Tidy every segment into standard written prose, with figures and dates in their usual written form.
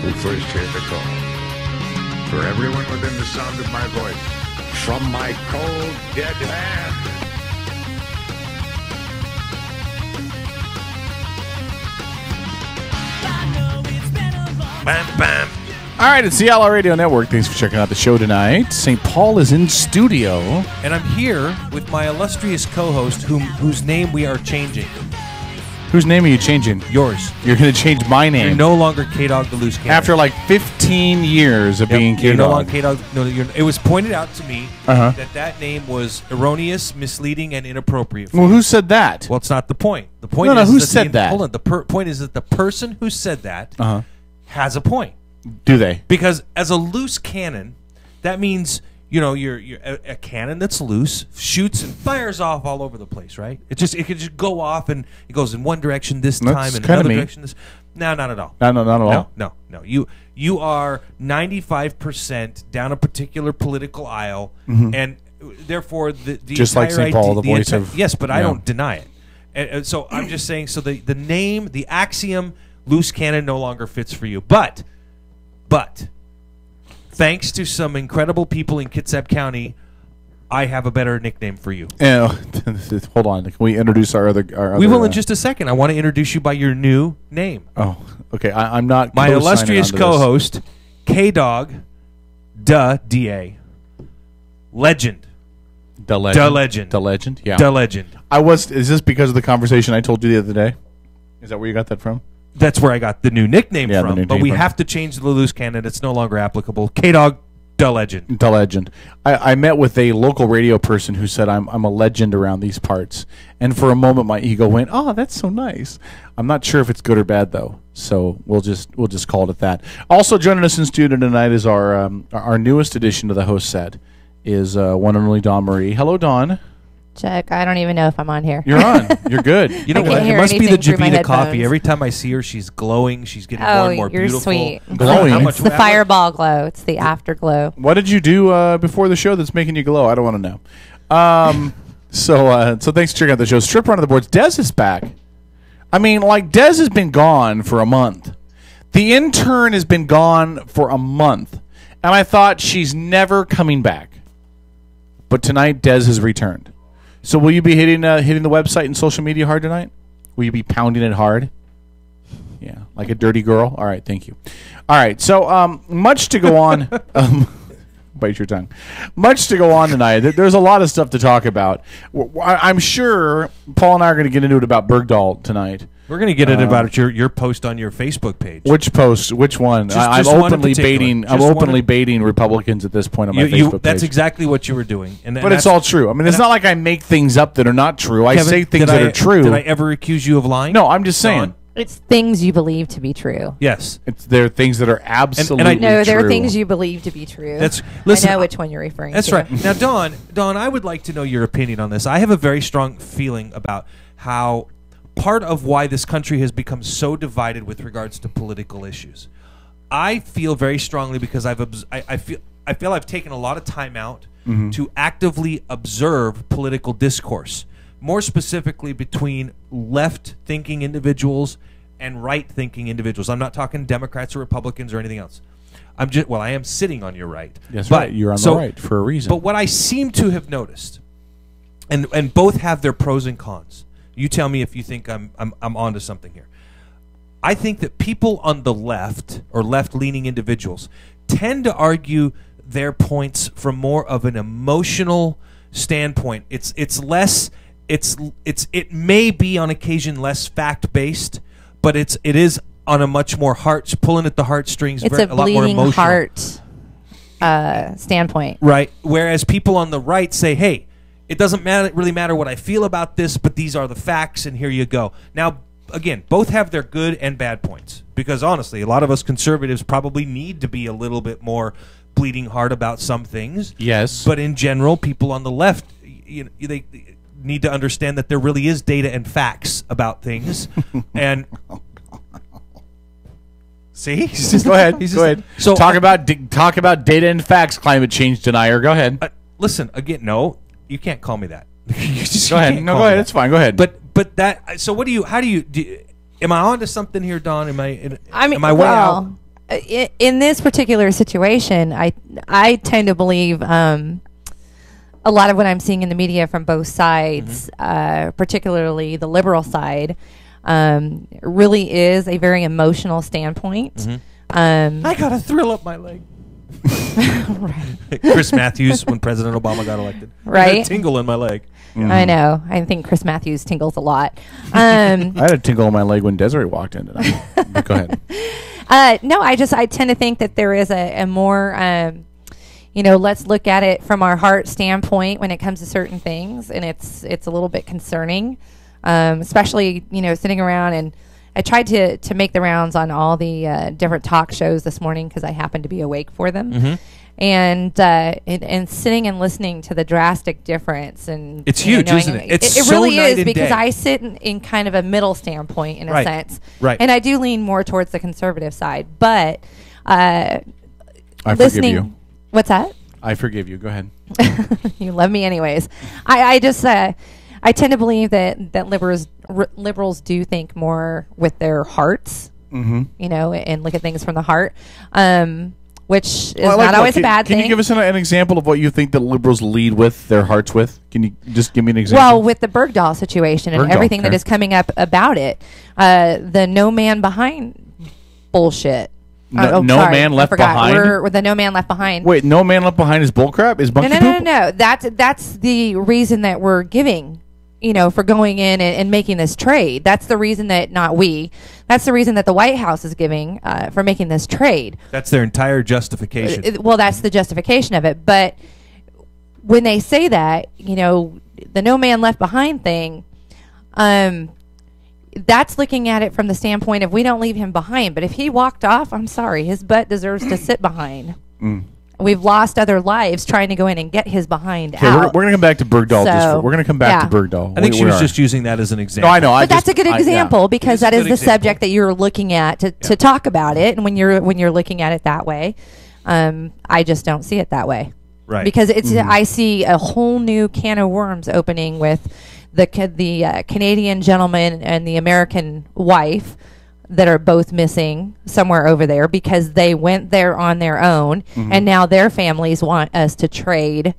who first heard the call. For everyone within the sound of my voice, from my cold, dead hand, Bam, bam. All right, it's the Outlaw Radio Network. Thanks for checking out the show tonight. St. Paul is in studio. And I'm here with my illustrious co-host, whose name we are changing. Whose name are you changing? Yours. You're going to change my name. You're no longer K-Dog the Loose Cannon. After like 15 years of being You're K-Dog. no longer K-Dog. No, it was pointed out to me that name was erroneous, misleading, and inappropriate. Well, who said that? Well, it's not the point. The point No, is who that said that? Hold on. The point is that the person who said that has a point. Do they? Because as a loose cannon, that means you're a cannon that's loose, shoots and fires off all over the place, right? It could just go off and it goes in one direction this time and another direction. No, not at all. No, not at all. No. You are 95% down a particular political aisle, and therefore the just like St. Paul, the voice of yes, but I don't deny it. And so I'm just saying. So the name, the axiom, loose cannon no longer fits for you, but thanks to some incredible people in Kitsap County, I have a better nickname for you. Hold on. Can we introduce our other? We will in just a second. I want to introduce you by your new name. Oh, okay. I'm not. My illustrious co-host, K-Dog, D-A, Legend. The Legend. The Legend. The Legend. Yeah. The Legend. Is this because of the conversation I told you the other day? Is that where you got that from? That's where I got the new nickname from. But we from. have to change the loose cannon. It's no longer applicable. K-Dog, the Legend. The Legend. I met with a local radio person who said I'm a legend around these parts, and for a moment my ego went, "Oh, that's so nice." I'm not sure if it's good or bad though, so we'll just call it at that. Also joining us in studio tonight is our newest addition to the host set is one and only Dawn Marie. Hello, Dawn. Check. I don't even know if I'm on here. You're on. You're good. You know what? It must be the Javita coffee. Every time I see her, she's glowing. She's getting more and more beautiful. Sweet. Glowing. It's the fireball glow. It's the afterglow. What did you do before the show that's making you glow? I don't want to know. So thanks for checking out the show. Strip Run of the Boards. Dez is back. I mean, like, Dez has been gone for a month. The intern has been gone for a month. And I thought she's never coming back. But tonight, Dez has returned. So will you be hitting the website and social media hard tonight? Will you be pounding it hard? Yeah, like a dirty girl? All right, thank you. All right, so much to go on. Bite your tongue. Much to go on tonight. There's a lot of stuff to talk about. I'm sure Paul and I are going to get into it about Bergdahl tonight. We're going to get into about your post on your Facebook page. Which post? Which one? I'm openly baiting. I'm openly baiting Republicans at this point on my Facebook page. That's exactly what you were doing. But it's all true. I mean, it's not like I make things up that are not true. Kevin, I say things that are true. Did I ever accuse you of lying? No, I'm just saying. Dawn? It's things you believe to be true. Yes. There are things that are absolutely No, there true. are things you believe to be true. Listen, I know which one you're referring to. That's right. Now, Dawn, I would like to know your opinion on this. I have a very strong feeling about how part of why this country has become so divided with regards to political issues. I feel very strongly because I feel I've taken a lot of time out to actively observe political discourse, more specifically between left-thinking individuals and right-thinking individuals. I'm not talking Democrats or Republicans or anything else. I am sitting on your right. Yes, right. You're on the right for a reason. But what I seem to have noticed, and both have their pros and cons. You tell me if you think I'm onto something here. I think that people on the left or left-leaning individuals tend to argue their points from more of an emotional standpoint. It may be on occasion less fact-based, but it is on a much more pulling at the heartstrings. It's a lot more emotional heart standpoint, right? Whereas people on the right say, "Hey, it doesn't really matter what I feel about this, but these are the facts, and here you go." Now, again, both have their good and bad points, because honestly, a lot of us conservatives probably need to be a little bit more bleeding heart about some things. Yes. But in general, people on the left, they need to understand that there really is data and facts about things. And see? Go ahead. Go ahead. So talk about data and facts, climate change denier. Go ahead. Listen, again, no. You can't call me that. Go ahead. No, go ahead. It's fine. Go ahead. But that. So what do you? How do you? Am I on to something here, Dawn? Am I way out? in this particular situation, I tend to believe a lot of what I'm seeing in the media from both sides, particularly the liberal side, really is a very emotional standpoint. I got a thrill up my leg. Chris Matthews when President Obama got elected. Right. I had a tingle in my leg. I know. I think Chris Matthews tingles a lot. I had a tingle in my leg when Desiree walked in tonight. But go ahead. No, I tend to think that there is a more, let's look at it from our heart standpoint when it comes to certain things, and it's a little bit concerning, especially sitting around, and I tried to make the rounds on all the different talk shows this morning because I happened to be awake for them. And sitting and listening to the drastic difference, and it's huge, isn't it? It so really is, because day. I sit in kind of a middle standpoint in a sense, right? And I do lean more towards the conservative side, but I listening. Forgive you. What's that? I forgive you. Go ahead. You love me anyways. I just I tend to believe that liberals do think more with their hearts, and look at things from the heart. Which is not always a bad thing. Can you give us an example of what you think that liberals lead with their hearts with? Can you just give me an example? Well, with the Bergdahl situation and everything that is coming up about it, the no man behind bullshit. No man left behind? We're the no man left behind. Wait, no man left behind is bullcrap? Is monkey poop? No. That's the reason that we're giving, for going in and making this trade. That's the reason that, not we, that's the reason that the White House is giving for making this trade. That's their entire justification. Well, that's the justification of it. But when they say that, the no man left behind thing, that's looking at it from the standpoint of we don't leave him behind. But if he walked off, I'm sorry, his butt deserves to sit behind. We've lost other lives trying to go in and get his behind out. We're going to come back to Bergdahl. We're going to come back to Bergdahl. I think she was just using that as an example. No, I know. But that's a good example because that is the subject that you're looking at to talk about it. And when you're looking at it that way, I just don't see it that way. Right. Because I see a whole new can of worms opening with the Canadian gentleman and the American wife that are both missing somewhere over there because they went there on their own, and now their families want us to trade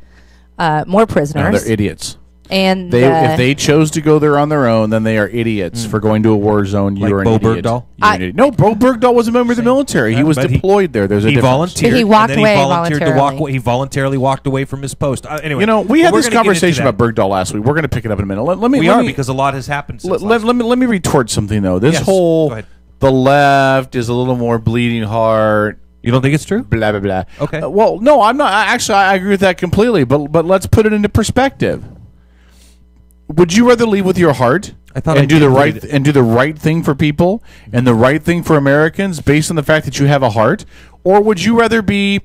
more prisoners. No, they're idiots. And if they chose to go there on their own, then they are idiots for going to a war zone. Like You're Bo an idiot. Bergdahl? No, Bo Bergdahl was a member of the military. He was deployed there. There's a difference. Volunteered. He walked and then away he volunteered to walk voluntarily. away. He voluntarily walked away from his post. Anyway, we had this conversation about Bergdahl last week. We're going to pick it up in a minute. Let me because a lot has happened since let me retort something though. This Go ahead. the left is a little more bleeding heart. You don't think it's true? Blah blah blah. Okay. Well, no, I'm not. Actually, I agree with that completely. But let's put it into perspective. Would you rather lead with your heart and do the right thing for people and the right thing for Americans based on the fact that you have a heart, or would you rather be,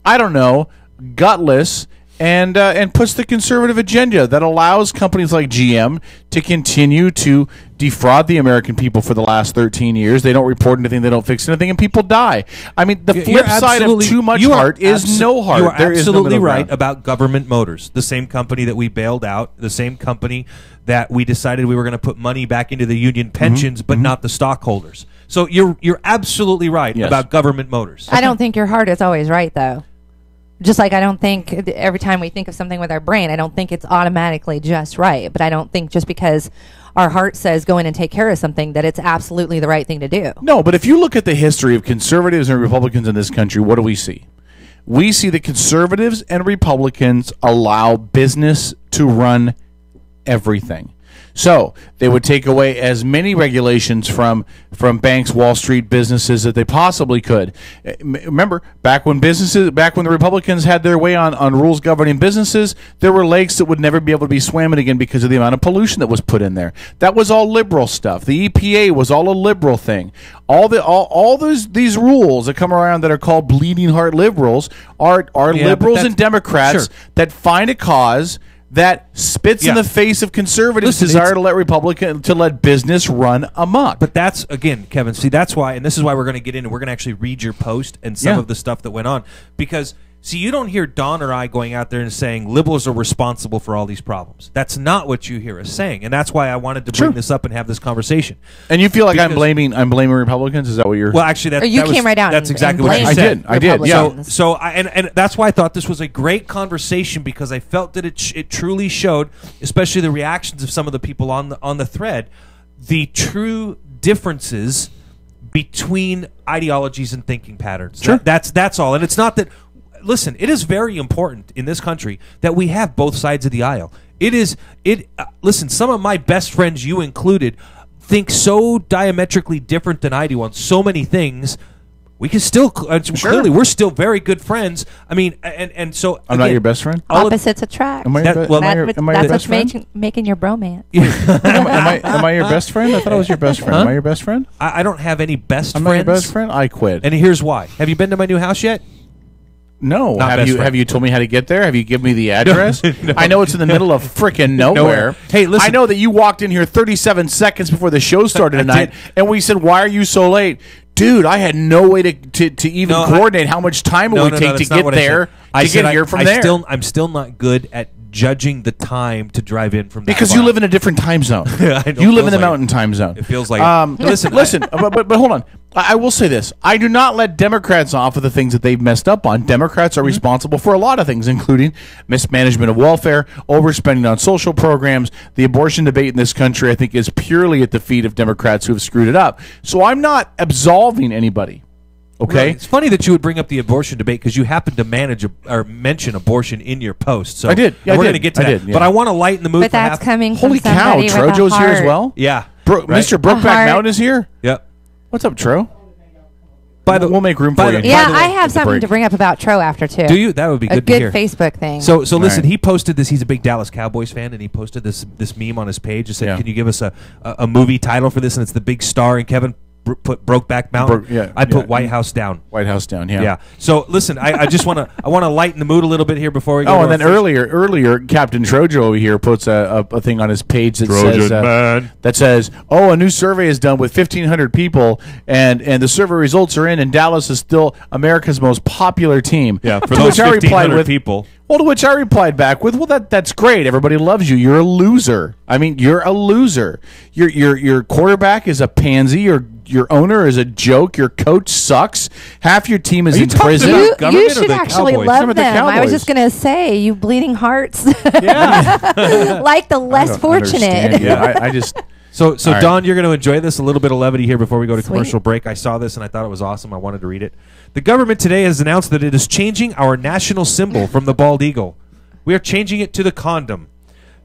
I don't know, gutless and puts the conservative agenda that allows companies like GM to continue to defraud the American people for the last 13 years? They don't report anything, they don't fix anything, and people die. I mean, the flip side of too much heart is no heart. You are there absolutely is no right about Government Motors, the same company that we bailed out, the same company that we decided we were going to put money back into the union pensions, but not the stockholders. So you're absolutely right about Government Motors. I don't think your heart is always right, though. Just like I don't think every time we think of something with our brain, I don't think it's automatically just right. But I don't think just because our heart says go in and take care of something that it's absolutely the right thing to do. No, but if you look at the history of conservatives and Republicans in this country, what do we see? We see that conservatives and Republicans allow business to run everything. So they would take away as many regulations from banks, Wall Street, businesses that they possibly could. Remember, back when the Republicans had their way on rules governing businesses, there were lakes that would never be able to be swam in again because of the amount of pollution that was put in there. That was all liberal stuff. The EPA was all a liberal thing. All these rules that come around that are called bleeding heart liberals are liberals and Democrats that find a cause that spits in the face of conservatives' desire to let business run amok. But that's, again, Kevin, see, that's why, and this is why we're going to get in and we're going to actually read your post and some of the stuff that went on, because See, you don't hear Don or I going out there and saying liberals are responsible for all these problems. That's not what you hear us saying, and that's why I wanted to bring this up and have this conversation. And you feel like I'm blaming Republicans? Is that what you're? Well, actually, Or you came right out That's and exactly what you blamed said. I did. Yeah. Republicans. So and that's why I thought this was a great conversation, because I felt that it truly showed, especially the reactions of some of the people on the thread, the true differences between ideologies and thinking patterns. Sure. That's all. And it's not that. Listen, it is very important in this country that we have both sides of the aisle. Listen, some of my best friends, you included, think so diametrically different than I do on so many things. We can still clearly we're still very good friends. I mean, and so I'm not your best friend. Opposites attract. Am I your, am I your best friend? Making your bromance. am I your best friend? I thought I was your best friend. Huh? Am I your best friend? I don't have any best Am friends. I your best friend? I quit. And here's why. Have you been to my new house yet? No. Not Have best you friend. have you told me how to get there? Have you given me the address? No. I know it's in the middle of frickin' nowhere. Hey, listen. I know that you walked in here 37 seconds before the show started I tonight, did. and we said, "Why are you so late?" Dude, I had no way to even coordinate how much time it would take to get there to get here from there. I'm still not good at judging the time to drive in from that Because you live in a different time zone. I know, You live in feels the like mountain time zone. It feels like listen, but hold on. I will say this. I do not let Democrats off of the things that they've messed up on. Democrats are responsible for a lot of things, including mismanagement of welfare, overspending on social programs. The abortion debate in this country, I think, is purely at the feet of Democrats who have screwed it up. So I'm not absolving anybody. Okay? Well, it's funny that you would bring up the abortion debate because you happened to mention abortion in your post. So I did. Yeah, we're I going did. to get to I that. did, yeah. But I want to lighten the mood. But that's coming from Holy cow, somebody with a Trojo's here as heart. well? Yeah. Mr. Brokeback heart. Mountain is here? Yep. What's up, Tro? We'll make room for you. Yeah, By the way, I at have the something break. to bring up about Tro after too. Do you? That would be a good to hear. Facebook thing. So listen, right. he posted this. He's a big Dallas Cowboys fan, and he posted this meme on his page. It said, Yeah. "Can you give us a movie title for this?" And it's the big star, and Kevin put Brokeback Mountain. I put White House Down. White House Down, yeah. Yeah. So listen, I just want to lighten the mood a little bit here before we go. Oh, to and our then first- earlier, Captain Trojo over here puts a thing on his page that says, "Oh, a new survey is done with 1,500 people, and the survey results are in, and Dallas is still America's most popular team." Yeah, for To those which I replied 1,500 with, people. Well, to which I replied back with, "Well, that's great. Everybody loves you. You're a loser. I mean, you're a loser. Your quarterback is a pansy. Your owner is a joke. Your coach sucks. Half your team is in prison." you government or should the actually Cowboys? love Some of the them. I was Cowboys. just gonna say, you bleeding hearts, Yeah. like the less fortunate. Yeah, I just. So All right. Don, you're going to enjoy this. A little bit of levity here before we go to Sweet. commercial break. I saw this and I thought it was awesome. I wanted to read it. The government today has announced that it is changing our national symbol from the bald eagle. We are changing it to the condom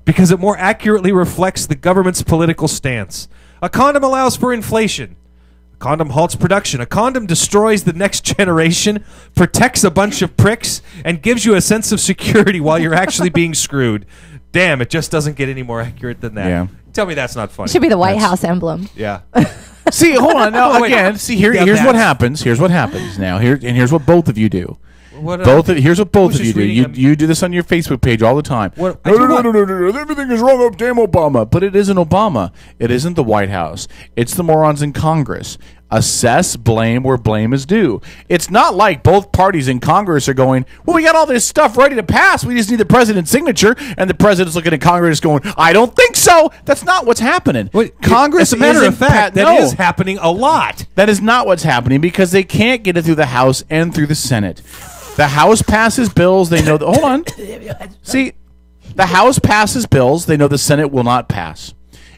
because it more accurately reflects the government's political stance. A condom allows for inflation. A condom halts production. A condom destroys the next generation, protects a bunch of pricks, and gives you a sense of security while you're actually being screwed. Damn, it just doesn't get any more accurate than that. Yeah. Tell me that's not funny. Should be the White House emblem. Yeah. See, hold on. Now, Oh, wait. again, see, Yeah, here's what that's- happens. Here's what happens now. Here's what both of you do. What, Here's what both was of you just do. reading You do this on your Facebook page all the time. What- I No, do no, what? no, no, no, no. Everything is wrong with damn Obama. But it isn't Obama. It isn't the White House. It's the morons in Congress. Assess blame where blame is due. It's not like both parties in Congress are going, well, we got all this stuff ready to pass. We just need the president's signature. And the president's looking at Congress going, I don't think so. That's not what's happening. Congress, as a matter isn't of fact, that is no. happening a lot. That is not what's happening because they can't get it through the House and through the Senate. The House passes bills. They know. Hold on. See, the House passes bills. They know the Senate will not pass.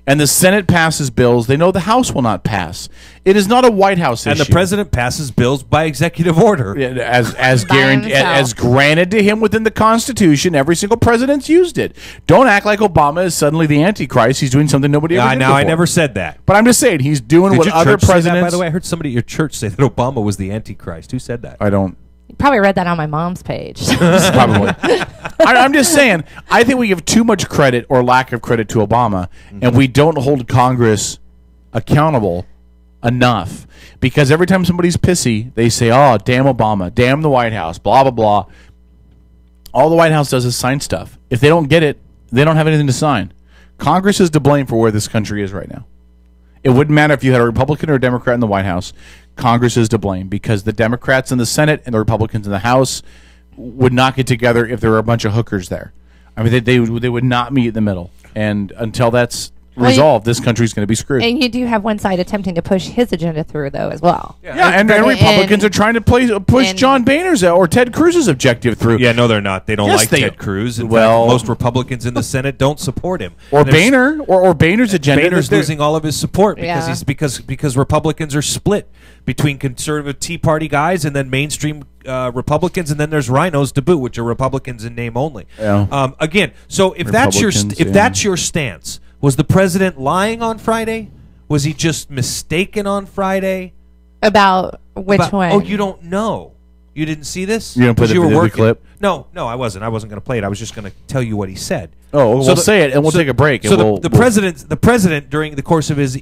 And the Senate passes bills. They know the House will not pass. It is not a White House issue. And the president passes bills by executive order. As By guaranteed, himself. as granted to him within the Constitution. Every single president's used it. Don't act like Obama is suddenly the Antichrist. He's doing something nobody ever did Now, I before. never said that. But I'm just saying he's doing Did what your other church say that, presidents. by the way, I heard somebody at your church say that Obama was the Antichrist. Who said that? I don't. You probably read that on my mom's page. Probably. I'm just saying, I think we give too much credit or lack of credit to Obama, and we don't hold Congress accountable enough. Because every time somebody's pissy, they say, oh, damn Obama, damn the White House, blah, blah, blah. All the White House does is sign stuff. If they don't get it, they don't have anything to sign. Congress is to blame for where this country is right now. It wouldn't matter if you had a Republican or a Democrat in the White House. Congress is to blame because the Democrats in the Senate and the Republicans in the House would not get together if there were a bunch of hookers there. I mean, they would not meet in the middle. And until that's resolved, this country's going to be screwed. And you do have one side attempting to push his agenda through, though, as well. Yeah, and Republicans are trying to push John Boehner's or Ted Cruz's objective through. Yeah, no, they're not. They don't like Ted Cruz. In fact, most Republicans in the Senate don't support him. Or Boehner, or Boehner's agenda. Boehner's losing all of his support because Republicans are split between conservative Tea Party guys and then mainstream Republicans, and then there's rhinos to boot, which are Republicans in name only. Yeah. Again, so if that's your stance. Was the president lying on Friday? Was he just mistaken on Friday? About which one? Oh, you don't know. You didn't see this? You didn't play the clip? No, I wasn't. I wasn't going to play it. I was just going to tell you what he said. Oh, we'll say it, and we'll take a break. So the president, during the course of his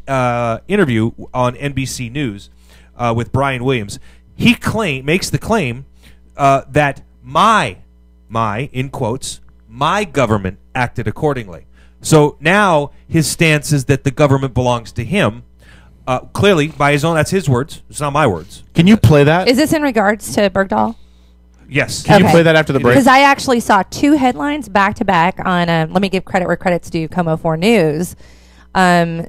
interview on NBC News with Brian Williams, he makes the claim that my in quotes, my government acted accordingly. So now his stance is that the government belongs to him. Clearly, by his own, that's his words. It's not my words. Can you play that? Is this in regards to Bergdahl? Yes. Can you play that after the break? Because I actually saw two headlines back to back on, let me give credit where credit's due, Como 4 News,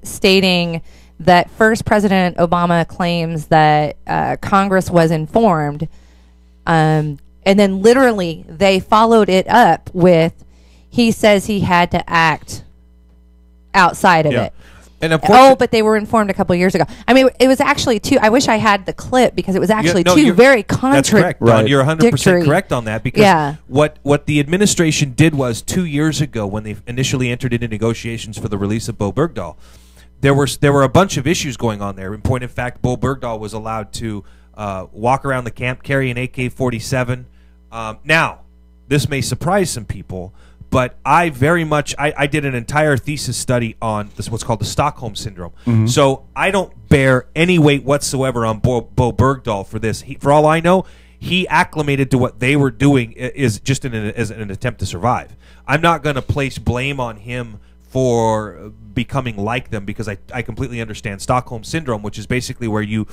stating that first President Obama claims that Congress was informed, and then literally they followed it up with, he says he had to act outside of it. And but they were informed a couple of years ago. I mean, it was actually two. I wish I had the clip because it was actually two very contradictory. That's correct. Don, you're 100% correct on that because what the administration did was 2 years ago when they initially entered into negotiations for the release of Bo Bergdahl, there were a bunch of issues going on there. In point of fact, Bo Bergdahl was allowed to walk around the camp, carry an AK-47. Now, this may surprise some people, but I did an entire thesis study on what's called the Stockholm Syndrome. Mm-hmm. So I don't bear any weight whatsoever on Bo Bergdahl for this. For all I know, he acclimated to what they were doing is just as an attempt to survive. I'm not going to place blame on him for becoming like them because I completely understand Stockholm Syndrome, which is basically where you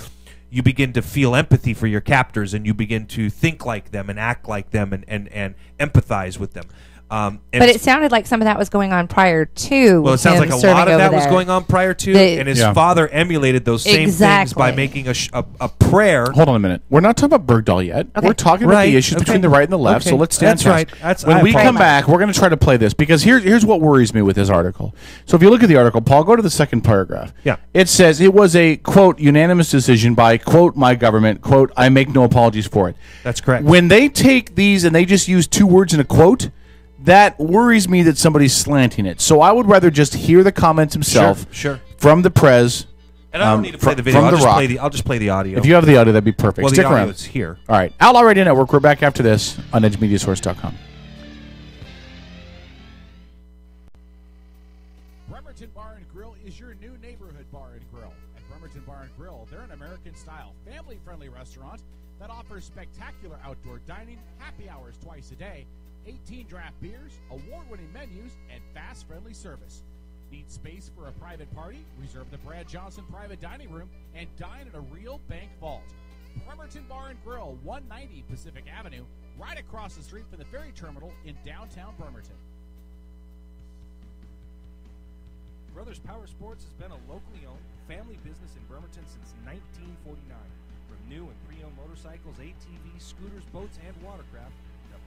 begin to feel empathy for your captors and you begin to think like them and act like them and empathize with them. But it sounded like some of that was going on prior to. Well, it sounds like a lot of that was going on prior to, and his father emulated those same things by making a prayer. Hold on a minute. We're not talking about Bergdahl yet. Okay. We're talking about the issues between the right and the left. So let's stand fast. When we come back, we're going to try to play this because here's what worries me with this article. So if you look at the article, Paul, go to the second paragraph. Yeah. It says it was a, quote, unanimous decision by, quote, my government, quote, I make no apologies for it. That's correct. When they take these and they just use two words in a quote, that worries me that somebody's slanting it. So I would rather just hear the comments himself from the Prez. And I don't need to play the video. I'll just play the audio. If you have the audio, that'd be perfect. Well, Stick the audio around. is here. All right. Outlaw Radio Network. We're back after this on EdgeMediaSource.com. Bremerton Bar and Grill is your new neighborhood bar and grill. At Bremerton Bar and Grill, they're an American-style, family-friendly restaurant that offers spectacular outdoor dining, happy hours twice a day, 18 draft beers, award-winning menus, and fast, friendly service. Need space for a private party? Reserve the Brad Johnson private dining room and dine in a real bank vault. Bremerton Bar and Grill, 190 Pacific Avenue, right across the street from the ferry terminal in downtown Bremerton. Brothers Power Sports has been a locally owned family business in Bremerton since 1949. From new and pre-owned motorcycles, ATVs, scooters, boats, and watercraft,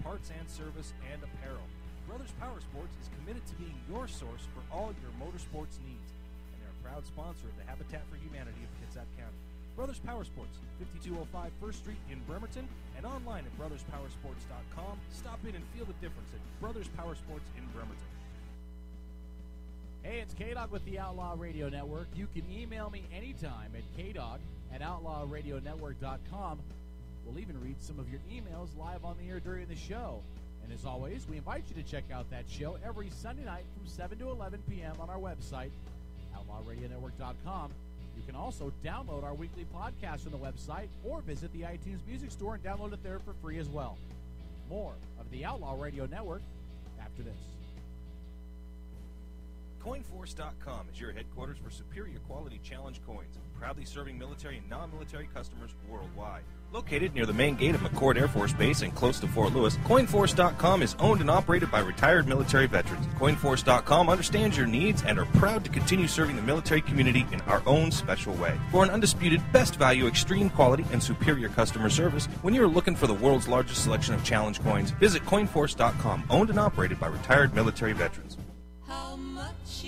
parts and service and apparel. Brothers Power Sports is committed to being your source for all your motorsports needs, and they're a proud sponsor of the Habitat for Humanity of Kitsap County. Brothers Power Sports, 5205 1st Street in Bremerton, and online at brotherspowersports.com. Stop in and feel the difference at Brothers Power Sports in Bremerton. Hey, it's K-Dog with the Outlaw Radio Network. You can email me anytime at kdog@outlawradionetwork.com. We'll even read some of your emails live on the air during the show. And as always, we invite you to check out that show every Sunday night from 7 to 11 p.m. on our website, outlawradionetwork.com. You can also download our weekly podcast on the website or visit the iTunes Music Store and download it there for free as well. More of the Outlaw Radio Network after this. Coinforce.com is your headquarters for superior quality challenge coins, proudly serving military and non-military customers worldwide. Located Located near the main gate of McCord Air Force Base and close to Fort Lewis, CoinForce.com is owned and operated by retired military veterans. CoinForce.com understands your needs and are proud to continue serving the military community in our own special way. For an undisputed best value, extreme quality, and superior customer service, when you are looking for the world's largest selection of challenge coins, visit CoinForce.com, owned and operated by retired military veterans.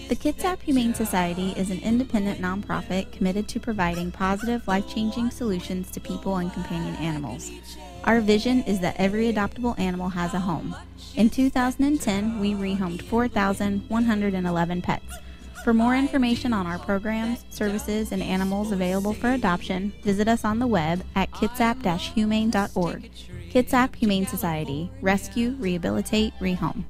The Kitsap Humane Society is an independent nonprofit committed to providing positive, life-changing solutions to people and companion animals. Our vision is that every adoptable animal has a home. In 2010, we rehomed 4,111 pets. For more information on our programs, services, and animals available for adoption, visit us on the web at kitsap-humane.org. Kitsap Humane Society. Rescue, rehabilitate, rehome.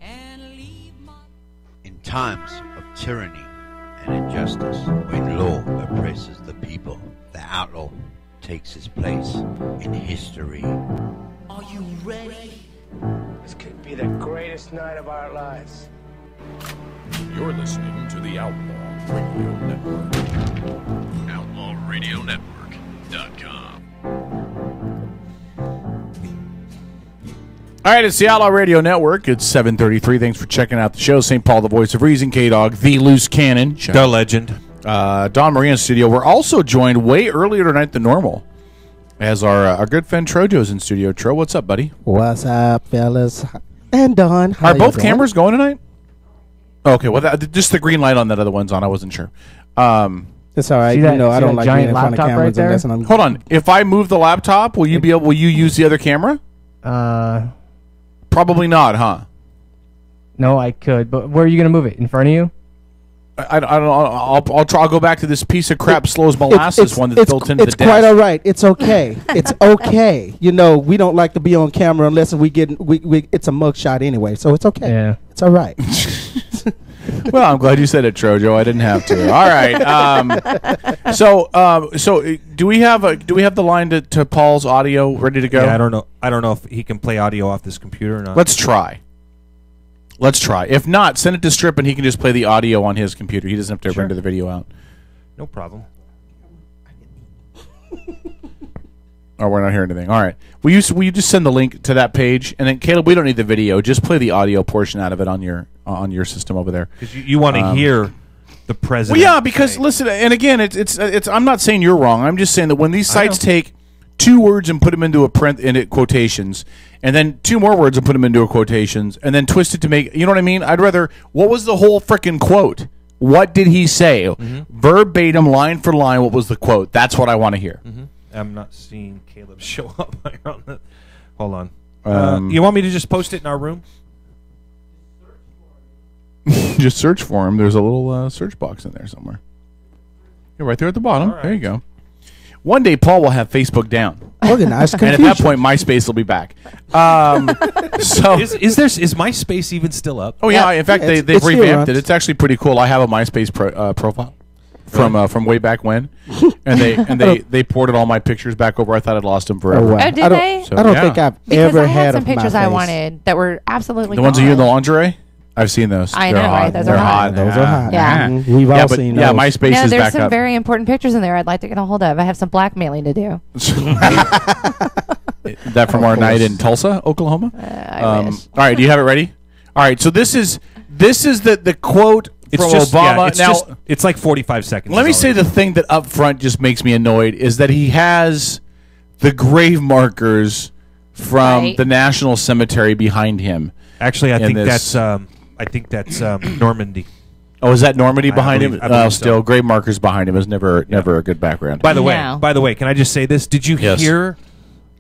In times of tyranny and injustice, when law oppresses the people, the outlaw takes his place in history. Are you ready? This could be the greatest night of our lives. You're listening to the Outlaw Radio Network. OutlawRadioNetwork.com. All right, it's the Outlaw Radio Network. It's 7:33. Thanks for checking out the show. St. Paul, the voice of reason, K-Dog, the loose cannon, The legend. Don Marie in studio. We're also joined way earlier tonight than normal, as our good friend Trojo's in studio. Tro, what's up, buddy? What's up, fellas? And Don, how Are you both doing? cameras going tonight? Okay, well, just the green light on that other one's on. I wasn't sure. It's all right. See that- You know, I see don't that like being giant in front of laptop cameras right there? unless I'm. Hold on. If I move the laptop, will you use the other camera? Probably not, huh? No, I could, but where are you going to move it? In front of you? I don't know. I'll try. I'll go back to this piece of crap slow as molasses one that's built into the It's desk. quite all right. It's okay. It's okay. You know, we don't like to be on camera unless we get we it's a mugshot anyway. So it's okay. Yeah. It's all right. Well, I'm glad you said it, Trojo. I didn't have to. All right. So do we have the line to Paul's audio ready to go? Yeah, I don't know if he can play audio off this computer or not. Let's try. If not, send it to Strip and he can just play the audio on his computer. He doesn't have to render the video out. No problem. Oh, we're not hearing anything. All right. Will you just send the link to that page? And then, Caleb, we don't need the video. Just play the audio portion out of it on your system over there. Because you want to hear the president. Well, yeah, because listen, and again, it's. I'm not saying you're wrong. I'm just saying that when these sites take two words and put them into quotations, and then two more words and put them into quotations, and then twist it to make, you know what I mean? I'd rather. What was the whole frickin' quote? What did he say? Verbatim, line for line. What was the quote? That's what I want to hear. I'm not seeing Caleb show up here on the. Hold on. You want me to just post it in our room? Just search for him. There's a little search box in there somewhere. You're right there at the bottom. Right. There you go. One day, Paul will have Facebook down. Organized And at confusion. that point, MySpace will be back. So is MySpace even still up? Oh yeah, in fact Yeah, they've it's here, revamped Ron. it. It's actually pretty cool. I have a MySpace profile from way back when, and they ported all my pictures back over. I thought I'd lost them forever. Oh, wow. Oh, did I don't- they? So, I don't yeah. think I've Because ever I had had some of my pictures I face. wanted that were absolutely The ones of you in the gone. lingerie, I've seen those. I They're know, hot. right? Those They're are hot. hot. Those are hot. Yeah. Mhm. We've all Yeah, but seen yeah, those. MySpace No, is there's back some up. very important pictures in there I'd like to get a hold of. I have some blackmailing to do. That from our night in Tulsa, Oklahoma. I wish. All right, do you have it ready? All right, so this is the quote It's from just Obama. Yeah, it's now, just it's like 45 seconds. let me is all say it the is. thing that up front just makes me annoyed is that he has the grave markers from Right. the National Cemetery behind him. Actually, I in think this- that's Normandy. Oh, is that Normandy behind believe- him? I believe Still, so. grave markers behind him is never a good background. By the No. way, can I just say this? Did you Yes. hear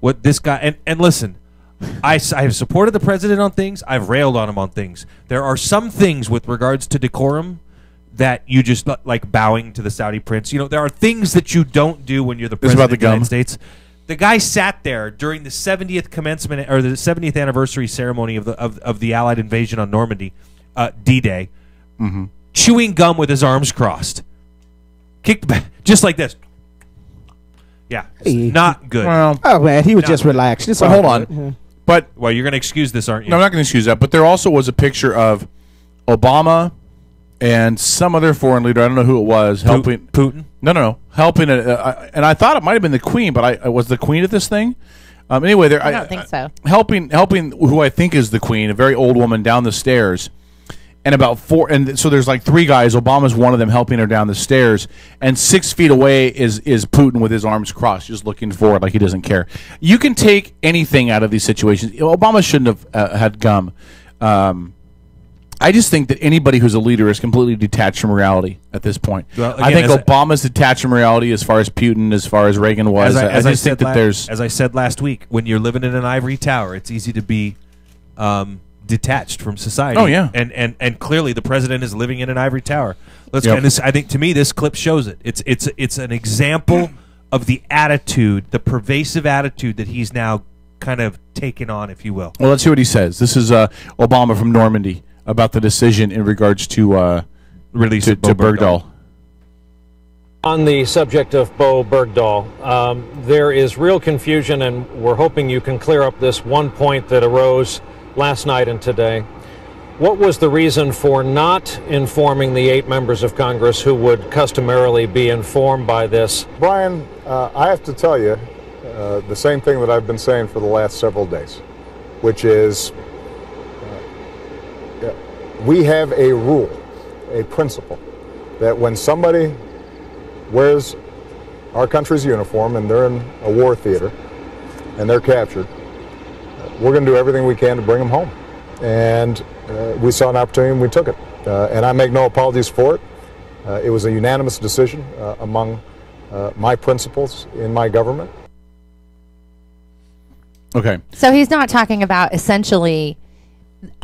what this guy and listen? I have supported the president on things. I've railed on him on things. There are some things with regards to decorum that you just like bowing to the Saudi prince. You know, there are things that you don't do when you're the This is president about the of the United gum? States. The guy sat there during the 70th commencement or the 70th anniversary ceremony of the Allied invasion on Normandy, D-Day, chewing gum with his arms crossed, kicked back just like this. Yeah, it's Hey. not good. Well, Oh man, he was just relaxed. It's but all hold on. good. But Well, you're going to excuse this, aren't you? no, I'm not going to excuse that. But there also was a picture of Obama and some other foreign leader. I don't know who it was helping Putin. No, helping it. And I thought it might have been the Queen, but I was the Queen at this thing. Anyway, I don't think so. Helping who I think is the Queen, a very old woman, down the stairs. And about four, and so there's like three guys. Obama's one of them helping her down the stairs, and 6 feet away is Putin with his arms crossed, just looking forward like he doesn't care. You can take anything out of these situations. Obama shouldn't have had gum. I just think that anybody who's a leader is completely detached from reality at this point. Well, again, I think Obama's detached from reality as far as Putin, as far as Reagan was. As I said last week, when you're living in an ivory tower, it's easy to be detached from society. Oh yeah, and clearly the president is living in an ivory tower. Yep. I think to me this clip shows it. It's an example of the attitude, the pervasive attitude that he's now kind of taken on, if you will. Well, let's see what he says. This is Obama from Normandy about the decision in regards to release to Bergdahl. On the subject of Bo Bergdahl, there is real confusion, and we're hoping you can clear up this one point that arose last night and today. What was the reason for not informing the 8 members of Congress who would customarily be informed by this? Brian, I have to tell you the same thing that I've been saying for the last several days, which is we have a rule, a principle, that when somebody wears our country's uniform and they're in a war theater and they're captured, we're going to do everything we can to bring them home. And we saw an opportunity and we took it. And I make no apologies for it. It was a unanimous decision among my principals in my government. Okay. So he's not talking about essentially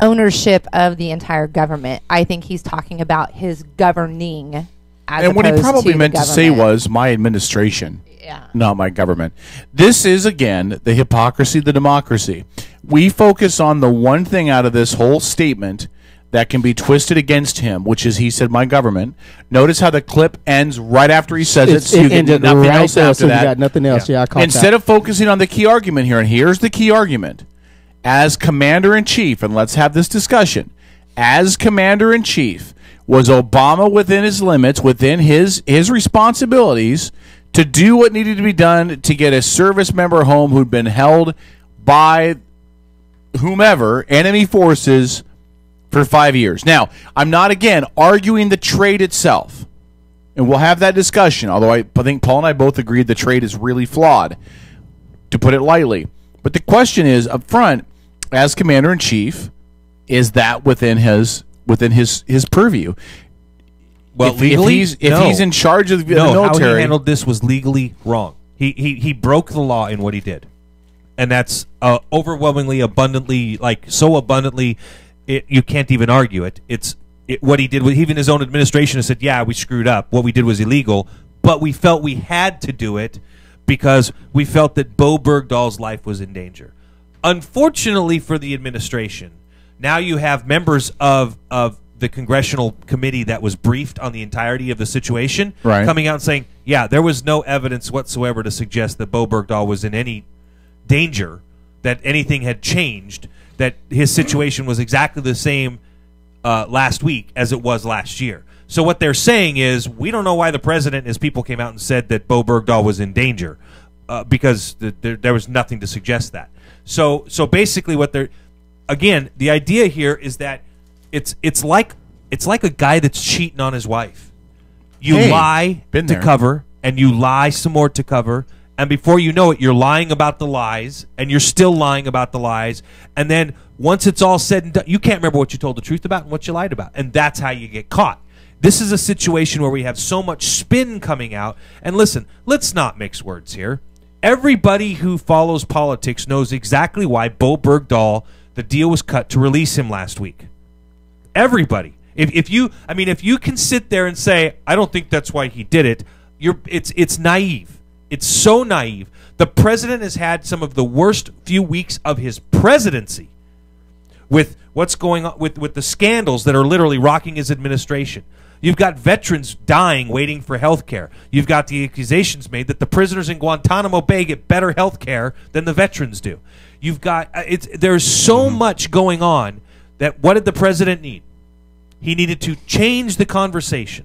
ownership of the entire government. I think he's talking about his governing as and what he opposed probably to meant the to say government. was my administration, Yeah. not my government. This is, again, the hypocrisy, the democracy. We focus on the one thing out of this whole statement that can be twisted against him, which is he said my government. Notice how the clip ends right after he says it, so you get nothing right else there, after so you that. got nothing else. Yeah, I caught Instead that. of focusing on the key argument here, and here's the key argument. As commander-in-chief, and let's have this discussion, as commander-in-chief, was Obama within his limits, within his responsibilities to do what needed to be done to get a service member home who'd been held by whomever, enemy forces, for 5 years. Now, I'm not, again, arguing the trade itself, and we'll have that discussion, although I think Paul and I both agreed the trade is really flawed, to put it lightly. But the question is, up front, as commander-in-chief, is that within his purview? Well, if legally, he's in charge of the military, how he handled this was legally wrong. He broke the law in what he did, and that's overwhelmingly, abundantly, like so abundantly, you can't even argue it. What he did. Even his own administration has said, "Yeah, we screwed up. What we did was illegal, but we felt we had to do it because we felt that Bo Bergdahl's life was in danger." Unfortunately for the administration, now you have members of the congressional committee that was briefed on the entirety of the situation coming out and saying, yeah, there was no evidence whatsoever to suggest that Bo Bergdahl was in any danger, that anything had changed, that his situation was exactly the same last week as it was last year. So what they're saying is, we don't know why the president and his people came out and said that Bo Bergdahl was in danger, because there was nothing to suggest that. So basically what they're, again, the idea here is that it's like a guy that's cheating on his wife. You lie to cover, and you lie some more to cover, and before you know it, you're lying about the lies, and you're still lying about the lies, and then once it's all said and done, you can't remember what you told the truth about and what you lied about, and that's how you get caught. This is a situation where we have so much spin coming out, and listen, let's not mix words here. Everybody who follows politics knows exactly why Bo Bergdahl, the deal was cut to release him last week. Everybody. If you can sit there and say, I don't think that's why he did it, it's naive. It's so naive. The president has had some of the worst few weeks of his presidency with what's going on with the scandals that are literally rocking his administration. You've got veterans dying waiting for health care. You've got the accusations made that the prisoners in Guantanamo Bay get better health care than the veterans do. You've got there's so much going on that what did the president need? He needed to change the conversation.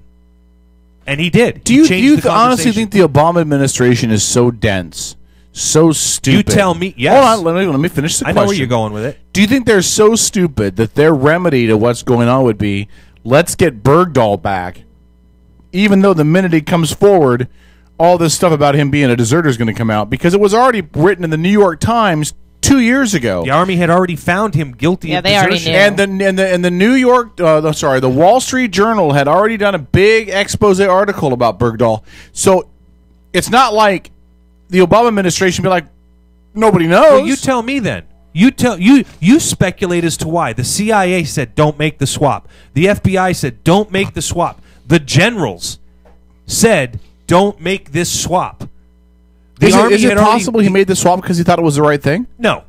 And he did. Do you honestly think the Obama administration is so dense, so stupid? You tell me. Yes. Hold on. Let me finish the question. I know where you're going with it. Do you think they're so stupid that their remedy to what's going on would be, let's get Bergdahl back, even though the minute he comes forward, all this stuff about him being a deserter is going to come out? Because it was already written in the New York Times 2 years ago. The Army had already found him guilty of they already desertion. knew. And the New York, the Wall Street Journal had already done a big expose article about Bergdahl. So it's not like the Obama administration be like, nobody knows. Well, you tell me then. You speculate as to why. The CIA said don't make the swap. The FBI said don't make the swap. The generals said don't make this swap. Is it possible he made the swap because he thought it was the right thing? No.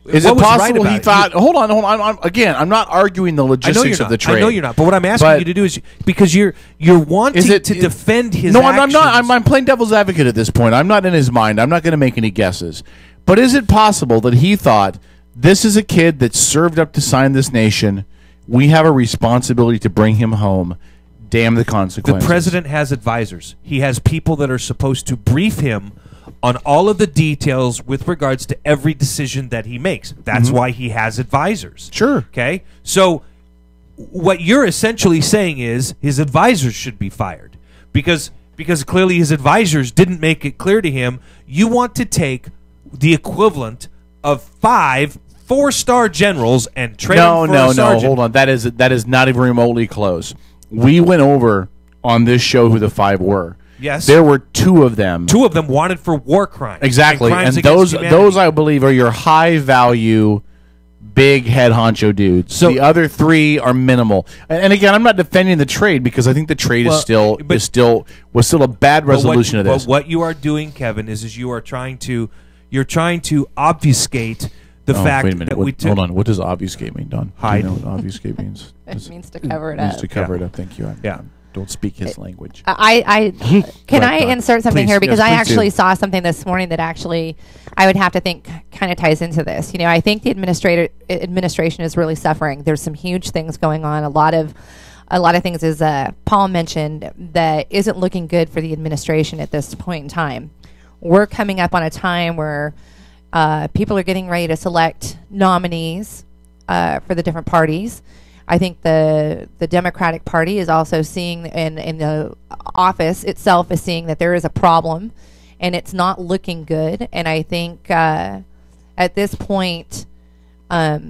Is it possible he thought? Hold on. I'm not arguing the logistics of the trade. I know you're not. But what I'm asking you to do is because you're wanting to defend his. No, actions. I'm not. I'm playing devil's advocate at this point. I'm not in his mind. I'm not going to make any guesses. But is it possible that he thought, this is a kid that served up to sign this nation. We have a responsibility to bring him home. Damn the consequences. The president has advisors. He has people that are supposed to brief him on all of the details with regards to every decision that he makes. That's why he has advisors. Sure. Okay? So what you're essentially saying is his advisors should be fired because clearly his advisors didn't make it clear to him. You want to take the equivalent of 5 4-star generals and train them for a sergeant. Hold on. That is not even remotely close. We went over on this show who the 5 were. Yes. There were 2 of them. 2 of them wanted for war crimes. Exactly. And those I believe are your high value big head honcho dudes. So the other 3 are minimal. And again, I'm not defending the trade because I think the trade was still a bad resolution of this. But what you are doing, Kevin, is you are trying to obfuscate the fact wait a minute. that we took. Hold on. What does obfuscate mean, Don? Hide. Do you know what obfuscate means? It means to cover it up. It means to cover it up. Thank you. Don't speak his language. Can I insert something Please, here because yes, I please actually do. saw something this morning that actually I would have to think kind of ties into this. You know, I think the administration is really suffering. There's some huge things going on. A lot of things, as Paul mentioned, that isn't looking good for the administration at this point in time. We're coming up on a time where people are getting ready to select nominees for the different parties. I think the Democratic Party is also seeing, in the office itself, is seeing that there is a problem, and it's not looking good. And I think at this point, I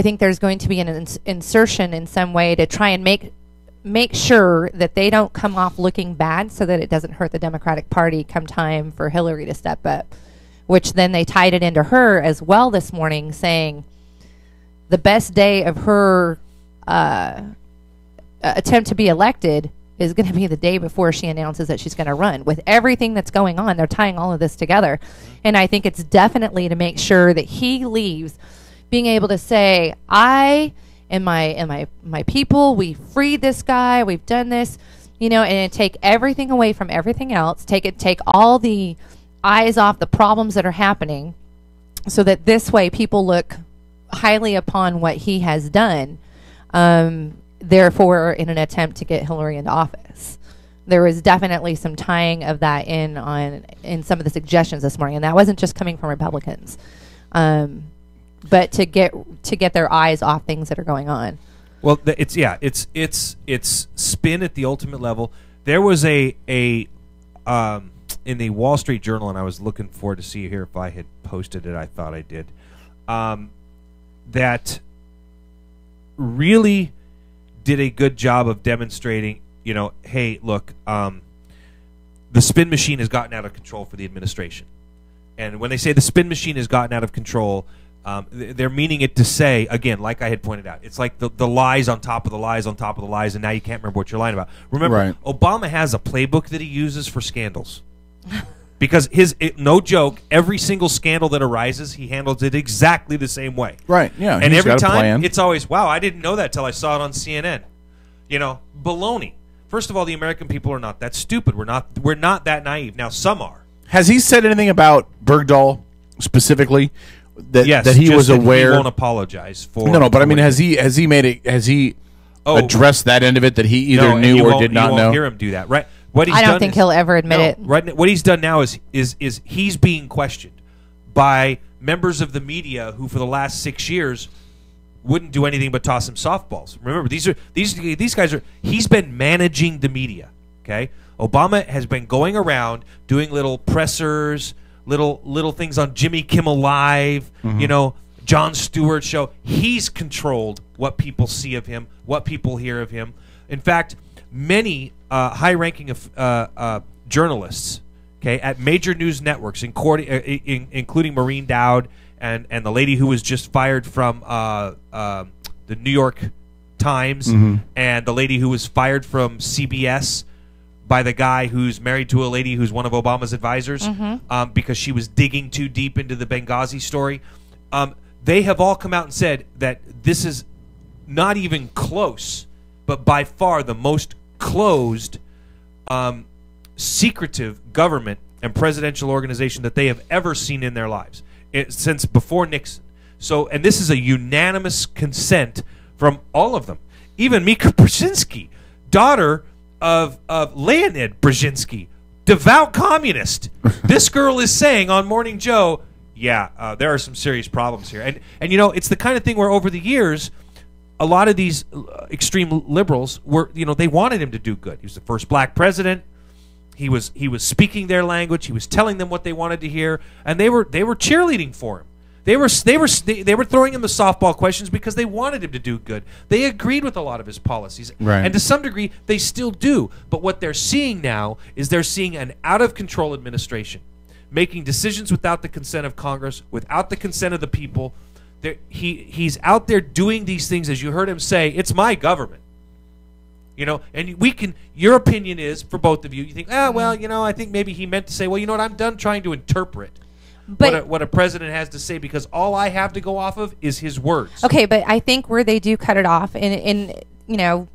think there's going to be an insertion in some way to try and make sure that they don't come off looking bad, so that it doesn't hurt the Democratic Party come time for Hillary to step up. Which then they tied it into her as well this morning, saying the best day of her attempt to be elected is going to be the day before she announces that she's going to run. With everything that's going on, they're tying all of this together. And I think it's definitely to make sure that he leaves being able to say, I and my people, we freed this guy, we've done this, you know, and take everything away from everything else, take all the eyes off the problems that are happening, so that this way people look highly upon what he has done. Therefore, in an attempt to get Hillary into office, there was definitely some tying of that in some of the suggestions this morning, and that wasn't just coming from Republicans, but to get their eyes off things that are going on. Well, it's spin at the ultimate level. There was a in the Wall Street Journal, and I was looking forward to see here if I had posted it. I thought I did. That really did a good job of demonstrating, you know, hey, look, the spin machine has gotten out of control for the administration. And when they say the spin machine has gotten out of control, they're meaning it to say, again, like I had pointed out, it's like the lies on top of the lies on top of the lies, and now you can't remember what you're lying about. Remember, Obama has a playbook that he uses for scandals. Because no joke, every single scandal that arises, he handles it exactly the same way. Right, yeah. And every time, it's always, wow, I didn't know that till I saw it on CNN. You know, baloney. First of all, the American people are not that stupid. We're not that naive. Now, some are. Has he said anything about Bergdahl specifically? That Yes, that he was aware. He won't apologize for. No, but I mean, has he made it? Has he address that end of it that he either and knew you or won't- did not you won't know? hear him do that, right? What he's I done don't think is- he'll ever admit no, it. Right. What he's done now is he's being questioned by members of the media who, for the last 6 years, wouldn't do anything but toss him softballs. Remember, these guys are. He's been managing the media. Okay, Obama has been going around doing little pressers, little things on Jimmy Kimmel Live. Mm-hmm. You know, Jon Stewart show. He's controlled what people see of him, what people hear of him. In fact, many high-ranking journalists, okay, at major news networks, including Maureen Dowd and the lady who was just fired from the New York Times, and the lady who was fired from CBS by the guy who's married to a lady who's one of Obama's advisors, because she was digging too deep into the Benghazi story. They have all come out and said that this is not even close, but by far the most closed, secretive government and presidential organization that they have ever seen in their lives since before Nixon. So, and this is a unanimous consent from all of them. Even Mika Brzezinski, daughter of Leonid Brzezinski, devout communist. This girl is saying on Morning Joe, yeah, there are some serious problems here. And you know, it's the kind of thing where over the years, a lot of these extreme liberals were, you know, they wanted him to do good. He was the first black president. He was speaking their language. He was telling them what they wanted to hear, and they were cheerleading for him. They were throwing him the softball questions because they wanted him to do good. They agreed with a lot of his policies, Right. and to some degree they still do. But what they're seeing now is they're seeing an out of control administration making decisions without the consent of Congress, without the consent of the people. He's out there doing these things, as you heard him say. It's my government. You know, and we can. Your opinion is, for both of you, you think, well, you know, I think maybe he meant to say, well, you know what, I'm done trying to interpret what a president has to say, because all I have to go off of is his words. Okay, but I think where they do cut it off, in you know,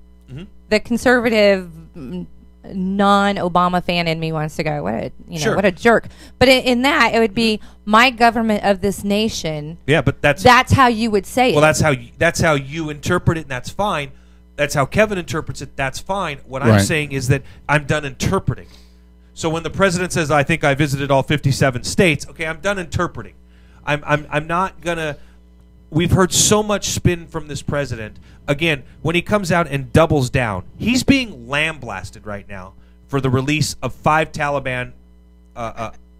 the conservative non-Obama fan in me wants to go, what a jerk. But in that, it would be my government of this nation. Yeah, but that's how you would say it. Well, that's how you interpret it, and that's fine. That's how Kevin interprets it. That's fine. What I'm saying is that I'm done interpreting. So when the president says, "I think I visited all 57 states," okay, I'm done interpreting. I'm not gonna. We've heard so much spin from this president. Again, when he comes out and doubles down, he's being lambasted right now for the release of 5 Taliban.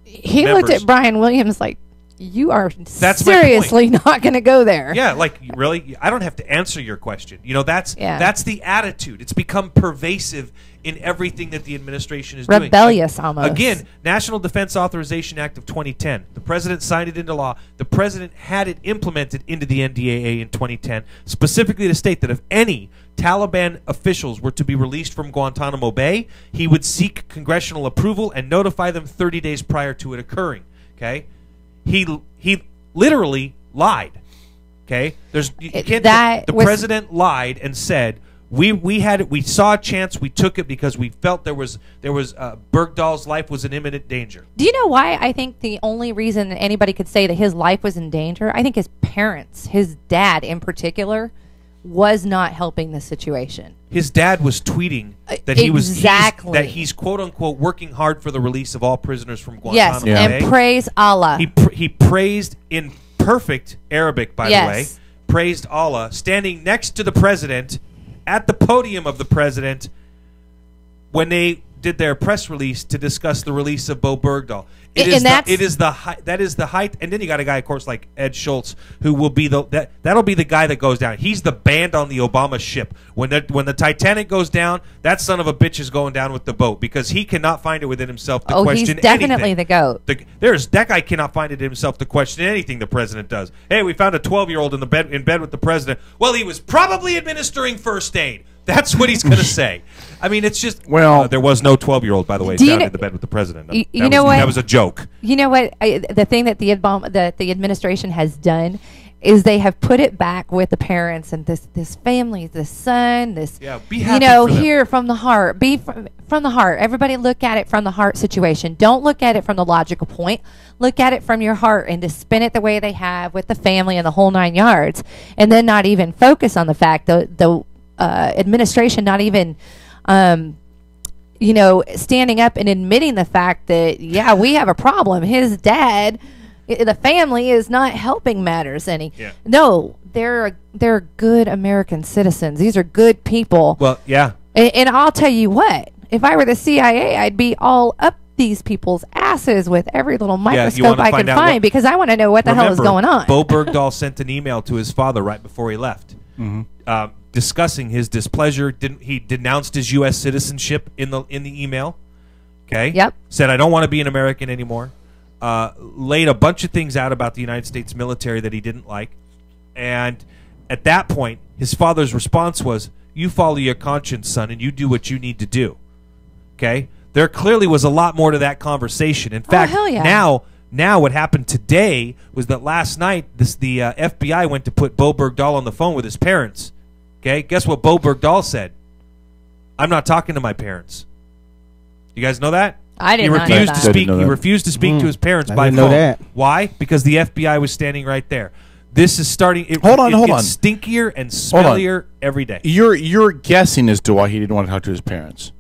He members. looked at Brian Williams like, "You are That's my seriously not going to go there." Yeah, like, really? I don't have to answer your question. You know, that's the attitude. It's become pervasive in everything that the administration is doing. Rebellious almost. Again, National Defense Authorization Act of 2010. The president signed it into law. The president had it implemented into the NDAA in 2010, specifically to state that if any Taliban officials were to be released from Guantanamo Bay, he would seek congressional approval and notify them 30 days prior to it occurring. Okay? He literally lied. Okay, the president lied and said we saw a chance, we took it because we felt there was Bergdahl's life was in imminent danger. Do you know why I think the only reason anybody could say that his life was in danger? I think his parents, his dad in particular, was not helping the situation. His dad was tweeting that he's quote unquote working hard for the release of all prisoners from Guantanamo Bay. And praise Allah. He praised in perfect Arabic, by the way, praised Allah, standing next to the president at the podium of the president when they did their press release to discuss the release of Bo Bergdahl. That is the height. And then you got a guy, of course, like Ed Schultz, who will be that'll be the guy that goes down. He's the band on the Obama ship. When the Titanic goes down, that son of a bitch is going down with the boat, because he cannot find it within himself to question anything. He's definitely the GOAT. That guy cannot find it in himself to question anything the president does. Hey, we found a 12-year-old in bed with the president. Well, he was probably administering first aid. That's what he's going to say. I mean, it's just... Well, there was no 12-year-old, by the way, down in the bed with the president. That was a joke. You know what? The thing that the administration has done is they have put it back with the parents and this family, this son, this... Yeah, be happy here from the heart. Be from the heart. Everybody look at it from the heart situation. Don't look at it from the logical point. Look at it from your heart, and to spin it the way they have with the family and the whole 9 yards, and then not even focus on the fact, the administration not even, standing up and admitting the fact that, yeah, we have a problem. His dad, the family is not helping matters any. Yeah. No, they're good American citizens. These are good people. Well, yeah. And I'll tell you what, if I were the CIA, I'd be all up these people's asses with every little microscope I can find because I want to know what the hell is going on. Bo Bergdahl sent an email to his father right before he left, discussing his displeasure. He denounced his U.S. citizenship in the email. Okay. Yep. Said, I don't want to be an American anymore. Laid a bunch of things out about the United States military that he didn't like. And at that point, his father's response was, you follow your conscience, son, and you do what you need to do. Okay? There clearly was a lot more to that conversation. In fact, hell yeah. now what happened today was that last night the FBI went to put Bo Bergdahl on the phone with his parents. Okay? Guess what Bo Bergdahl said? I'm not talking to my parents. You guys know that? I didn't know that. He refused to speak to his parents by phone. Know that. Why? Because the FBI was standing right there. This is starting. Hold on. It's stinkier and smellier every day. You're guessing as to why he didn't want to talk to his parents.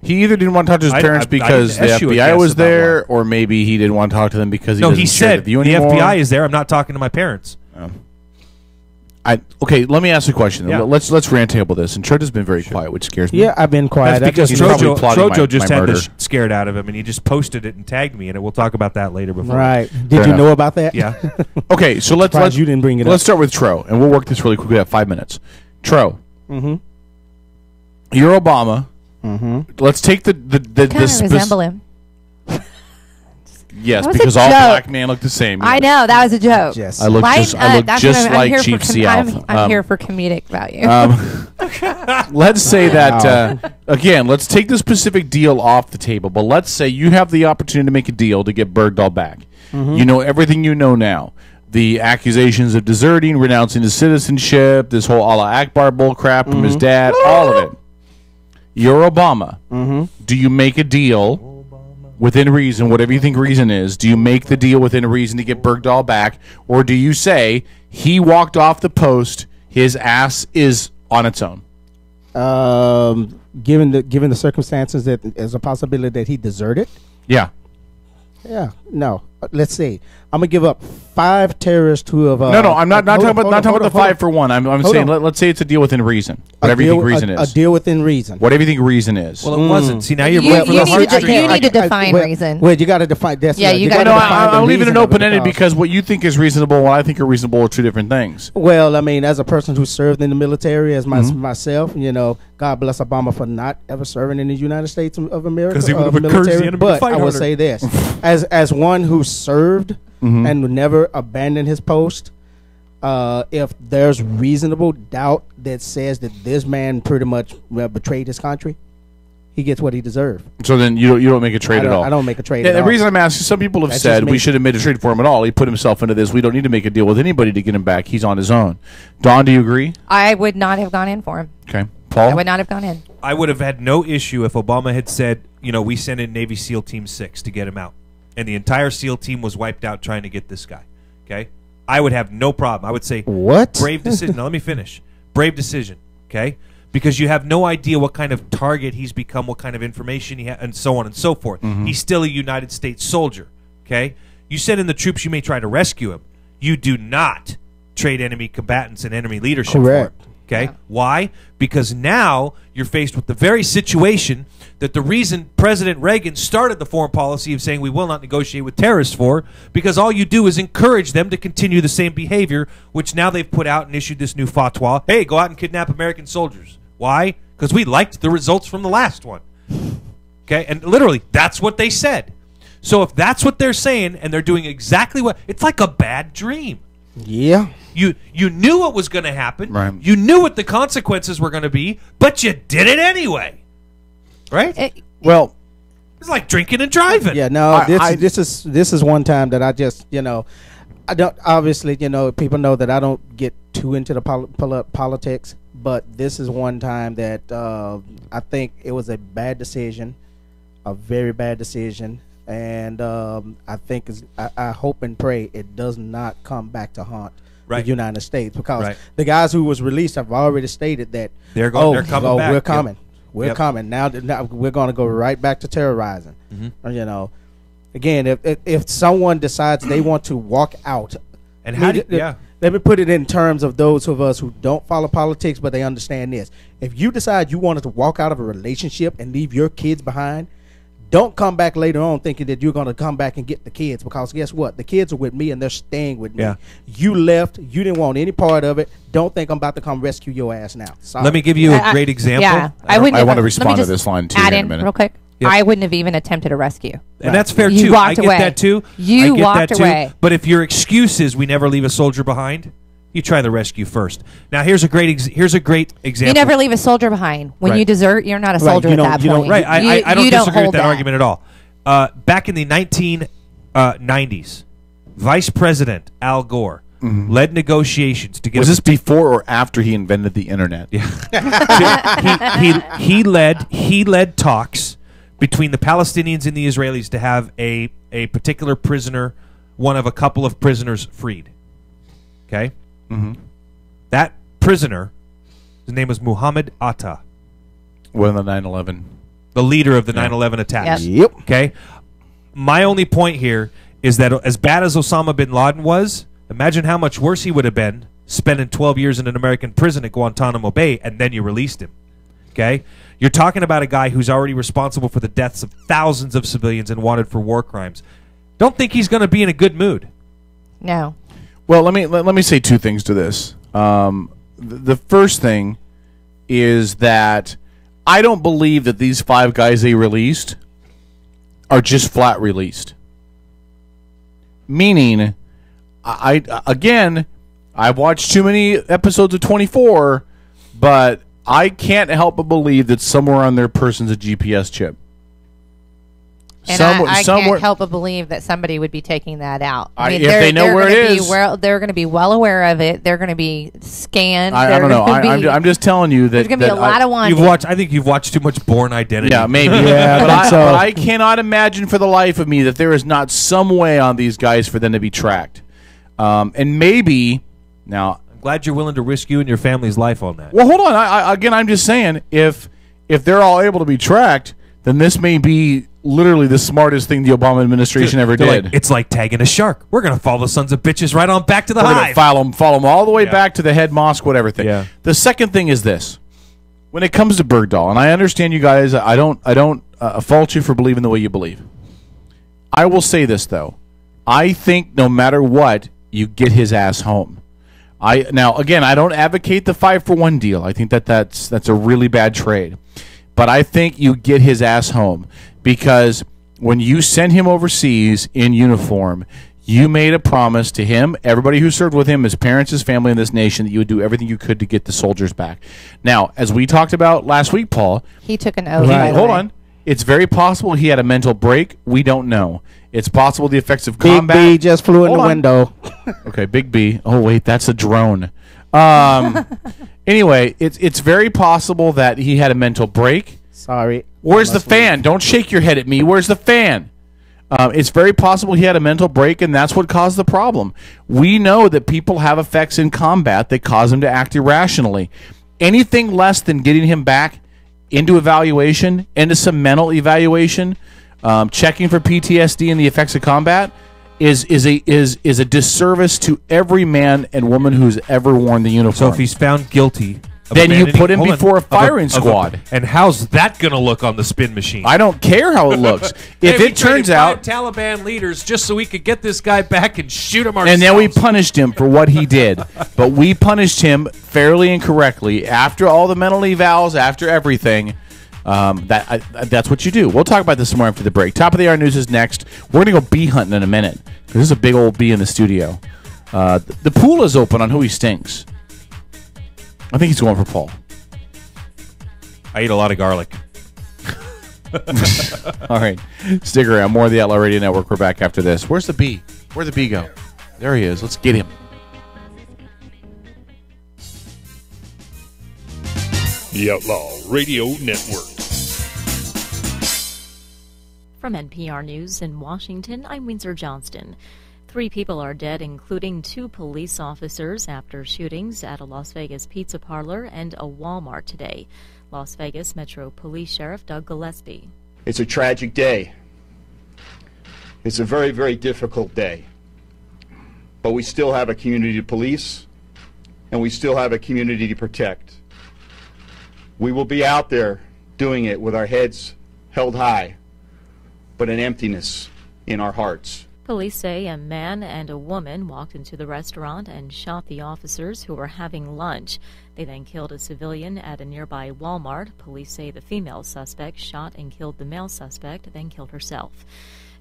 He either didn't want to talk to his parents because the FBI was there, or maybe he didn't want to talk to them because he said the FBI is there. I'm not talking to my parents. Okay, let me ask you a question. Yeah. Let's rant table this. And Trojo's been very quiet, which scares me. Yeah, I've been quiet. That's because Trojo just had this scared out of him, and he just posted it and tagged me, and we'll talk about that later. Right? Did you know about that? Yeah. Okay, so let's you didn't bring it up. Let's start with Tro, and we'll work this really quickly. We have 5 minutes. Tro, you're Obama. Let's take the resemble him. Yes, because all black men look the same. I know, that was a joke. Yes. I look just like Chief Sealth. I'm here for comedic value. Let's say that, again, let's take the specific deal off the table, but let's say you have the opportunity to make a deal to get Bergdahl back. You know everything you know now. The accusations of deserting, renouncing his citizenship, this whole Allah Akbar bullcrap from his dad, all of it. You're Obama. Do you make a deal within reason, whatever you think reason is? Do you make the deal within reason to get Bergdahl back, or do you say he walked off the post, his ass is on its own? Given the circumstances, that there's a possibility that he deserted. Yeah. Yeah. No. Let's see. I'm gonna give up 5 terrorists who have. No, I'm not talking about the 5 for 1. I'm saying let's say it's a deal within reason. Whatever you think reason is. A deal within reason. Whatever you think reason is. Well, it wasn't. See, now you're you need to define reason. Well, you got to define. That's yeah, you got to define. I'm leaving it open ended because what you think is reasonable, and what I think are reasonable, are 2 different things. Well, I mean, as a person who served in the military, as myself, God bless Obama for not ever serving in the United States of America. Because he would have encouraged the enemy to fight harder. I will say this, as one who served and never abandoned his post, if there's reasonable doubt that says that this man pretty much betrayed his country, he gets what he deserved. So then you don't make a trade at all. I don't make a trade. At the all. reason I'm asking, some people have said we should have made a trade for him at all. He put himself into this. We don't need to make a deal with anybody to get him back. He's on his own. Dawn, do you agree? I would not have gone in for him. Okay, Paul. I would not have gone in. I would have had no issue if Obama had said, we sent in Navy SEAL Team 6 to get him out, and the entire SEAL team was wiped out trying to get this guy. Okay, I would have no problem. I would say, what? Brave decision. Now let me finish. Brave decision. Okay, because you have no idea what kind of target he's become, what kind of information he has, and so on and so forth. He's still a United States soldier. Okay, you send in the troops, you may try to rescue him. You do not trade enemy combatants and enemy leadership. Correct. For him. Okay, yeah. Why? Because now you're faced with the very situation that the reason President Reagan started the foreign policy of saying we will not negotiate with terrorists for, because all you do is encourage them to continue the same behavior, which now they've put out and issued this new fatwa. Hey, go out and kidnap American soldiers. Why? Because we liked the results from the last one. Okay, and literally, that's what they said. So if that's what they're saying, and they're doing exactly what, it's like a bad dream. Yeah. You knew what was going to happen. Right. You knew what the consequences were going to be, but you did it anyway. Right? Well, it's like drinking and driving. Yeah, no, this is one time that I just, I don't, obviously, people know that I don't get too into the politics, but this is one time that I think it was a bad decision, a very bad decision, and I think I hope and pray it does not come back to haunt Right. the United States, because Right. the guys who was released have already stated that They're coming back. We're Yep. coming. We're Yep. coming. Now we're going to go right back to terrorizing. You know, again, if someone decides they want to walk out, And how do you, let me put it in terms of those of us who don't follow politics, but they understand this. If you decide you wanted to walk out of a relationship and leave your kids behind, don't come back later on thinking that you're going to come back and get the kids, because guess what? The kids are with me and they're staying with me. Yeah. You left. You didn't want any part of it. Don't think I'm about to come rescue your ass now. Sorry. Let me give you a great example. Yeah, I wouldn't. want to let me respond to just this line too Add in a in minute. real quick. Yep. I wouldn't have even attempted a rescue. And that's fair You too. walked I get away. that too. You I get walked that too. away. But if your excuse is we never leave a soldier behind, you try the rescue first. Now here's a great example. You never leave a soldier behind. When Right. you desert, you're not a Right, soldier you at don't- that you don't- point. Right. I don't you disagree with hold that argument at all. Back in the 1990s, Vice President Al Gore led negotiations to get. Was this before or after he invented the internet? Yeah. he led talks between the Palestinians and the Israelis to have a particular prisoner, one of a couple of prisoners, freed. Okay? That prisoner, his name was Muhammad Atta, When the 9/11. the leader of the 9/11 attacks. Yep. Okay? My only point here is that as bad as Osama bin Laden was, imagine how much worse he would have been spending 12 years in an American prison at Guantanamo Bay, and then you released him. Okay? You're talking about a guy who's already responsible for the deaths of thousands of civilians and wanted for war crimes. Don't think he's going to be in a good mood. No. Well, let me say two things to this. The first thing is that I don't believe that these 5 guys they released are just flat released. Meaning, I've watched too many episodes of 24, but I can't help but believe that somewhere on their person's a GPS chip. And I can't help but believe that somebody would be taking that out. I mean, if they know where it is. They're going to be well aware of it. They're going to be scanned. I don't know. I'm just telling you that there's going to be a lot of wanting. I think you've watched too much Born Identity. Yeah, maybe. Yeah, but I cannot imagine for the life of me that there is not some way on these guys for them to be tracked. And maybe now. I'm glad you're willing to risk you and your family's life on that. Well, hold on. I'm just saying if they're all able to be tracked, then this may be literally the smartest thing the Obama administration ever did. It's like tagging a shark. We're going to follow the sons of bitches right on back to the We're hive. gonna follow them all the way back to the head mosque, whatever thing. Yeah. The second thing is this: when it comes to Bergdahl, and I understand you guys, I don't fault you for believing the way you believe. I will say this though: I think no matter what, you get his ass home. I don't advocate the 5-for-1 deal. I think that's a really bad trade. But I think you get his ass home because when you send him overseas in uniform, you made a promise to him, everybody who served with him, his parents, his family in this nation, that you would do everything you could to get the soldiers back. Now, as we talked about last week, Paul. He took an oath. Right. Hold on. It's very possible he had a mental break. We don't know. It's possible the effects of combat. Big B just flew in the window. Okay, Big B. Oh, wait, that's a drone. Anyway, it's very possible that he had a mental break. Sorry. Where's the fan? Don't shake your head at me. Where's the fan? It's very possible he had a mental break, and that's what caused the problem. We know that people have effects in combat that cause them to act irrationally. Anything less than getting him back into evaluation, into some mental evaluation, checking for PTSD and the effects of combat, is a disservice to every man and woman who's ever worn the uniform. So if he's found guilty, then you put him before a firing squad. And how's that going to look on the spin machine? I don't care how it looks. If it turns out Taliban leaders just so we could get this guy back and shoot him ourselves. And then we punished him for what he did. But we punished him fairly and correctly after all the mental evals, after everything. That's what you do. We'll talk about this some more after the break. Top of the hour news is next. We're going to go bee hunting in a minute because there's a big old bee in the studio. The pool is open on who he stinks. I think he's going for Paul. I eat a lot of garlic. All right. Stick around. More of the Outlaw Radio Network. We're back after this. Where's the bee? Where'd the bee go? There he is. Let's get him. The Outlaw Radio Network. From NPR News in Washington, I'm Windsor Johnston. 3 people are dead, including 2 police officers, after shootings at a Las Vegas pizza parlor and a Walmart today. Las Vegas Metro Police Sheriff Doug Gillespie. It's a tragic day. It's a very, very difficult day. But we still have a community to police, and we still have a community to protect. We will be out there doing it with our heads held high, but an emptiness in our hearts. Police say a man and a woman walked into the restaurant and shot the officers who were having lunch. They then killed a civilian at a nearby Walmart. Police say the female suspect shot and killed the male suspect, then killed herself.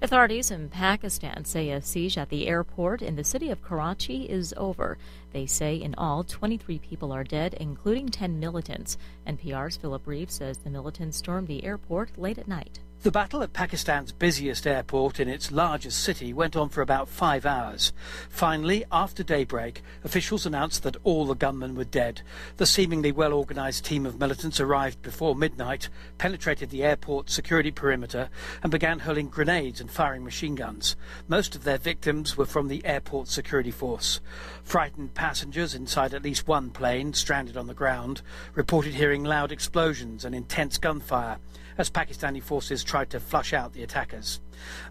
Authorities in Pakistan say a siege at the airport in the city of Karachi is over. They say in all, 23 people are dead, including 10 militants. NPR's Philip Reeves says the militants stormed the airport late at night. The battle at Pakistan's busiest airport in its largest city went on for about 5 hours. Finally, after daybreak, officials announced that all the gunmen were dead. The seemingly well-organized team of militants arrived before midnight, penetrated the airport security perimeter, and began hurling grenades and firing machine guns. Most of their victims were from the airport security force. Frightened passengers inside at least one plane, stranded on the ground, reported hearing loud explosions and intense gunfire as Pakistani forces tried to flush out the attackers.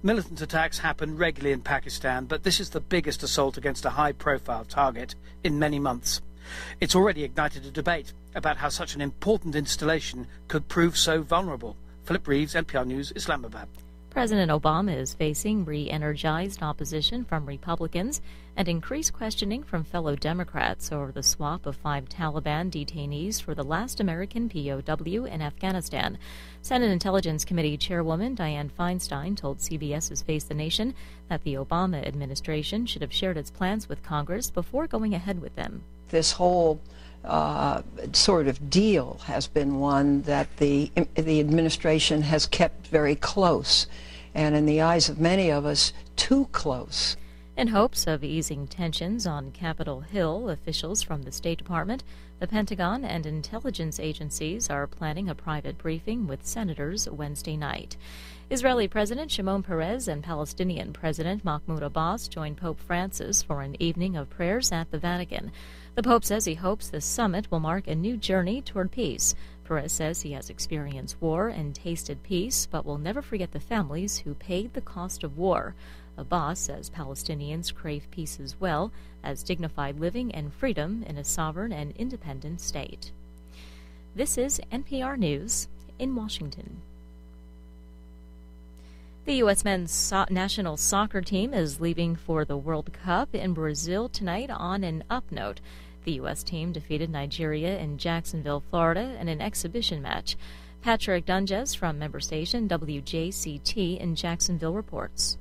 Militant attacks happen regularly in Pakistan, but this is the biggest assault against a high-profile target in many months. It's already ignited a debate about how such an important installation could prove so vulnerable. Philip Reeves, NPR News, Islamabad. President Obama is facing re-energized opposition from Republicans and increased questioning from fellow Democrats over the swap of 5 Taliban detainees for the last American POW in Afghanistan. Senate Intelligence Committee Chairwoman Dianne Feinstein told CBS's Face the Nation that the Obama administration should have shared its plans with Congress before going ahead with them. This whole sort of deal has been one that the administration has kept very close, and in the eyes of many of us, too close. In hopes of easing tensions on Capitol Hill, officials from the State Department, the Pentagon, and intelligence agencies are planning a private briefing with senators Wednesday night. Israeli President Shimon Peres and Palestinian President Mahmoud Abbas joined Pope Francis for an evening of prayers at the Vatican. The Pope says he hopes the summit will mark a new journey toward peace. Perez says he has experienced war and tasted peace, but will never forget the families who paid the cost of war. Abbas says Palestinians crave peace as well as dignified living and freedom in a sovereign and independent state. This is NPR News in Washington. The U.S. men's national soccer team is leaving for the World Cup in Brazil tonight on an up note. The U.S. team defeated Nigeria in Jacksonville, Florida, in an exhibition match. Patrick Dunges from member station WJCT in Jacksonville reports.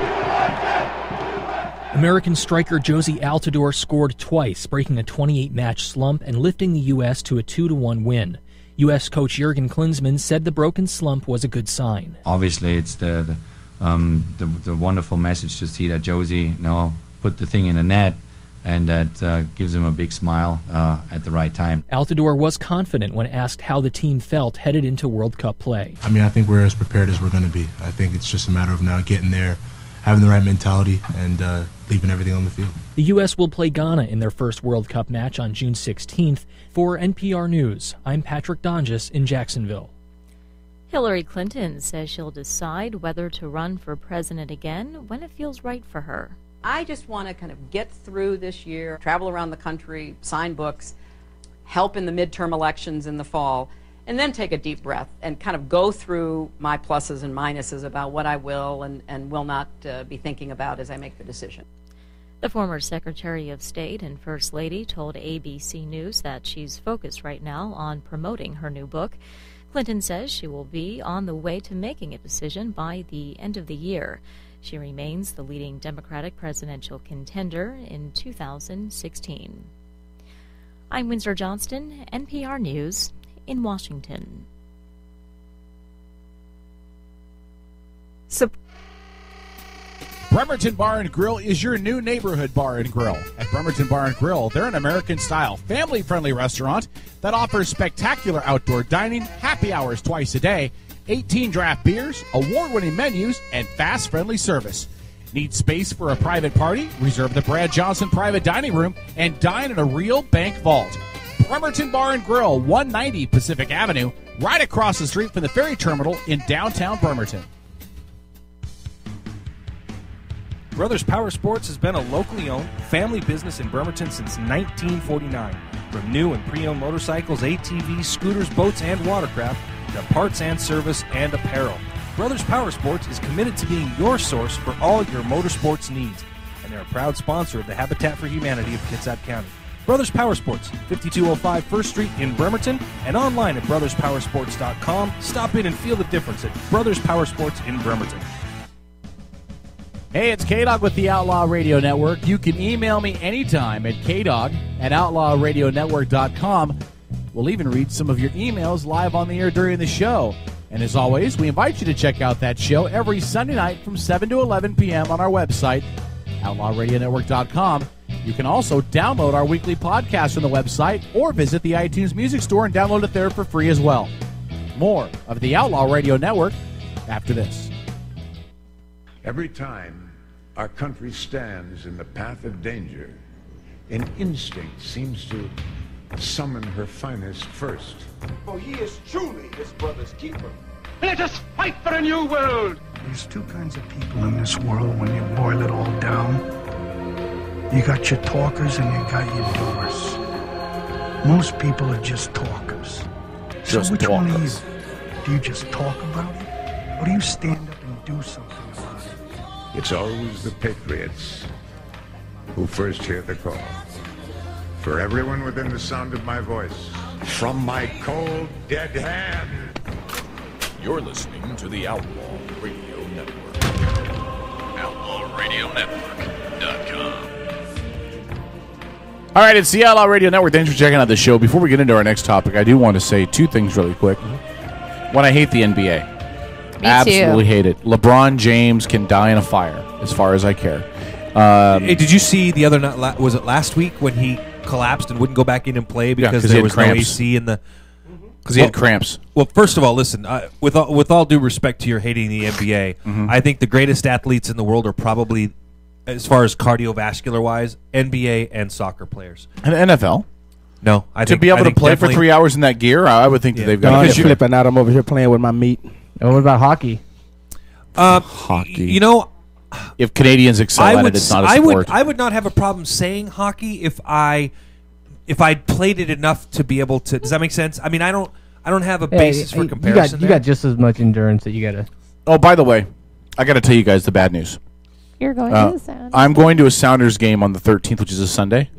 American striker Josie Altidore scored twice, breaking a 28-match slump and lifting the U.S. to a 2-1 win. U.S. coach Jurgen Klinsmann said the broken slump was a good sign. Obviously, it's the wonderful message to see that Josie put the thing in the net, and that gives him a big smile at the right time. Altidore was confident when asked how the team felt headed into World Cup play. I mean, I think we're as prepared as we're going to be. I think it's just a matter of now getting there, having the right mentality, and leaving everything on the field. The U.S. will play Ghana in their first World Cup match on June 16th. For NPR News, I'm Patrick Donges in Jacksonville. Hillary Clinton says she'll decide whether to run for president again when it feels right for her. I just want to kind of get through this year, travel around the country, sign books, help in the midterm elections in the fall, and then take a deep breath and kind of go through my pluses and minuses about what I will and will not be thinking about as I make the decision. The former Secretary of State and First Lady told ABC News that she's focused right now on promoting her new book. Clinton says she will be on the way to making a decision by the end of the year. She remains the leading Democratic presidential contender in 2016. I'm Windsor Johnston, NPR News in Washington. Bremerton Bar and Grill is your new neighborhood bar and grill. At Bremerton Bar and Grill, they're an American-style, family-friendly restaurant that offers spectacular outdoor dining, happy hours twice a day, 18 draft beers, award-winning menus, and fast, friendly service. Need space for a private party? Reserve the Brad Johnson Private Dining Room and dine in a real bank vault. Bremerton Bar and Grill, 190 Pacific Avenue, right across the street from the ferry terminal in downtown Bremerton. Brothers Power Sports has been a locally owned family business in Bremerton since 1949. From new and pre-owned motorcycles, ATVs, scooters, boats, and watercraft, to parts and service and apparel. Brothers Power Sports is committed to being your source for all your motorsports needs, and they're a proud sponsor of the Habitat for Humanity of Kitsap County. Brothers Power Sports, 5205 1st Street in Bremerton, and online at brotherspowersports.com. Stop in and feel the difference at Brothers Power Sports in Bremerton. Hey, it's K-Dog with the Outlaw Radio Network. You can email me anytime at kdog@outlawradionetwork.com. We'll even read some of your emails live on the air during the show. And as always, we invite you to check out that show every Sunday night from 7 to 11 p.m. on our website, outlawradionetwork.com. You can also download our weekly podcast on the website or visit the iTunes Music Store and download it there for free as well. More of the Outlaw Radio Network after this. Every time our country stands in the path of danger, an instinct seems to summon her finest first. For he is truly his brother's keeper. Let us fight for a new world. There's two kinds of people in this world when you boil it all down. You got your talkers and you got your doers. Most people are just talkers. So which one are you? Do you just talk about it? Or do you stand up and do something about it? It's always the patriots who first hear the call. For everyone within the sound of my voice, from my cold, dead hand. You're listening to the Outlaw Radio Network. OutlawRadioNetwork.com. All right, it's the Outlaw Radio Network. Thanks for checking out the show. Before we get into our next topic, I do want to say two things really quick. One, I hate the NBA. Me Absolutely too. hate it. LeBron James can die in a fire, as far as I care. Hey, did you see the other night? Was it last week when he collapsed and wouldn't go back in and play because 'cause he there had was no cramps. AC in the? Because he had cramps. Well, first of all, listen. With all due respect to your hating the NBA, I think the greatest athletes in the world are probably, as far as cardiovascular wise, NBA and soccer players. And NFL. No, I to think be able I to think play for definitely- 3 hours in that gear, I would think that they've got. No, to you're flipping out. I'm over here playing with my meat. And what about hockey? Hockey. You know, if Canadians excel at it, it's not a sport. I would not have a problem saying hockey if I played it enough to be able to. Does that make sense? I mean, I don't have a basis for comparison. You got just as much endurance that you got to. Oh, by the way, I got to tell you guys the bad news. You're going to the Sounders. I'm going to a Sounders game on the 13th, which is a Sunday.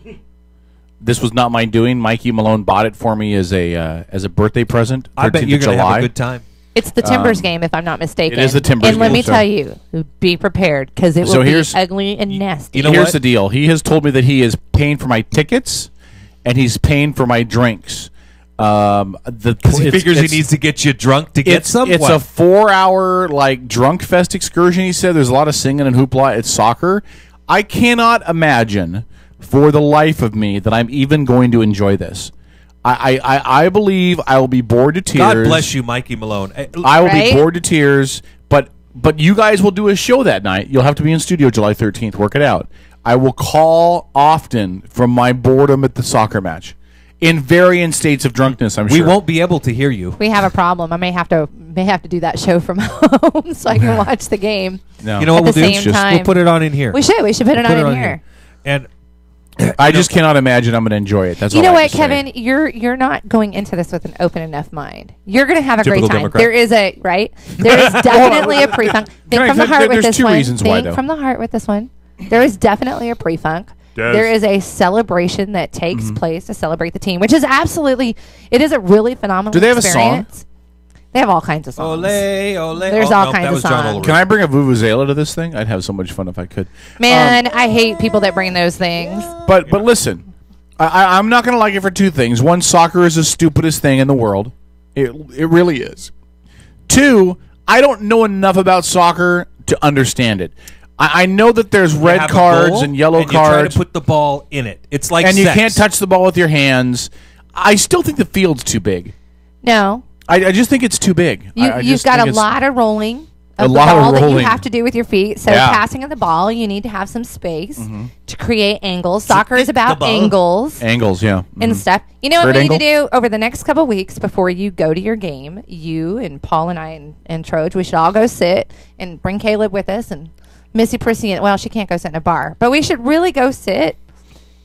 This was not my doing. Mikey Malone bought it for me as a birthday present. I bet 13th you're of going to have July. a good time. It's the Timbers game, if I'm not mistaken. It is the Timbers and let game, me so- tell you, be prepared because it So will be here's- ugly and nasty. Here's the deal. He has told me that he is paying for my tickets and he's paying for my drinks. Because he figures he needs to get you drunk to get some. It's What? a 4-hour like drunk fest excursion. He said there's a lot of singing and hoopla. It's soccer. I cannot imagine for the life of me that I'm even going to enjoy this. I believe I will be bored to tears. God bless you, Mikey Malone. I will be bored to tears, but you guys will do a show that night. You'll have to be in studio July 13th. Work it out. I will call often from my boredom at the soccer match. In varying states of drunkenness, I'm sure. We won't be able to hear you. We have a problem. I may have to do that show from home so I can watch the game. No. You know what at we'll the do? same time. We'll put it on in here. We should put it on in here. And I just cannot imagine I'm going to enjoy it. That's You all know I what, have to say. Kevin? You're not going into this with an open enough mind. You're going to have a Typical great time. Democrat. There is a There is definitely a pre-funk. Think Correct. from the heart with There's this two one. reasons why, Think though. from the heart with this one. There is definitely a pre-funk. There is a celebration that takes place to celebrate the team, which is absolutely. It is a really phenomenal. Do they have a song? experience. They have all kinds of songs. Ole, ole. There's all kinds of songs. Can I bring a vuvuzela to this thing? I'd have so much fun if I could. Man, I hate people that bring those things. But listen, I'm not going to like it for two things. One, soccer is the stupidest thing in the world. It really is. Two, I don't know enough about soccer to understand it. I know that there's You red have a cards goal, and yellow and you try cards. to put the ball in it. It's like and you sex. can't touch the ball with your hands. I still think the field's too big. No, I just think it's too big. you've I just got think a it's- lot of rolling. of A the lot of ball that you rolling. have to do with your feet. So Yeah. passing of the ball, you need to have some space Mhm. to create angles. Soccer is about ball. angles. Angles, yeah. And Mhm. stuff. You know what Third we need to angle? do over the next couple weeks before you go to your game? You and Paul and I and Troj, we should all go sit and bring Caleb with us and Missy Prissy. And, well, she can't go sit in a bar, but we should really go sit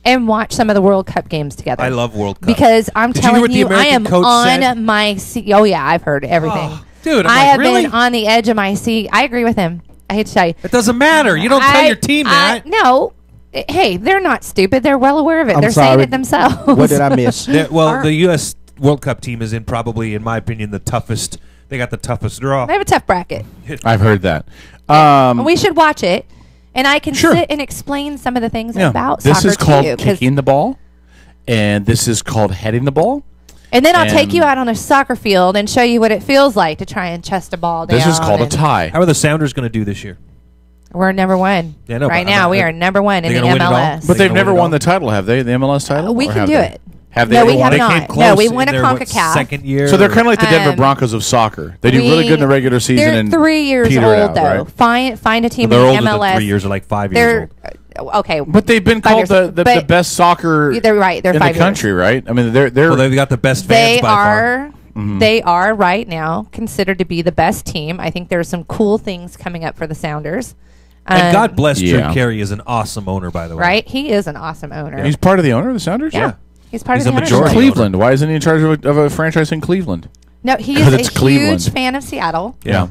and watch some of the World Cup games together. I love World Cup. Because I'm Did you hear telling what the you, I American am coach on said? my seat. Oh yeah, I've heard everything. Dude, I'm I like, have really? been on the edge of my seat. I agree with him. I hate to tell you. It doesn't matter. You don't tell your team that. No. Hey, they're not stupid. They're well aware of it. I'm they're saying sorry. it themselves. What did I miss? Well, the U.S. World Cup team is in probably, in my opinion, the toughest. They got the toughest draw. They have a tough bracket. I've heard that. We should watch it, and I can Sure. sit and explain some of the things Yeah. about This soccer is called to you. 'Cause- kicking the ball, and this is called heading the ball. And then I'll take And you out on a soccer field and show you what it feels like to try and chest a ball down. This is called a and- tie. How are the Sounders going to do this year? We're number one. Yeah, no, right but now, I'm- we are number one in They're the gonna win it all? MLS. But they've never won the title, have they? The MLS title? We Or can have do they? it. Have they No, ever we won have it? not. No, we won a CONCACAF. Second year. So they're kind of like the Denver Um, Broncos of soccer. They do really good in the regular season. They're and 3 years peter old, out, though. right? Find a team They're in the older than MLS. 3 years, or like 5 years old. Okay, But they've been 5 called years the, old. the But best soccer they're right. They're in 5 the country, right? I mean, they're Well, they've got the best fans They by far. are. They are right now considered to be the best team. I think there's some cool things coming up for the Sounders. And God bless Jim Yeah. Carrey is an awesome owner, by the way. Right? He is an awesome owner. He's part of the owner of the Sounders? Yeah. He's part He's of the the majority. ownership. Cleveland. Why isn't he in charge of a franchise in Cleveland? No, he Because is a it's Cleveland. huge fan of Seattle. Yeah.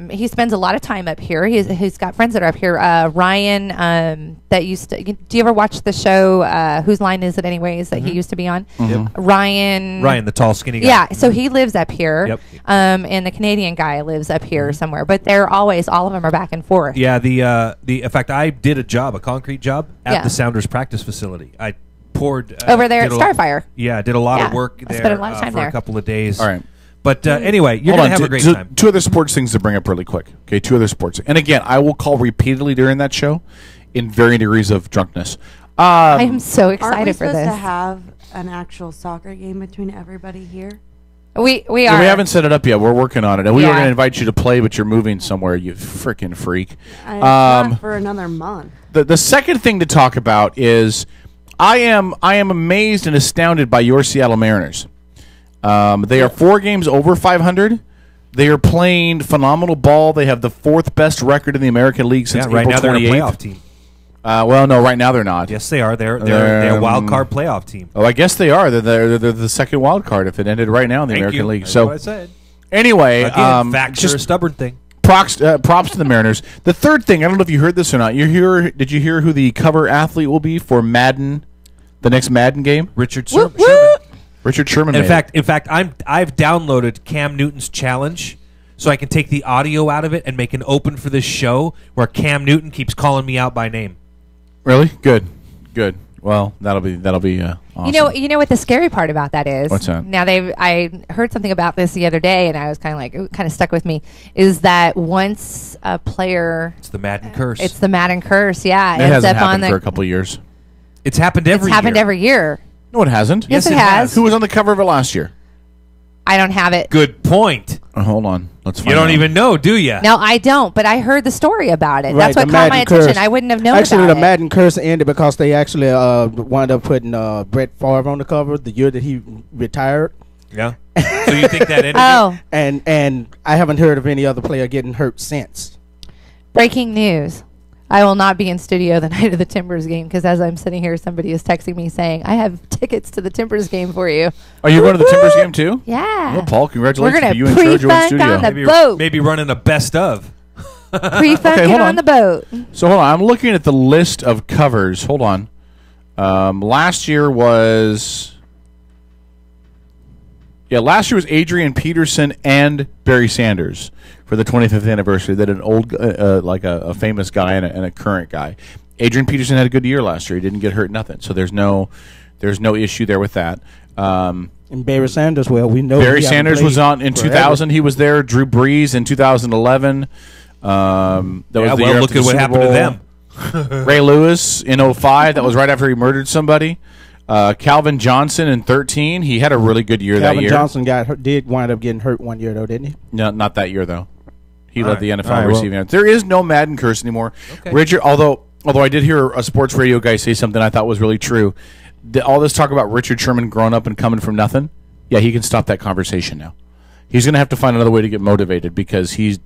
He spends a lot of time up here. He's got friends that are up here. Ryan, that used to. Do you ever watch the show? Whose Line Is It Anyways? That he used to be on. Yep. Ryan, the tall, skinny guy. Yeah, so he lives up here. Yep. And the Canadian guy lives up here somewhere. But they're always, all of them are back and forth. Yeah, in fact, I did a concrete job at Yeah. the Sounders practice facility. I poured Over there did at a lot- Starfire. Yeah, I did a lot of Yeah, work I there. spent a lot of time for there. a couple of days. All right. But anyway, you're Hold gonna on, have a great two- time. Two other sports things to bring up really quick. Okay, two other sports. And again, I will call repeatedly during that show in varying degrees of drunkenness. I am so Aren't we excited for supposed this. to have an actual soccer game between everybody here? We Yeah, are. we haven't set it up yet. We're working on it. And we were Yeah. going to invite you to play, but you're moving somewhere, you freaking freak. Not for another month. The second thing to talk about is I am amazed and astounded by your Seattle Mariners. They are 4 games over 500. They are playing phenomenal ball. They have the 4th best record in the American League since Yeah, right April now they're a 28th. playoff team. Well, no, right now they're not. Yes, they are. They're a wild card playoff team. Oh, I guess they are. They're the second wild card if it ended right now in the Thank American you. League. That's So what I said. anyway, Again, facts are a stubborn thing. Props to the Mariners. The third thing, I don't know if you heard this or not. Did you hear who the cover athlete will be for Madden, the next Madden game? Richard Sherman. Richard Sherman. In made fact, I've downloaded Cam Newton's challenge, so I can take the audio out of it and make an open for this show where Cam Newton keeps calling me out by name. Really? Good. Well, that'll be awesome. You know what the scary part about that is? What's that? Now I heard something about this the other day, and I was kind of like, it kind of stuck with me. Is that once a player, It's the Madden curse. it's the Madden curse. Yeah, It ends hasn't up on happened the. for a couple of years. It's happened It's happened every year. No, it hasn't. Yes, it has. Who was on the cover of it last year? I don't have it. Good point. Hold on. Let's find You don't out. even know, do you? No, I don't. But I heard the story about it. Right, That's what the caught my Madden attention. curse. I wouldn't have known Actually, about the it. Madden curse ended because they actually wound up putting Brett Favre on the cover the year that he retired. Yeah. So you think that ended? Oh. And I haven't heard of any other player getting hurt since. Breaking news. I will not be in studio the night of the Timbers game because as I'm sitting here, somebody is texting me saying, I have tickets to the Timbers game for you. Are you going to the Timbers game too? Yeah. Well, Paul, congratulations We're gonna to you and Trojo in pre-funk studio. on the Maybe, boat. maybe running a best of. Pre-funking hold on on. the boat. So hold on, I'm looking at the list of covers. Hold on. Last year was Adrian Peterson and Barry Sanders for the 25th anniversary. They did an old, like a famous guy and a current guy. Adrian Peterson had a good year last year. He didn't get hurt, nothing. So there's no issue there with that. And Barry Sanders, well, we know Barry he hasn't Sanders was played on in forever. 2000. He was there. Drew Brees in 2011. That was the well, year look after at the what Super happened to Bowl. them. Ray Lewis in 05. That was right after he murdered somebody. Calvin Johnson in 13. He had a really good year Calvin that year. Johnson did wind up getting hurt one year though, didn't he? No, not that year though. He All led right. the NFL All right, receiving yards. There is no Madden curse anymore. Okay. Richard, although I did hear a sports radio guy say something I thought was really true. All this talk about Richard Sherman growing up and coming from nothing, yeah, he can stop that conversation now. He's going to have to find another way to get motivated because he's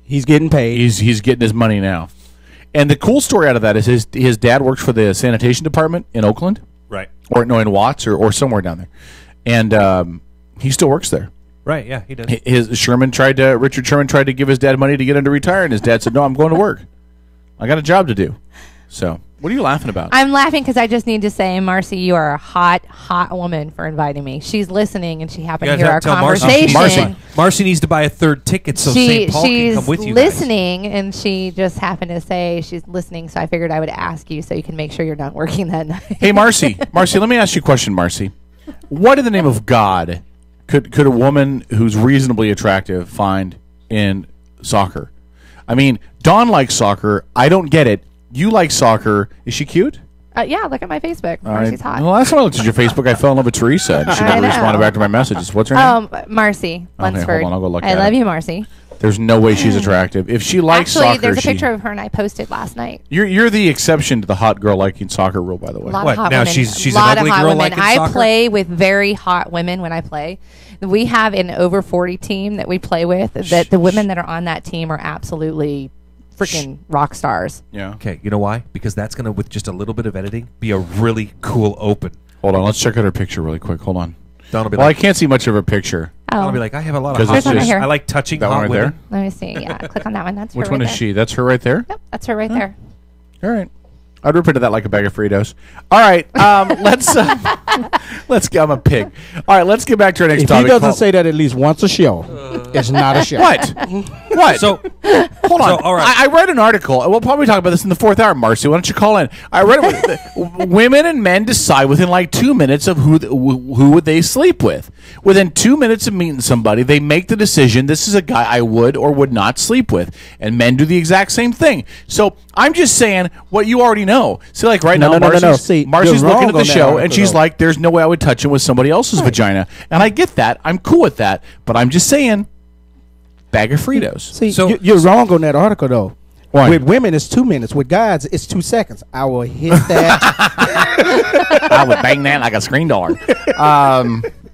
getting paid. He's getting his money now. And the cool story out of that is his dad works for the sanitation department in Oakland. Right. Or no, in Watts or somewhere down there. And he still works there. Right, yeah, he does. Richard Sherman tried to give his dad money to get him to retire, and his dad said, "No, I'm going to work. I got a job to do." So, what are you laughing about? I'm laughing because I just need to say, Marcy, you are a hot, hot woman for inviting me. She's listening, and she happened to hear our conversation. Marcy needs to buy a third ticket so St. Paul can come with you guys. She's listening, and she just happened to say she's listening, so I figured I would ask you so you can make sure you're not working that night. Hey, Marcy, let me ask you a question, Marcy. What in the name of God could a woman who's reasonably attractive find in soccer? I mean, Dawn likes soccer. I don't get it. You like soccer. Is she cute? Yeah, look at my Facebook. Marcy's hot. Well, last time I looked at your Facebook, I fell in love with Teresa, and she never responded back to my messages. What's her name? Marcy Lunsford. Okay, hold on, I'll go look I at love it. you, Marcy. There's no way she's attractive. If she likes Actually, soccer, there's a picture of her and I posted last night. You're the exception to the hot girl liking soccer rule, by the way. A lot of hot women. she's lot an ugly of hot girl women. liking I soccer? play with very hot women when I play. We have an over 40 team that we play with. That the women that are on that team are absolutely freaking rock stars. Yeah. Okay, you know why? Because that's going to, with just a little bit of editing, be a really cool open. Hold on, let's check out her picture really quick. Hold on. Don will be Well, like, I can't see much of her picture. I'll be like, I have a lot of 'Cause hot it's women. just- I like touching that one hot right women. there? Let me see. Yeah, click on that one. That's Which her one right is there. she? That's her right there? Yep, that's her right there. All right. I'd rip into that like a bag of Fritos. All right, let's get. I'm a pig. All right, let's get back to our next If topic. he doesn't say that at least once a show, it's not a show. What? What? So, hold on. all right. I read an article. We'll probably talk about this in the fourth hour, Marcy. Why don't you call in? I read it. Women and men decide within like 2 minutes of who would they sleep with. Within 2 minutes of meeting somebody, they make the decision, this is a guy I would or would not sleep with. And men do the exact same thing. So I'm just saying what you already know. See, like right now, Marcy's, See, Marcy's you're looking wrong at the on that show, and article, she's though. like, there's no way I would touch him with somebody else's vagina. And I get that. I'm cool with that. But I'm just saying, bag of Fritos. See, you're wrong on that article, though. Why? With women, it's 2 minutes. With guys, it's 2 seconds. I will hit that. I would bang that like a screen door.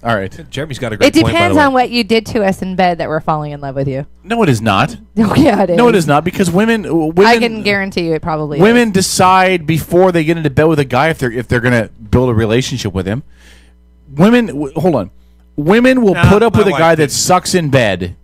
All right. Jeremy's got a great It point, by depends the way. on what you did to us in bed that we're falling in love with you. No, it is not. Oh, yeah, it is. No, it is not, because women I can guarantee you it probably women decide before they get into bed with a guy if they're going to build a relationship with him. Hold on. Women will put up my with a wife guy did. that sucks in bed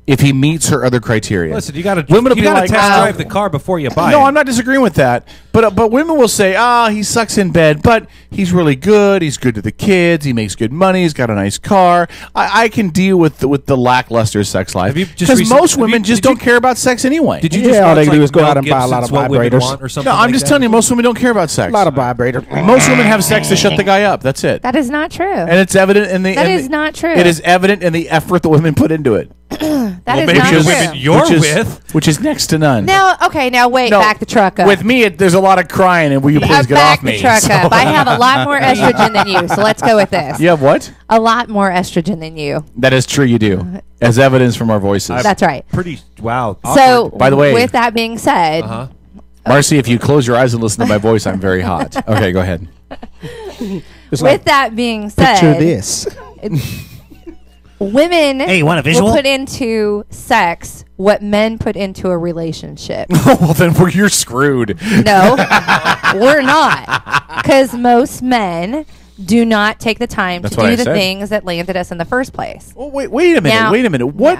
if he meets her other criteria. Listen, you got to Women will be test like, drive the car before you buy it. No, I'm not disagreeing with that. But women will say, he sucks in bed, but he's really good. He's good to the kids. He makes good money. He's got a nice car. I can deal with the lackluster sex life because most women just don't care about sex anyway. Did you Yeah, just all watch, they do like, is go Mel out and buy a lot of Gibson's What Women vibrators. Want or something No, I'm like just that? telling you, most women don't care about sex. A lot of vibrators. Most women have sex to shut the guy up. That's it. That is not true. And it's evident in the. That in is the- not true. It is evident in the effort the women put into it. That is maybe not the true. women you're with. which is next to none. Now, okay, now wait, No, back the truck up. With me, there's a lot of crying, and will you please get back off me? the truck up. I have a lot more estrogen than you, so let's go with this. You have what? A lot more estrogen than you. That is true. You do, as evidence from our voices. That's right. Pretty wow. So, awkward. By the way, with that being said, Marcy, if you close your eyes and listen to my voice, I'm very hot. Okay, go ahead. with that being said, Picture this. women Hey, you want a visual? will put into sex what men put into a relationship. Well, then you're screwed. No, we're not. Because most men do not take the time That's to what do I the said. things that landed us in the first place. Well, wait a minute. Now- Wait a minute. What?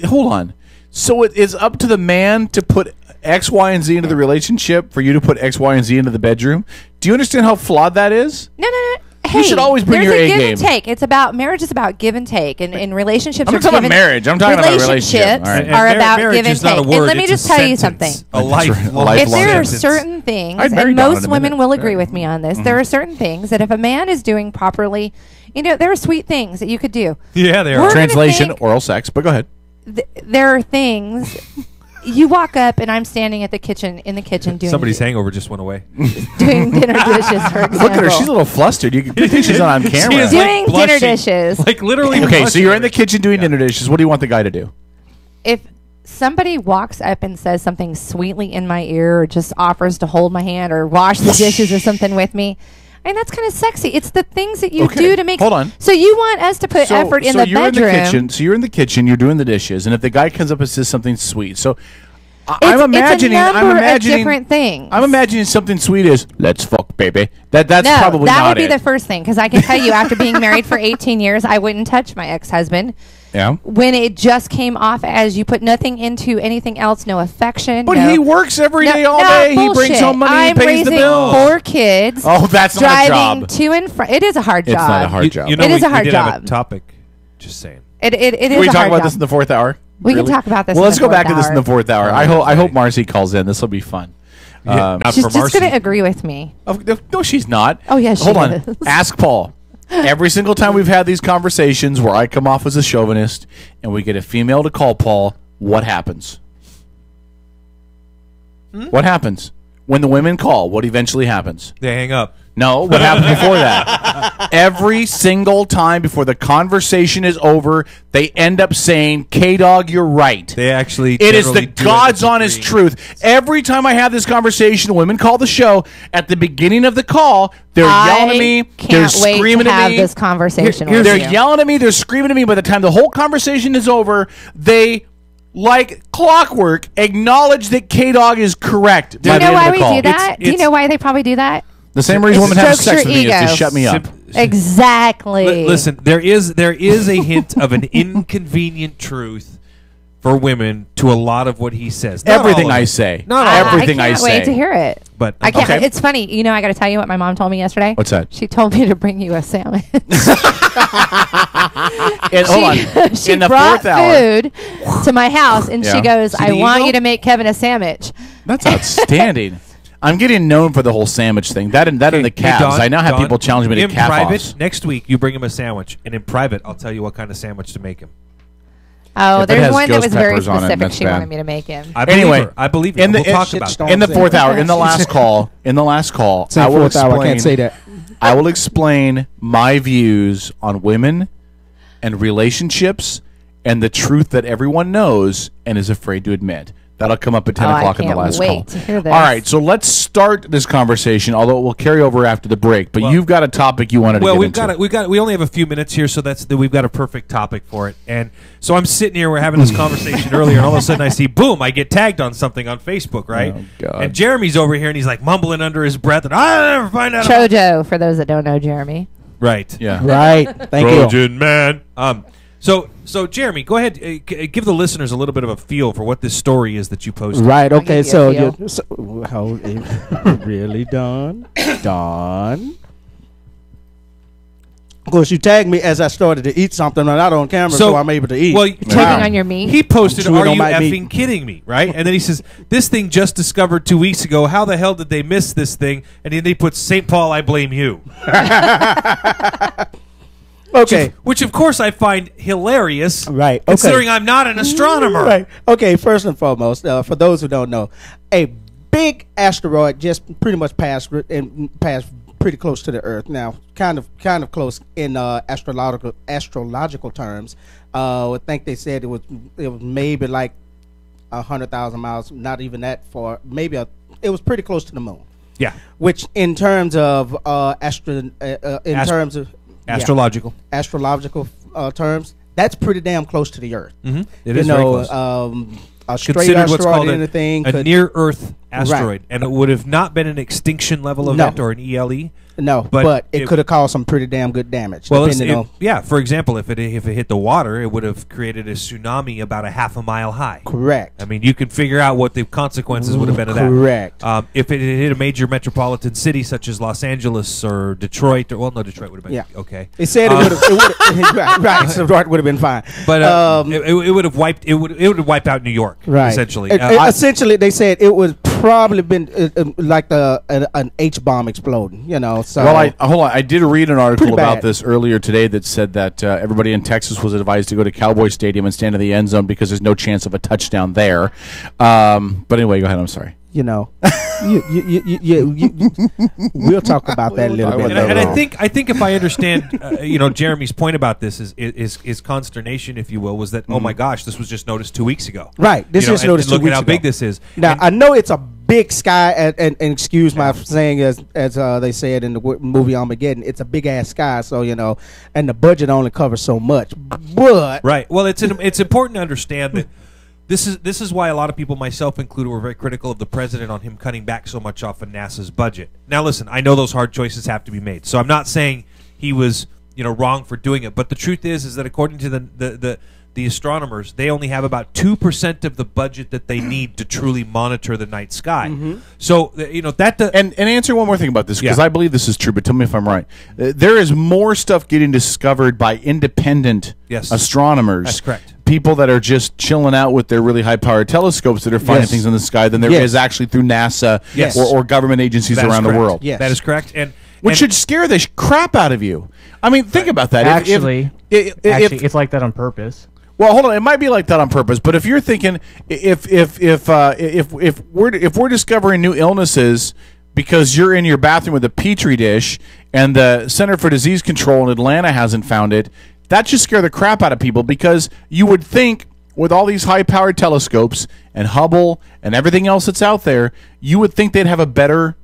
Hold on. So it is up to the man to put X, Y, and Z into the relationship for you to put X, Y, and Z into the bedroom? Do you understand how flawed that is? No. You should always bring there's your a A give game. and take. It's about marriage is about give and take, and in relationships, I'm not are talking give about and- marriage. I'm talking about a relationship. relationships All right. are And about marriage give and is not take. a word, And let me it's just a tell you sentence. something. A lifelong If there are sentence. certain things, I'd marry and Dawn in most a women minute. will agree with me on this, there are certain things that if a man is doing properly, there are sweet things that you could do. Yeah, they are. We're gonna Translation: think oral sex. But go ahead. there are things. You walk up and I'm standing in the kitchen doing Somebody's hangover just went away. doing dinner dishes, for example. Look at her. She's a little flustered. You think she's not on camera. She is, Doing dinner blushing. dishes. Like literally. Okay, so blushing. you're in the kitchen doing dinner dishes. What do you want the guy to do? if somebody walks up and says something sweetly in my ear, or just offers to hold my hand or wash the dishes or something with me, I mean, that's kind of sexy. It's the things that you do to make. Hold on. So you want us to put effort in the you're bedroom? In the kitchen, so you're in the kitchen. You're doing the dishes, and if the guy comes up and says something sweet, so I'm imagining. It's a number of different things. I'm imagining something sweet is "Let's fuck, baby." That's no, probably that not would be it. the first thing, because I can tell you, after being married for 18 years, I wouldn't touch my ex-husband. Yeah. When it just came off as you put nothing into anything else, no affection. But no, he works every day, all no, day. Bullshit. He brings home money I'm and pays the raising bills. 4 kids. Oh, that's not a driving job. to and from. It is a hard job. It's not a hard job. You know, it is a hard we did job. have a topic. Just saying. It is Can we a talk hard about job. this in the 4th hour? We can talk about this. Well, in let's the go back to 4th this in the hour. 4th hour. I hope Marcy calls in. This will be fun. She's just going to agree with me. No, she's not. Oh, yes, she Hold on. is. Ask Paul. Every single time we've had these conversations where I come off as a chauvinist and we get a female to call Paul, what happens? What happens? When the women call, what eventually happens? They hang up. No, what happened before that? Every single time before the conversation is over, they end up saying, K-Dog, you're right. They actually It is the generally do God's end up honest agreeing. truth. Every time I have this conversation, women call the show. At the beginning of the call, they're yelling at me. They're Can't wait screaming to at have me. this conversation with They're you. yelling at me. They're screaming at me. By the time the whole conversation is over, they, like clockwork, acknowledge that K-Dog is correct. Do you know why we do that? Do you know why they probably do that? The same reason women have Strokes sex your with me is to ego. shut me up. Exactly. Listen, there is a hint of an inconvenient truth for women to a lot of what he says. Not Everything all of I it. say. Not all of it. Everything I can't say. wait to hear it. But I can't. Okay. It's funny. You know, I got to tell you what my mom told me yesterday. What's that? She told me to bring you a sandwich. And hold on. She In the brought 4th hour. food to my house, and Yeah. she goes, See "I the want ego? you to make Kevin a sandwich." That's outstanding. I'm getting known for the whole sandwich thing. That and the Hey, calves. Dawn, I now have Dawn, people challenge me to in calf private, offs. next week, you bring him a sandwich, and in private, I'll tell you what kind of sandwich to make him. Oh, If it there's has one that ghost was very peppers on it, specific. that's She bad. wanted me to make him. I believe Anyway, her. I believe her. in the We'll talk about it. in the 4th hour, in the last call, Say I will 4th hour, I can't say that. I will explain my views on women and relationships and the truth that everyone knows and is afraid to admit. That'll come up at 10 Oh, I o'clock in the can't last wait call. to hear this. All right, so let's start this conversation, although it will carry over after the break. But you've got a topic you wanted to Well, get we've got we only have a few minutes here, so we've got a perfect topic for it. And so I'm sitting here, we're having this conversation earlier, and all of a sudden I see, boom, I get tagged on something on Facebook, right? Oh, God. And Jeremy's over here, and he's like mumbling under his breath, and I'll never find out. Chojo, for those that don't know Jeremy. Right. Yeah. Right. Thank you. Trojan man. So Jeremy, go ahead, give the listeners a little bit of a feel for what this story is that you posted. Right. Okay. So, give you how really done? Done. Of course, you tagged me as I started to eat something, and not on camera, so I'm able to eat. Well, Choking on your meat. He posted, Chewing "Are on you my effing meat." kidding me?" Right, and then he says, "This thing just discovered 2 weeks ago. How the hell did they miss this thing?" And then he puts, "St. Paul, I blame you." Okay. Which of course I find hilarious. Right. Okay. Considering I'm not an astronomer. Right. Okay. First and foremost, for those who don't know, a big asteroid just pretty much passed pretty close to the Earth. Now, kind of close in astrological terms. I think they said it was maybe like 100,000 miles. Not even that far. It was pretty close to the moon. Yeah. Which, in terms of Astrological. astrological terms, that's pretty damn close to the Earth. Mm-hmm. It is very close. A straight Considered what's asteroid called or anything a could- near-Earth asteroid, Right. and it would have not been an extinction level event or an ELE. No, but it could have caused some pretty damn good damage. Well, depending on yeah. For example, if it hit the water, it would have created a tsunami about a half a mile high. Correct. I mean, you can figure out what the consequences would have been of that. Correct. If it had hit a major metropolitan city such as Los Angeles or Detroit, Detroit would have been okay. It said it would have right, so Detroit would have been fine. But it would have wiped it would have wiped out New York essentially. Essentially, they said it would probably been like an H bomb exploding. You know. So Well, hold on. I did read an article Pretty about bad. this earlier today that said that everybody in Texas was advised to go to Cowboy Stadium and stand in the end zone because there's no chance of a touchdown there. But anyway, go ahead. I'm sorry. you know, we'll talk about that a little bit later. And I think if I understand, Jeremy's point about this is consternation, if you will, was that oh my gosh, this was just noticed 2 weeks ago. Right, this just noticed 2 weeks ago. Look at how big this is. Now I know it's a big sky, and excuse my saying as they said in the movie Armageddon, it's a big ass sky. So and the budget only covers so much. But right, well, it's important to understand that. This is why a lot of people, myself included, were very critical of the president on him cutting back so much off of NASA's budget. Now, listen, I know those hard choices have to be made, so I'm not saying he was wrong for doing it. But the truth is that according to the astronomers, they only have about 2% of the budget that they need to truly monitor the night sky. Mhm. So and answer one more thing about this, because I believe this is true, but tell me if I'm right. There is more stuff getting discovered by independent astronomers. That's correct. People that are just chilling out with their really high-powered telescopes that are finding things in the sky than there is actually through NASA or government agencies around the world. Yes. That is correct. Which should scare the crap out of you. I mean, think about that. Actually, it's like that on purpose. Well, hold on. It might be like that on purpose, but if you're thinking if we're discovering new illnesses because you're in your bathroom with a petri dish and the Center for Disease Control in Atlanta hasn't found it, that should scare the crap out of people, because you would think with all these high-powered telescopes and Hubble and everything else that's out there, you would think they'd have a better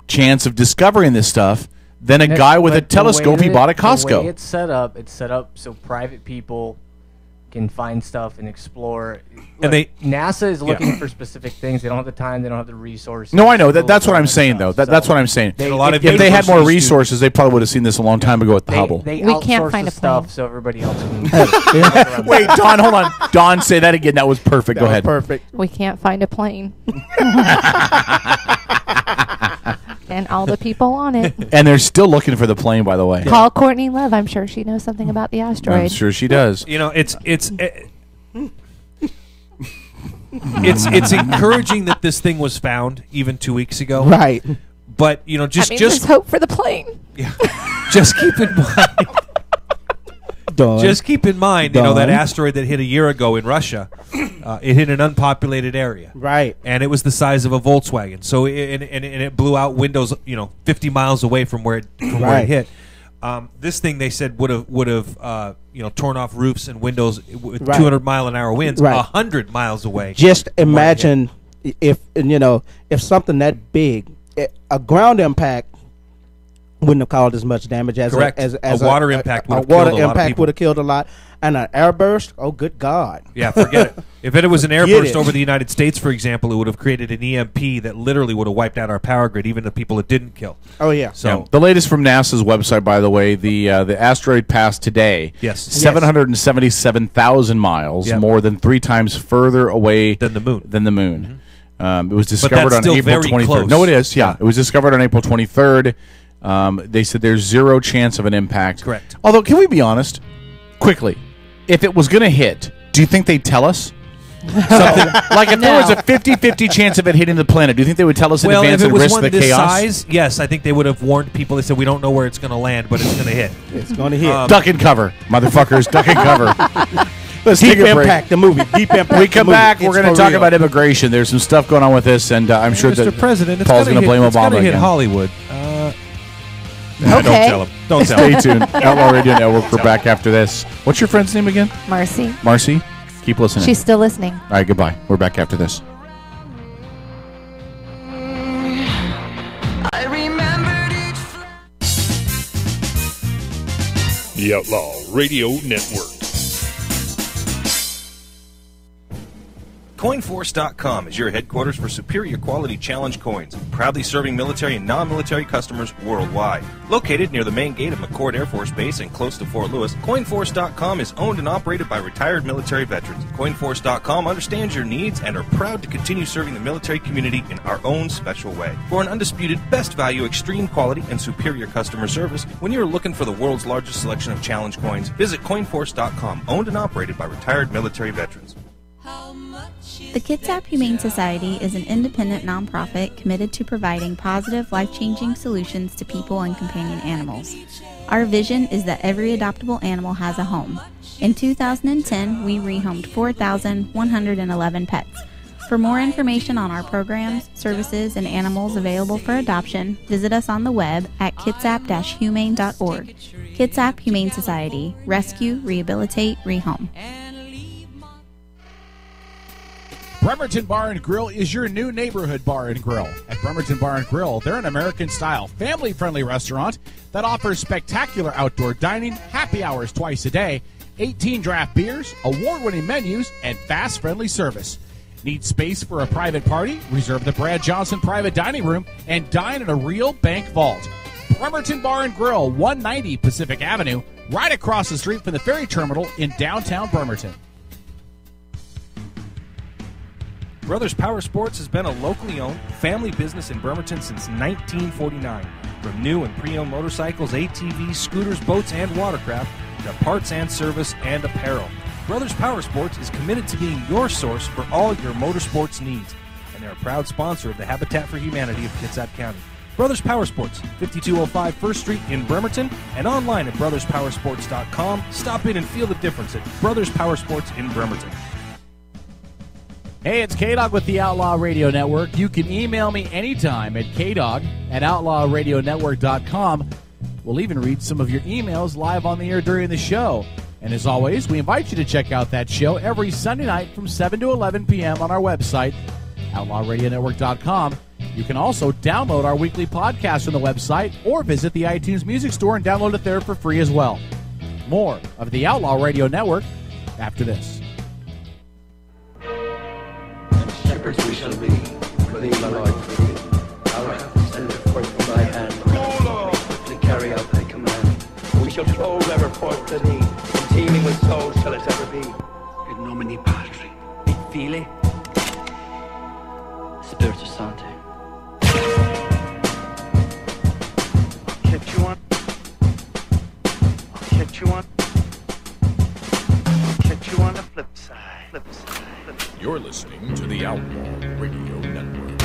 chance of discovering this stuff than a guy with a telescope he bought at Costco. The way it's set up so private people can find stuff and explore. And NASA is looking for specific things. They don't have the time. They don't have the resources. No, I know. That's what I'm saying, though. That's what I'm saying. If they had more resources, they probably would have seen this a long time ago at the Hubble. We can't find the a stuff so everybody else can. Wait, Don, hold on. Don, say that again. That was perfect. Go ahead. Perfect. We can't find a plane. And all the people on it. And they're still looking for the plane, by the way. Call Courtney Love. I'm sure she knows something about the asteroid. I'm sure she does. It's encouraging that this thing was found even 2 weeks ago. Right. But just there's hope for the plane. Yeah. Just keep in mind. Just keep in mind, that asteroid that hit a year ago in Russia, it hit an unpopulated area, right? And it was the size of a Volkswagen. So it blew out windows, 50 miles away from where it hit. This thing, they said, would have torn off roofs and windows with 200-mile-an-hour winds, 100 miles away. Just imagine if something that big, a ground impact wouldn't have caused as much damage as a water impact would have killed a lot of people. Would have killed a lot, and an airburst. Oh, good God! Yeah, forget it. If it was an airburst over the United States, for example, it would have created an EMP that literally would have wiped out our power grid, even the people it didn't kill. Oh yeah. So the latest from NASA's website, by the way, the asteroid passed today. Yes. 777,000 miles, more than 3 times further away than the moon. It was discovered on April 23rd. Close. No, it is. Yeah, it was discovered on April 23rd. They said there's 0 chance of an impact. Correct. Although, can we be honest? Quickly, if it was going to hit, do you think they'd tell us? Something like if there was a 50-50 chance of it hitting the planet, do you think they would tell us in advance and risk the chaos? Size, yes, I think they would have warned people. They said, we don't know where it's going to land, but it's going to hit. It's going to hit. Duck and cover, motherfuckers. Duck and cover. Let's Deep take a break. Impact, the movie. Deep Impact. We come back. We're going to talk about immigration. There's some stuff going on with this, and I'm sure Mr. that President, Paul's going to blame it's Obama gonna hit again. Hollywood. Okay. Don't tell him. Don't tell him. Stay tuned. Outlaw Radio Network. We're back after this. What's your friend's name again? Marcy. Marcy? Keep listening. She's still listening. All right, goodbye. We're back after this. The Outlaw Radio Network. Coinforce.com is your headquarters for superior quality challenge coins, proudly serving military and non-military customers worldwide. Located near the main gate of McCord Air Force Base and close to Fort Lewis, Coinforce.com is owned and operated by retired military veterans. Coinforce.com understands your needs and are proud to continue serving the military community in our own special way. For an undisputed best value, extreme quality, and superior customer service, when you're looking for the world's largest selection of challenge coins, visit Coinforce.com, owned and operated by retired military veterans. The Kitsap Humane Society is an independent nonprofit committed to providing positive, life-changing solutions to people and companion animals. Our vision is that every adoptable animal has a home. In 2010, we rehomed 4,111 pets. For more information on our programs, services, and animals available for adoption, visit us on the web at kitsap-humane.org. Kitsap Humane Society. Rescue, rehabilitate, rehome. Bremerton Bar and Grill is your new neighborhood bar and grill. At Bremerton Bar and Grill, they're an American-style, family-friendly restaurant that offers spectacular outdoor dining, happy hours twice a day, 18 draft beers, award-winning menus, and fast, friendly service. Need space for a private party? Reserve the Brad Johnson private dining room and dine in a real bank vault. Bremerton Bar and Grill, 190 Pacific Avenue, right across the street from the ferry terminal in downtown Bremerton. Brothers Power Sports has been a locally owned family business in Bremerton since 1949. From new and pre-owned motorcycles, ATVs, scooters, boats, and watercraft, to parts and service and apparel. Brothers Power Sports is committed to being your source for all your motorsports needs, and they're a proud sponsor of the Habitat for Humanity of Kitsap County. Brothers Power Sports, 5205 1st Street in Bremerton, and online at brotherspowersports.com. Stop in and feel the difference at Brothers Power Sports in Bremerton. Hey, it's K-Dog with the Outlaw Radio Network. You can email me anytime at kdog@outlawradionetwork.com. We'll even read some of your emails live on the air during the show. And as always, we invite you to check out that show every Sunday night from 7 to 11 p.m. on our website, outlawradionetwork.com. You can also download our weekly podcast from the website or visit the iTunes Music Store and download it there for free as well. More of the Outlaw Radio Network after this. Shepherds we shall be, for thee, my Lord, forgive. Our hands send forth from thy hand. Swiftly carry out thy command. We shall flow ever forth to thee, and teeming with souls shall it ever be. In nomine Patri, et Filii, Spiritus Sancti. I'll catch you on. I'll catch you on. I'll catch you on the flip side. Flip side. You're listening to the Outlaw Radio Network.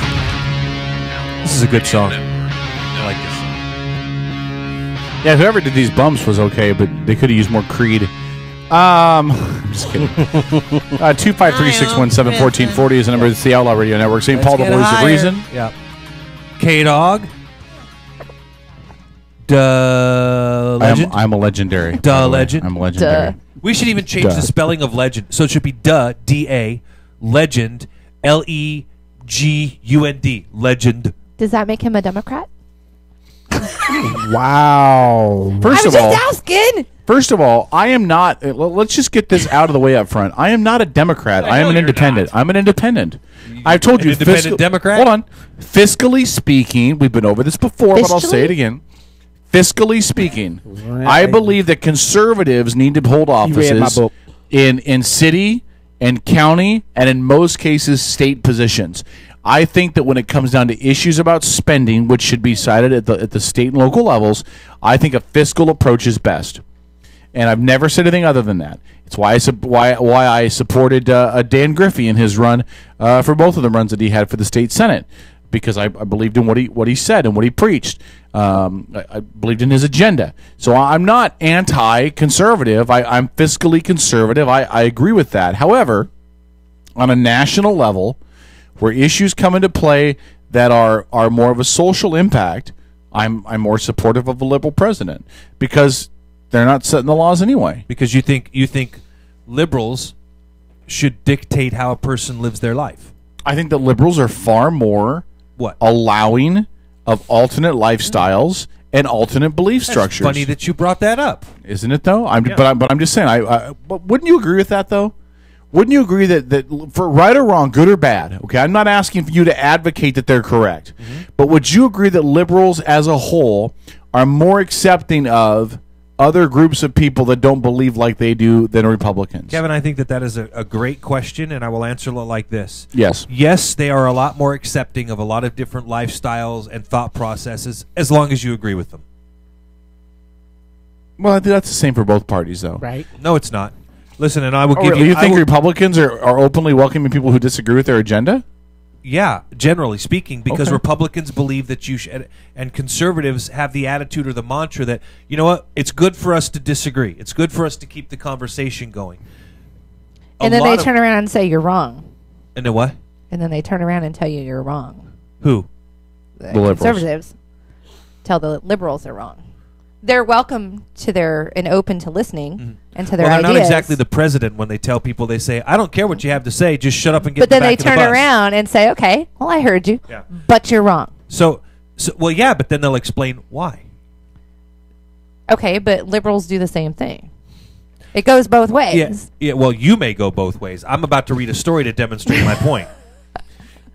This is a good song. I like this. Yeah, whoever did these bumps was okay, but they could have used more Creed. I'm just kidding. 253-617-1440 is the number. It's the Outlaw Radio Network. St. Paul, the Voice of Reason. Yeah. K-Dog. Legend. I'm a legendary. Legend. I'm legendary. We should even change the spelling of legend. So it should be D-A, legend, L-E-G-U-N-D, legend. Does that make him a Democrat? Wow. First of all, asking. First of all, I am not. Let's just get this out of the way up front. I am not a Democrat. I am an independent. I'm an independent. I've told you, independent Democrat. Hold on. Fiscally speaking, we've been over this before, but I'll say it again. Fiscally speaking, I believe that conservatives need to hold offices in city and county and in most cases state positions. I think that when it comes down to issues about spending, which should be decided at the state and local levels, I think a fiscal approach is best. And I've never said anything other than that. It's why I supported Dan Griffey in his run for both of the runs that he had for the state senate, because I believed in what he said and what he preached. I believed in his agenda. So I'm not anti-conservative. I'm fiscally conservative. I agree with that. However, on a national level, where issues come into play that are more of a social impact, I'm more supportive of a liberal president, because they're not setting the laws anyway. Because you think liberals should dictate how a person lives their life. I think that liberals are far more allowing of alternate lifestyles and alternate belief structures. Funny that you brought that up, isn't it? Though but I'm just saying. But wouldn't you agree with that though? Wouldn't you agree that for right or wrong, good or bad? Okay, I'm not asking for you to advocate that they're correct, but would you agree that liberals as a whole are more accepting of other groups of people that don't believe like they do than Republicans? Kevin, I think that is a great question, and I will answer it like this. Yes. Yes, they are a lot more accepting of a lot of different lifestyles and thought processes, as long as you agree with them. Well, I think that's the same for both parties, though. Right? No, it's not. Listen, and I will give you... You think Republicans are openly welcoming people who disagree with their agenda? Yeah, generally speaking, because Okay. Republicans believe that you should, and conservatives have the attitude or the mantra that, you know what, it's good for us to disagree. It's good for us to keep the conversation going. And then they turn around and say you're wrong. And then what? and then they turn around and tell you you're wrong. Who? The liberals. conservatives tell the liberals they're wrong. They're welcome to and open to listening and to their Well, they're ideas. not exactly the president when they tell people. They say, "I don't care what you have to say, just shut up and get." But then in the they back of the turn bus." around and say, "Okay, well, I heard you, Yeah. but you're wrong." So, well, yeah, but then they'll explain why. Okay, but liberals do the same thing. It goes both ways. Yeah, yeah. Well, you may go both ways. I'm about to read a story to demonstrate my point.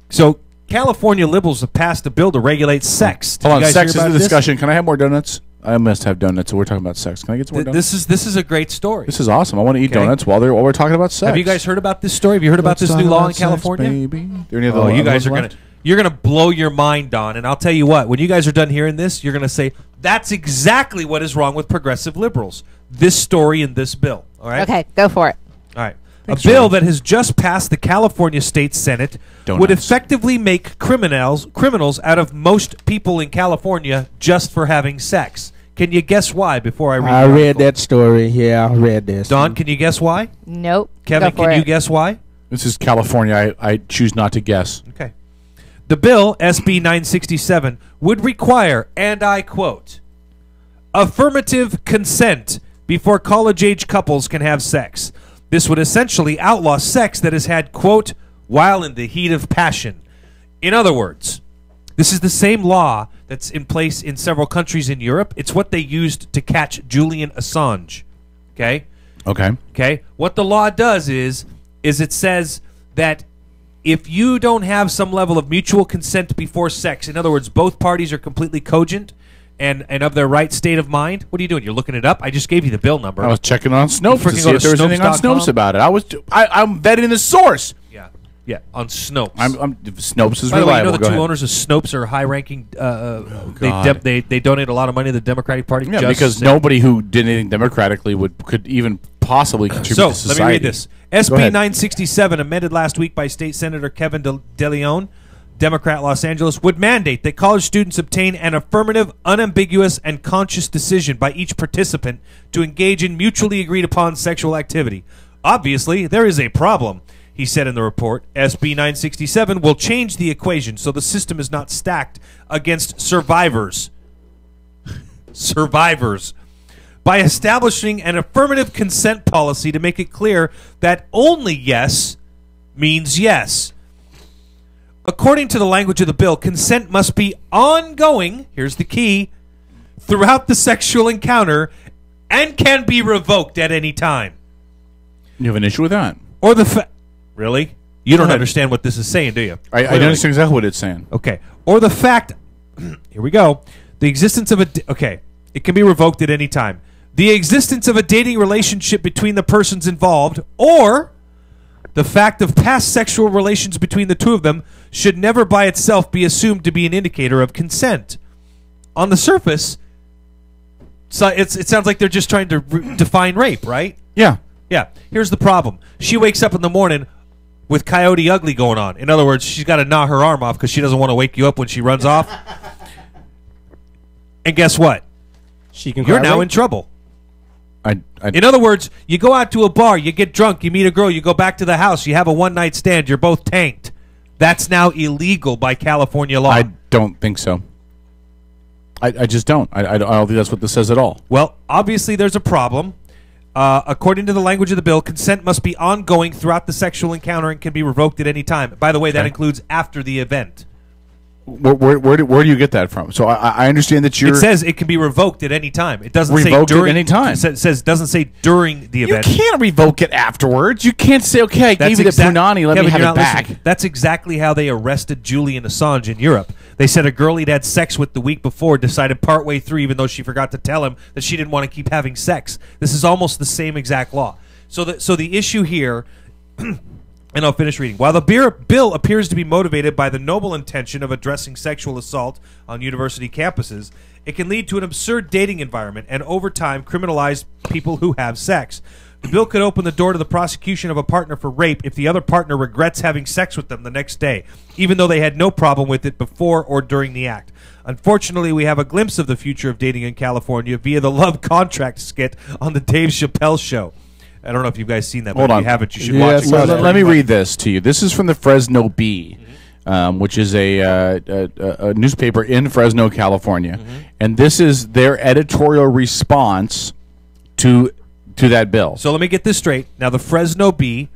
So, California liberals have passed a bill to regulate sex. Did Hold you on, guys sex hear is about the this? discussion. Can I have more donuts? I must have donuts. So we're talking about sex. Can I get some more donuts? This is a great story. This is awesome. I want to eat Okay. donuts while we're talking about sex. Have you guys heard about this story? Have you heard about this new law in California? There any other Oh, you laws guys are left? you're gonna blow your mind, Don. And I'll tell you what. When you guys are done hearing this, you're gonna say that's exactly what is wrong with progressive liberals. This story and this bill. All right. Okay, go for it. All right. Thanks, a bill Jordan. that has just passed the California State Senate would Donuts. effectively make criminals out of most people in California just for having sex. Can you guess why? Before I read, I the read article? that story. Yeah, I read this. Don, can you guess why? Nope. Kevin, Go for can you it. guess why? This is California. I choose not to guess. Okay. The bill, SB 967, would require, and I quote, affirmative consent before college-age couples can have sex. This would essentially outlaw sex that is had, quote, while in the heat of passion. In other words, this is the same law that's in place in several countries in Europe. It's what they used to catch Julian Assange. Okay? Okay. Okay? What the law does is it says that if you don't have some level of mutual consent before sex, in other words, both parties are completely cogent and of their right state of mind, what are you doing? You're looking it up? I just gave you the bill number. I was checking on Snopes to freaking see go if there was anything on Snopes.com? Snopes about it. I'm vetting the source. Yeah. Yeah, on Snopes. Snopes is By the way, you reliable. know the Go two ahead. owners of Snopes are high-ranking. God. They donate a lot of money to the Democratic Party. Yeah, just because saying. nobody who did anything democratically could even possibly contribute So to society. let me read this. Go SB ahead. 967, amended last week by State Senator Kevin De Leon, Democrat, Los Angeles, would mandate that college students obtain an affirmative, unambiguous, and conscious decision by each participant to engage in mutually agreed-upon sexual activity. Obviously, there is a problem, he said in the report. SB 967 will change the equation so the system is not stacked against survivors. Survivors. By establishing an affirmative consent policy to make it clear that only yes means yes. According to the language of the bill, consent must be ongoing, here's the key, throughout the sexual encounter and can be revoked at any time. You have an issue with that? Or the Really? You Go don't ahead. understand what this is saying, do you? I don't Clearly. understand exactly what it's saying. Okay. Or the fact, here we go, the existence of okay, it can be revoked at any time. The existence of a dating relationship between the persons involved, or the fact of past sexual relations between the two of them should never by itself be assumed to be an indicator of consent. On the surface, so it sounds like they're just trying to define rape, right? Yeah. Yeah. Here's the problem. She wakes up in the morning with Coyote Ugly going on. In other words, she's got to gnaw her arm off because she doesn't want to wake you up when she runs off. And guess what? You're cry now rape? in trouble. I In other words, you go out to a bar, you get drunk, you meet a girl, you go back to the house, you have a one-night stand, you're both tanked. That's now illegal by California law. I don't think so. I just don't. I don't think that's what this says at all. Well, obviously there's a problem. According to the language of the bill, consent must be ongoing throughout the sexual encounter and can be revoked at any time. By the way, that Okay. includes after the event. Where do you get that from? So I understand that you're. It says it can be revoked at any time. It doesn't Revoked say at during any time. It says doesn't say during the You event. can't revoke it afterwards. You can't say, okay, I gave you the punani, let Kevin, me have you're it not back. listening. That's exactly how they arrested Julian Assange in Europe. They said a girl he'd had sex with the week before decided partway through, even though she forgot to tell him, that she didn't want to keep having sex. This is almost the same exact law. So the issue here, and I'll finish reading. While the bill appears to be motivated by the noble intention of addressing sexual assault on university campuses, it can lead to an absurd dating environment and over time criminalize people who have sex. The bill could open the door to the prosecution of a partner for rape if the other partner regrets having sex with them the next day, even though they had no problem with it before or during the act. Unfortunately, we have a glimpse of the future of dating in California via the love contract skit on the Dave Chappelle Show. I don't know if you guys seen that, but Hold if on. you haven't, you should watch it. Let me read this to you. This is from the Fresno Bee, which is a newspaper in Fresno, California, and this is their editorial response to that bill. So let me get this straight. Now, the Fresno Bee,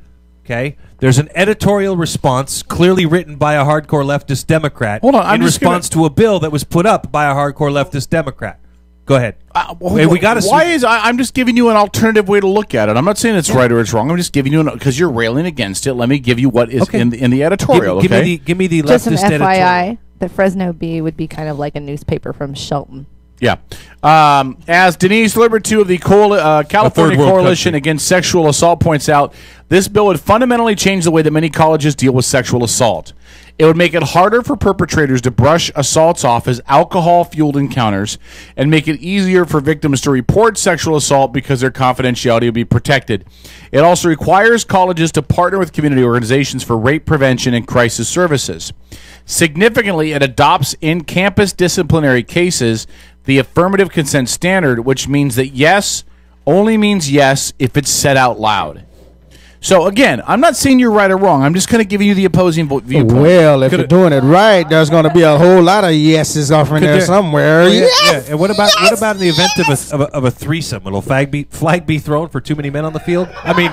okay, there's an editorial response clearly written by a hardcore leftist Democrat in response to a bill that was put up by a hardcore leftist Democrat. Go ahead. We got to. I'm just giving you an alternative way to look at it. I'm not saying it's right or it's wrong. I'm just giving you because you're railing against it. Let me give you what is in the editorial. Give me the Just an leftist editorial. FYI, the Fresno Bee would be kind of like a newspaper from Shelton. Yeah. As Denise Libertu of the California Coalition Against Sexual Assault points out, this bill would fundamentally change the way that many colleges deal with sexual assault. It would make it harder for perpetrators to brush assaults off as alcohol-fueled encounters and make it easier for victims to report sexual assault because their confidentiality will be protected. It also requires colleges to partner with community organizations for rape prevention and crisis services. Significantly, it adopts in campus disciplinary cases the affirmative consent standard, which means that yes only means yes if it's said out loud. So, again, I'm not saying you're right or wrong. I'm just kind of giving you the opposing viewpoint. Well, if you're doing it right, there's going to be a whole lot of yeses off in there somewhere. Yeah. And what about in the event of a threesome? Will a flag be thrown for too many men on the field? I mean,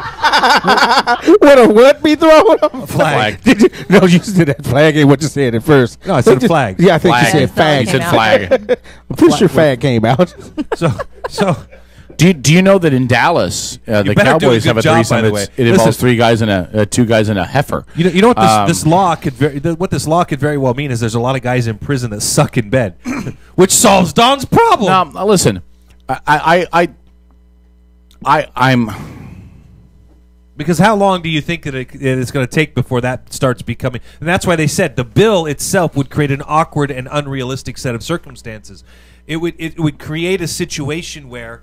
would a what be thrown? A flag. No, you said that flag ain't what you said at first. No, I said a flag. Yeah, I think you said fag. You said flag. I'm pretty sure fag came out. So. Do you know that in Dallas, the Cowboys have a threesome? It involves three guys and two guys and a heifer. You know what this law could very well mean is there's a lot of guys in prison that suck in bed, which solves Don's problem. Now listen, I'm because how long do you think that it's going to take before that starts becoming? And that's why they said the bill itself would create an awkward and unrealistic set of circumstances. It would create a situation where.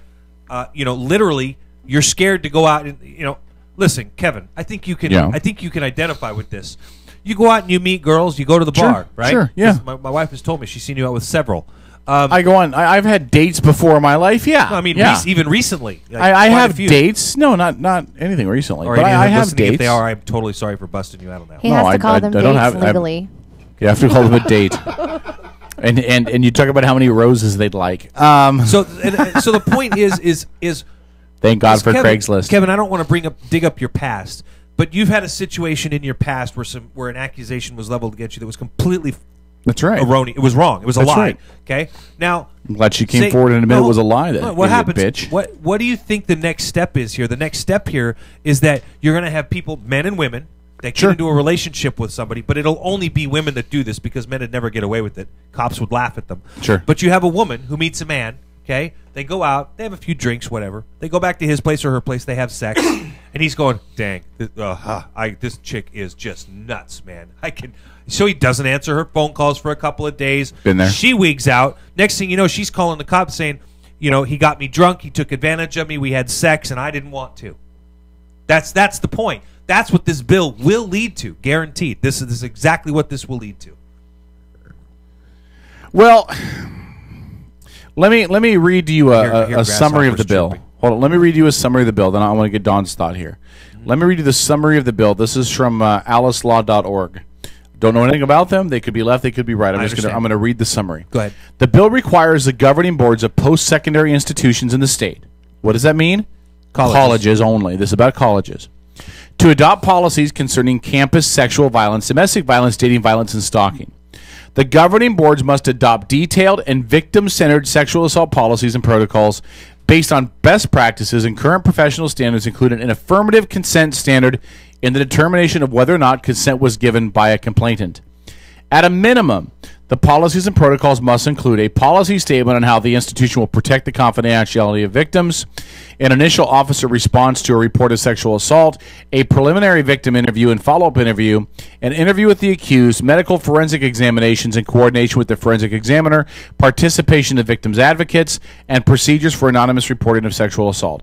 Literally, you're scared to go out and listen, Kevin. I think you can. Yeah. I think you can identify with this. You go out and you meet girls. You go to the bar, right? Sure. Yeah. My wife has told me she's seen you out with several. I go on. I've had dates before in my life. Yeah. No, I mean, yeah. even recently. Like I have dates. No, not anything recently. Or but I have listening, dates. If they are, I'm totally sorry for busting you out on that. He has to call them dates legally. You have to call them a date. And you talk about how many roses they'd like. So the point is thank God for Kevin, Craigslist. Kevin, I don't want to dig up your past, but you've had a situation in your past where an accusation was leveled against you that was completely That's right. erroneous. It was wrong. It was a lie. Right. Okay. Now I'm glad she came forward and admitted it was a lie. That what happens? Bitch. What do you think the next step is here? The next step here is that you're going to have people, men and women, that get into a relationship with somebody, but it'll only be women that do this because men would never get away with it. Cops would laugh at them. Sure. But you have a woman who meets a man. Okay, they go out, they have a few drinks, whatever. They go back to his place or her place, they have sex, and he's going, "Dang, this chick is just nuts, man. So he doesn't answer her phone calls for a couple of days. Been there. She wigs out. Next thing you know, she's calling the cops saying, he got me drunk, he took advantage of me, we had sex, and I didn't want to. That's the point. That's what this bill will lead to, guaranteed. This is exactly what this will lead to. Well. Let me read you a summary of the bill. Hold on. Let me read you a summary of the bill. Then I want to get Don's thought here. Let me read you the summary of the bill. This is from AliceLaw.org. Don't know anything about them. They could be left. They could be right. I'm going to read the summary. Go ahead. The bill requires the governing boards of post-secondary institutions in the state. What does that mean? Colleges only. This is about colleges. To adopt policies concerning campus sexual violence, domestic violence, dating violence, and stalking. The governing boards must adopt detailed and victim-centered sexual assault policies and protocols based on best practices and current professional standards, including an affirmative consent standard in the determination of whether or not consent was given by a complainant. At a minimum, the policies and protocols must include a policy statement on how the institution will protect the confidentiality of victims, an initial officer response to a report of sexual assault, a preliminary victim interview and follow-up interview, an interview with the accused, medical forensic examinations in coordination with the forensic examiner, participation of victims' advocates, and procedures for anonymous reporting of sexual assault.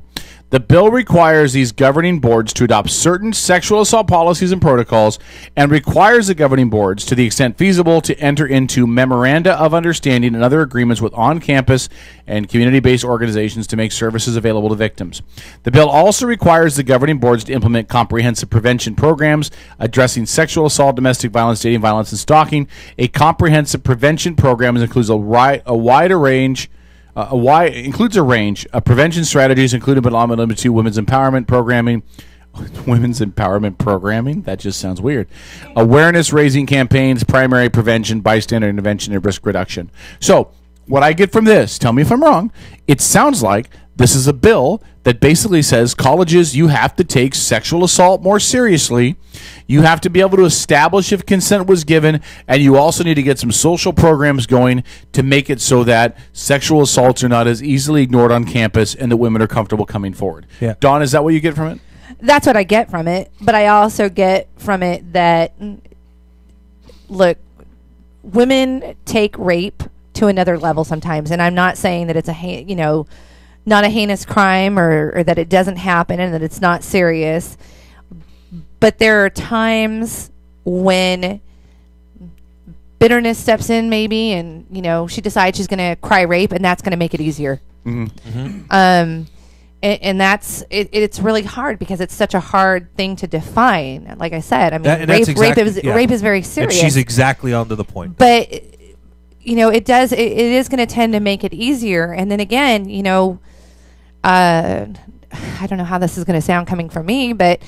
The bill requires these governing boards to adopt certain sexual assault policies and protocols, and requires the governing boards, to the extent feasible, to enter into memoranda of understanding and other agreements with on-campus and community-based organizations to make services available to victims. The bill also requires the governing boards to implement comprehensive prevention programs addressing sexual assault, domestic violence, dating violence, and stalking. A comprehensive prevention program includes includes a range of prevention strategies, including but not limited to women's empowerment programming. Women's empowerment programming? That just sounds weird. Awareness raising campaigns, primary prevention, bystander intervention, and risk reduction. So, what I get from this, tell me if I'm wrong, it sounds like this is a bill that basically says colleges, you have to take sexual assault more seriously. You have to be able to establish if consent was given, and you also need to get some social programs going to make it so that sexual assaults are not as easily ignored on campus and that women are comfortable coming forward. Yeah. Dawn, is that what you get from it? That's what I get from it, but I also get from it that, look, women take rape to another level sometimes, and I'm not saying that it's not a heinous crime or that it doesn't happen and that it's not serious, but there are times when bitterness steps in maybe, and she decides she's going to cry rape, and that's going to make it easier. And that's it's really hard because it's such a hard thing to define. Like I said, I mean, rape is very serious. And she's exactly onto the point. But it is going to tend to make it easier. And then again, I don't know how this is going to sound coming from me, but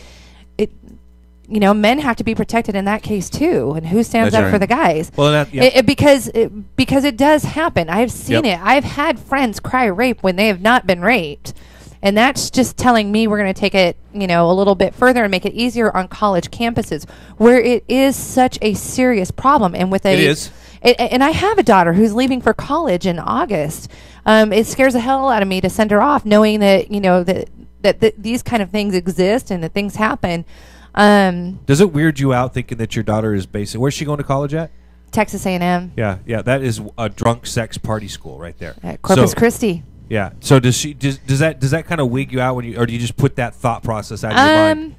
men have to be protected in that case too. And who stands up for the guys? Well, because it does happen. I've seen it. I've had friends cry rape when they have not been raped. And that's just telling me we're going to take it, a little bit further and make it easier on college campuses where it is such a serious problem. And with it is. And I have a daughter who's leaving for college in August. It scares the hell out of me to send her off, knowing that that these kind of things exist and that things happen. Does it weird you out thinking that your daughter is basically, where's she going to college at? Texas A&M. Yeah, that is a drunk sex party school right there. At Corpus Christi. Yeah. So does that kind of wig you out or do you just put that thought process out of your mind?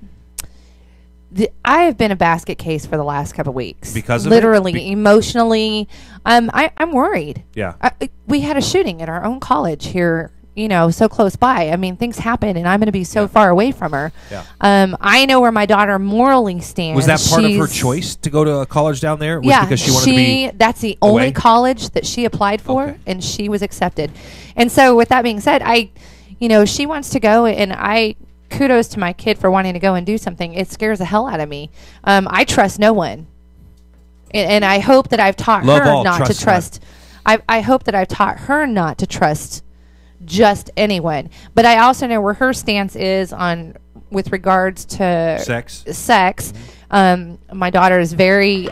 I have been a basket case for the last couple of weeks because of literally, emotionally. I'm worried. Yeah. We had a shooting at our own college here, so close by. I mean, things happen, and I'm going to be so far away from her. Yeah. I know where my daughter morally stands. Was that part of her choice to go to a college down there? Because she wanted to be that's the only college that she applied for, and she was accepted. And so, with that being said, she wants to go, and kudos to my kid for wanting to go and do something. It scares the hell out of me. I trust no one, and I hope that I've taught her not to trust. I hope that I've taught her not to trust just anyone. But I also know where her stance is on with regards to sex. My daughter is very.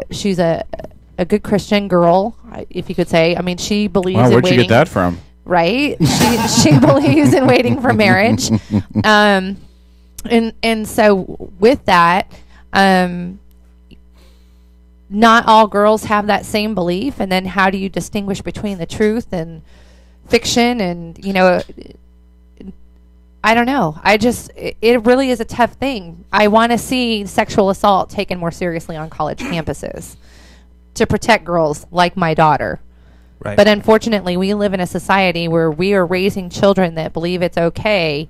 She's a good Christian girl, if you could say. I mean, she believes. Wow, in where'd waiting. you get that from? Right, she believes in waiting for marriage, and so with that, not all girls have that same belief. And then how do you distinguish between the truth and fiction? And I don't know. It really is a tough thing. I want to see sexual assault taken more seriously on college campuses to protect girls like my daughter. Right. But unfortunately, we live in a society where we are raising children that believe it's okay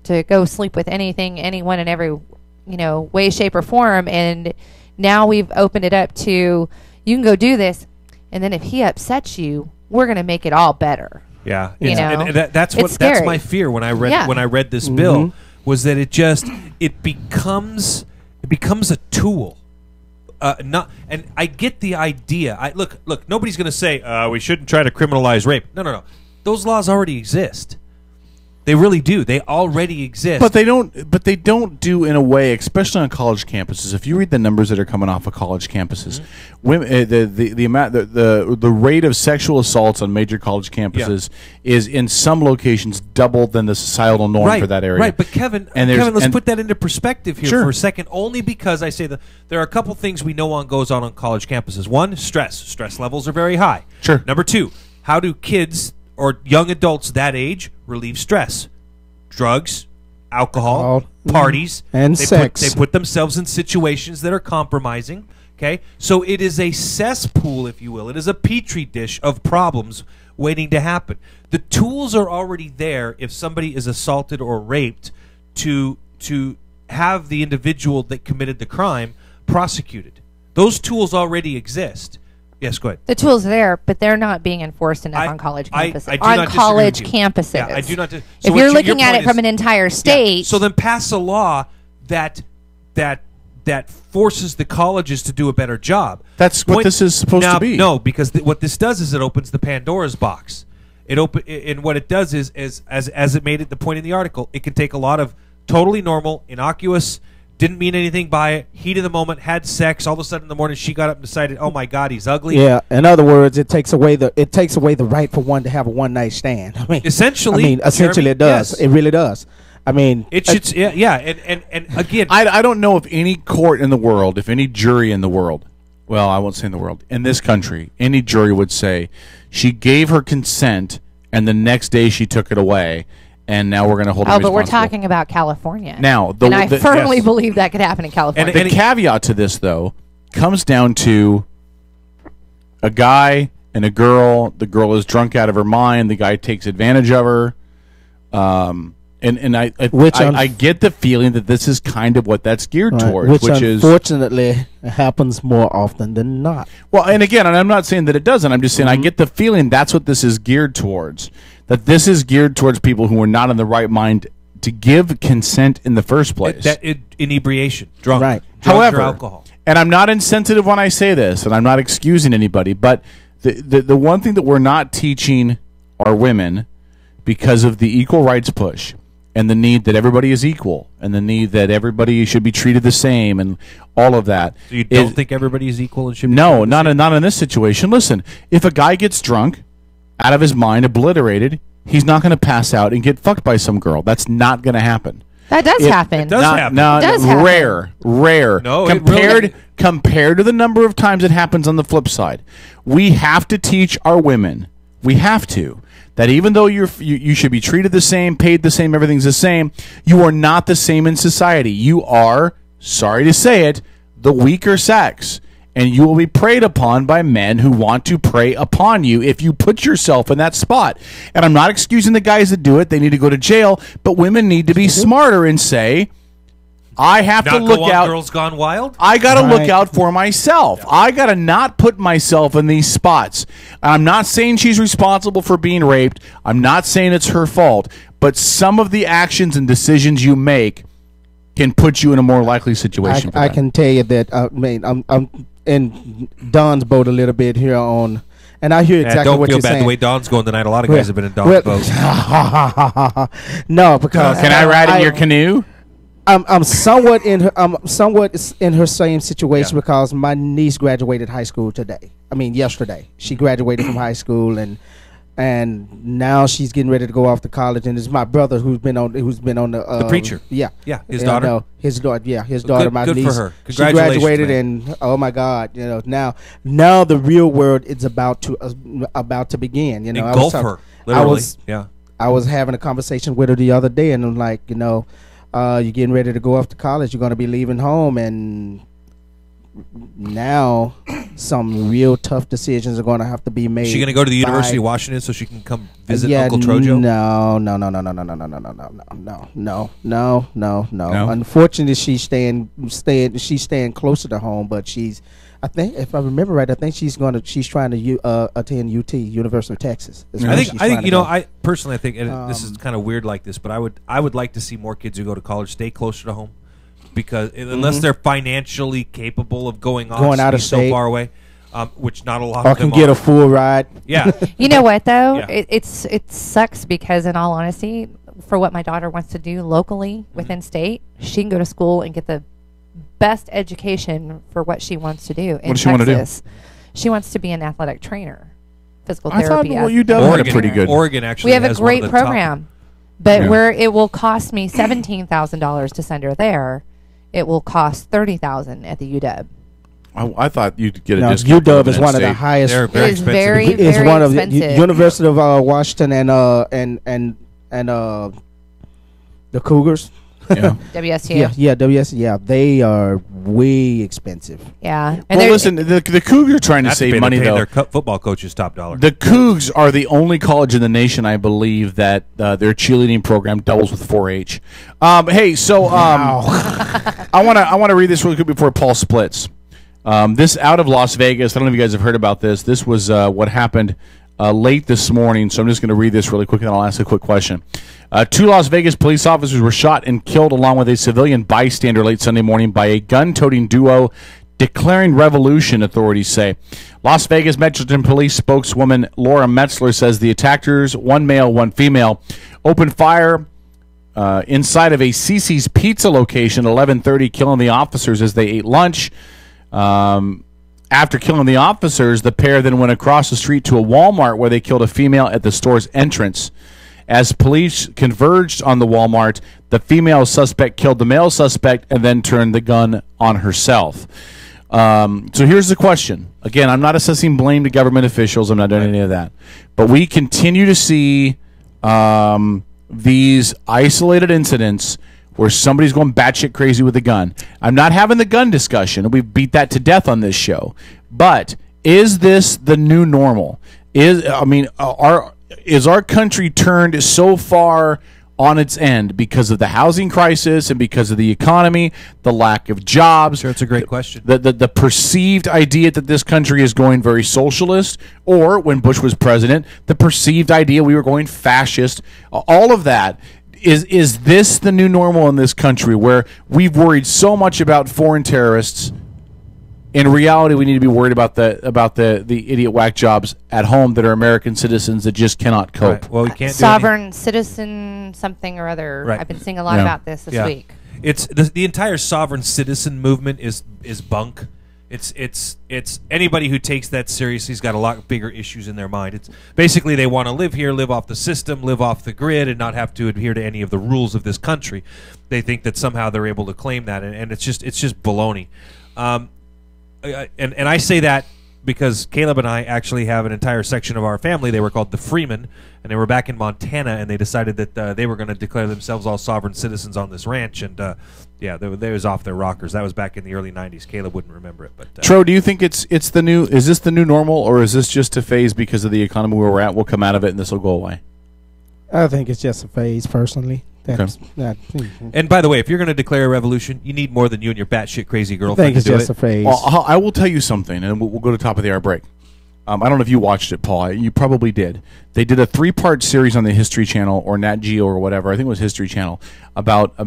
to go sleep with anyone in every, way, shape, or form. And now we've opened it up to, you can go do this, and then if he upsets you, we're going to make it all better. Yeah, and that's my fear when I read this bill was that it becomes a tool. And I get the idea. Look. Nobody's going to say we shouldn't try to criminalize rape. No. Those laws already exist. They really do. They already exist. But they don't do in a way, especially on college campuses. If you read the numbers that are coming off of college campuses, women, the rate of sexual assaults on major college campuses is in some locations double than the societal norm for that area. Right, but Kevin, let's put that into perspective here for a second. Only because I say that there are a couple things we know goes on college campuses. One, stress. Stress levels are very high. Sure. Number two, how do kids or young adults that age relieve stress? drugs, alcohol, parties, and sex. They put themselves in situations that are compromising. Okay, so it is a cesspool, if you will. It is a petri dish of problems waiting to happen. The tools are already there if somebody is assaulted or raped to have the individual that committed the crime prosecuted. Those tools already exist. Yes, go ahead. The tools are there, but they're not being enforced enough on college campuses. I do not disagree college with you. campuses. Yeah, I do not. If you're looking at it from an entire state, yeah, so then pass a law that forces the colleges to do a better job. That's what this is supposed to be. No, because what this does is it opens the Pandora's box. And what it does is as it made it the point in the article, it can take a lot of totally normal, innocuous, didn't mean anything by it, heat of the moment, had sex, all of a sudden in the morning she got up and decided, oh my God, he's ugly. Yeah, in other words, it takes away the right for one to have a one night stand. I mean, essentially, Jeremy, it does. Yes. It really does. I mean, it should. Yeah, and again, I don't know if any court in the world, if any jury in the world, well, I won't say in the world, in this country, any jury would say she gave her consent and the next day she took it away. And now we're going to hold her responsible. But we're talking about California. Now, and I firmly believe that could happen in California. And the caveat to this, though, comes down to a guy and a girl. The girl is drunk out of her mind. The guy takes advantage of her. And I get the feeling that this is kind of what that's geared towards, which unfortunately happens more often than not. Well, and again, and I'm not saying that it doesn't. I'm just saying I get the feeling that's what this is geared towards. That this is geared towards people who are not in the right mind to give consent in the first place. Inebriation, drunk, right? However, alcohol. And I'm not insensitive when I say this, and I'm not excusing anybody, but the one thing that we're not teaching our women because of the equal rights push and the need that everybody is equal and the need that everybody should be treated the same and all of that. So you don't think everybody is equal and should be treated the same? Not in this situation. Listen, if a guy gets drunk, out of his mind, obliterated, he's not going to pass out and get fucked by some girl. That's not going to happen. That does happen. It does happen. No, it does happen. Rare. No, compared to the number of times it happens on the flip side. We have to teach our women. We have to. That even though you should be treated the same, paid the same, everything's the same, you are not the same in society. You are, sorry to say it, the weaker sex. And you will be preyed upon by men who want to prey upon you if you put yourself in that spot. And I'm not excusing the guys that do it. They need to go to jail. But women need to be smarter and say, I have to look out. Girls Gone Wild? I got to look out for myself. Yeah. I got to not put myself in these spots. And I'm not saying she's responsible for being raped. I'm not saying it's her fault. But some of the actions and decisions you make can put you in a more likely situation. I can tell you that. I'm in Don's boat a little bit here on, and I hear exactly what you're saying. Don't feel bad. The way Don's going tonight, a lot of guys have been in Don's boat. No, because can I ride in your canoe? I'm somewhat in her same situation because my niece graduated high school today. I mean yesterday. She graduated from high school and now she's getting ready to go off to college. And it's my brother who's been on the preacher. Yeah, his daughter. His daughter. Yeah, his daughter. My good niece. For her. She graduated, and oh my God, now the real world is about to begin. Engulf her. Literally. I was having a conversation with her the other day, and I'm like, you're getting ready to go off to college. You're going to be leaving home, and now some real tough decisions are going to have to be made. Is she going to go to the University of Washington so she can come visit Uncle Trojo? No. Unfortunately, she's staying closer to home, but I think if I remember right, she's trying to attend UT, University of Texas. I personally think, and this is kind of weird like this, but I would like to see more kids who go to college stay closer to home. Because unless they're financially capable of going out of state so far away, which not a lot of them can get a full ride. Yeah. You know what though? Yeah. It sucks because in all honesty, for what my daughter wants to do locally within state, she can go to school and get the best education for what she wants to do in what does she want to do? She wants to be an athletic trainer, physical therapy. I thought UW had a pretty good. Oregon actually. We have a great program, but where it will cost me $17,000 to send her there. It will cost $30,000 at the UW. I thought you'd get a discount. UW is one of the highest. They're very expensive. It's one of the University of Washington and The Cougars. Yeah. WSU. Yeah, WSU. Yeah, they are way expensive. Yeah. Well, listen, the Cougs are trying to Not save pay money, though. Their football coaches top dollar. The Cougs are the only college in the nation, I believe, that their cheerleading program doubles with 4-H. Hey, so I want to read this really quick before Paul splits. This out of Las Vegas. I don't know if you guys have heard about this. This was what happened late this morning, so I'm just going to read this really quick, and then I'll ask a quick question. 2 Las Vegas police officers were shot and killed along with a civilian bystander late Sunday morning by a gun-toting duo declaring revolution, authorities say. Las Vegas Metropolitan Police spokeswoman Laura Metzler says the attackers, one male, one female, opened fire inside of a Cece's Pizza location at 11:30, killing the officers as they ate lunch. After killing the officers, the pair then went across the street to a Walmart where they killed a female at the store's entrance. As police converged on the Walmart, the female suspect killed the male suspect and then turned the gun on herself. So here's the question. Again, I'm not assessing blame to government officials. I'm not doing any of that. But we continue to see these isolated incidents where somebody's going batshit crazy with a gun. I'm not having the gun discussion. We've beat that to death on this show. But is this the new normal? Is our country turned so far on its end because of the housing crisis and because of the economy, the lack of jobs? Sure, it's a great question. The perceived idea that this country is going very socialist, or when Bush was president, the perceived idea we were going fascist. All of that. Is this the new normal in this country where we've worried so much about foreign terrorists? In reality, we need to be worried about the idiot whack jobs at home that are American citizens that just cannot cope. Right. Well, we can't sovereign citizen something or other. Right. I've been seeing a lot about this week. It's the entire sovereign citizen movement is bunk. It's anybody who takes that seriously has got a lot bigger issues in their mind. It's basically they want to live here, live off the system, live off the grid, and not have to adhere to any of the rules of this country. They think that somehow they're able to claim that, and it's just baloney. And I say that because Caleb and I actually have an entire section of our family. They were called the Freemen, and they were back in Montana, and they decided that they were going to declare themselves all sovereign citizens on this ranch, and they was off their rockers. That was back in the early '90s. Caleb wouldn't remember it, but Tro, do you think it's the new? Is this the new normal, or is this just a phase because of the economy where we're at? We'll come out of it, and this will go away. I think it's just a phase, personally. That's not, and by the way, if you're going to declare a revolution, you need more than you and your batshit crazy girlfriend to do it. I think it's just a phase. Well, I will tell you something, and we'll go to the top of the hour break. I don't know if you watched it, Paul. You probably did. They did a 3-part series on the History Channel or Nat Geo or whatever. I think it was History Channel called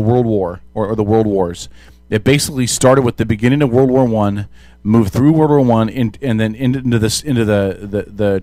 World War or the World Wars. It basically started with the beginning of World War I, moved through World War I, and then into the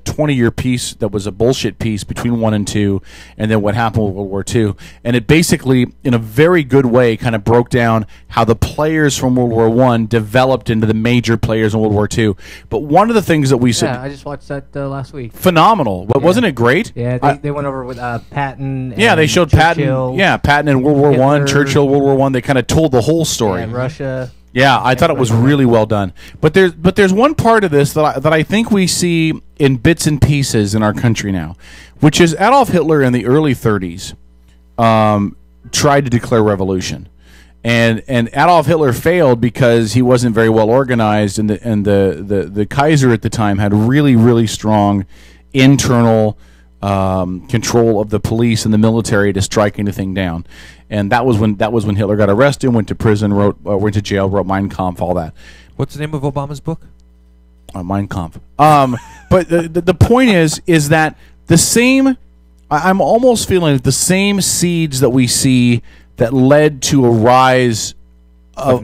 20-year peace that was a bullshit peace between 1 and 2, and then what happened with World War II. And it basically, in a very good way, kind of broke down how the players from World War I developed into the major players in World War II. But one of the things that we said... Yeah, I just watched that last week. Phenomenal. But wasn't it great? Yeah, they went over with Patton. Yeah, they showed Churchill, Patton. Yeah, Patton in World War I, Churchill, World War I. They kind of told the whole story. Yeah, Russia. Yeah, I thought it was really well done. But there's one part of this that I think we see in bits and pieces in our country now, which is Adolf Hitler in the early 30s tried to declare revolution. And Adolf Hitler failed because he wasn't very well organized, and the Kaiser at the time had really, really strong internal control of the police and the military to strike anything down. And that was when Hitler got arrested, went to prison, went to jail, wrote Mein Kampf, all that. What's the name of Obama's book? Mein Kampf. But the point is that the same. I'm almost feeling the same seeds that we see that led to a rise of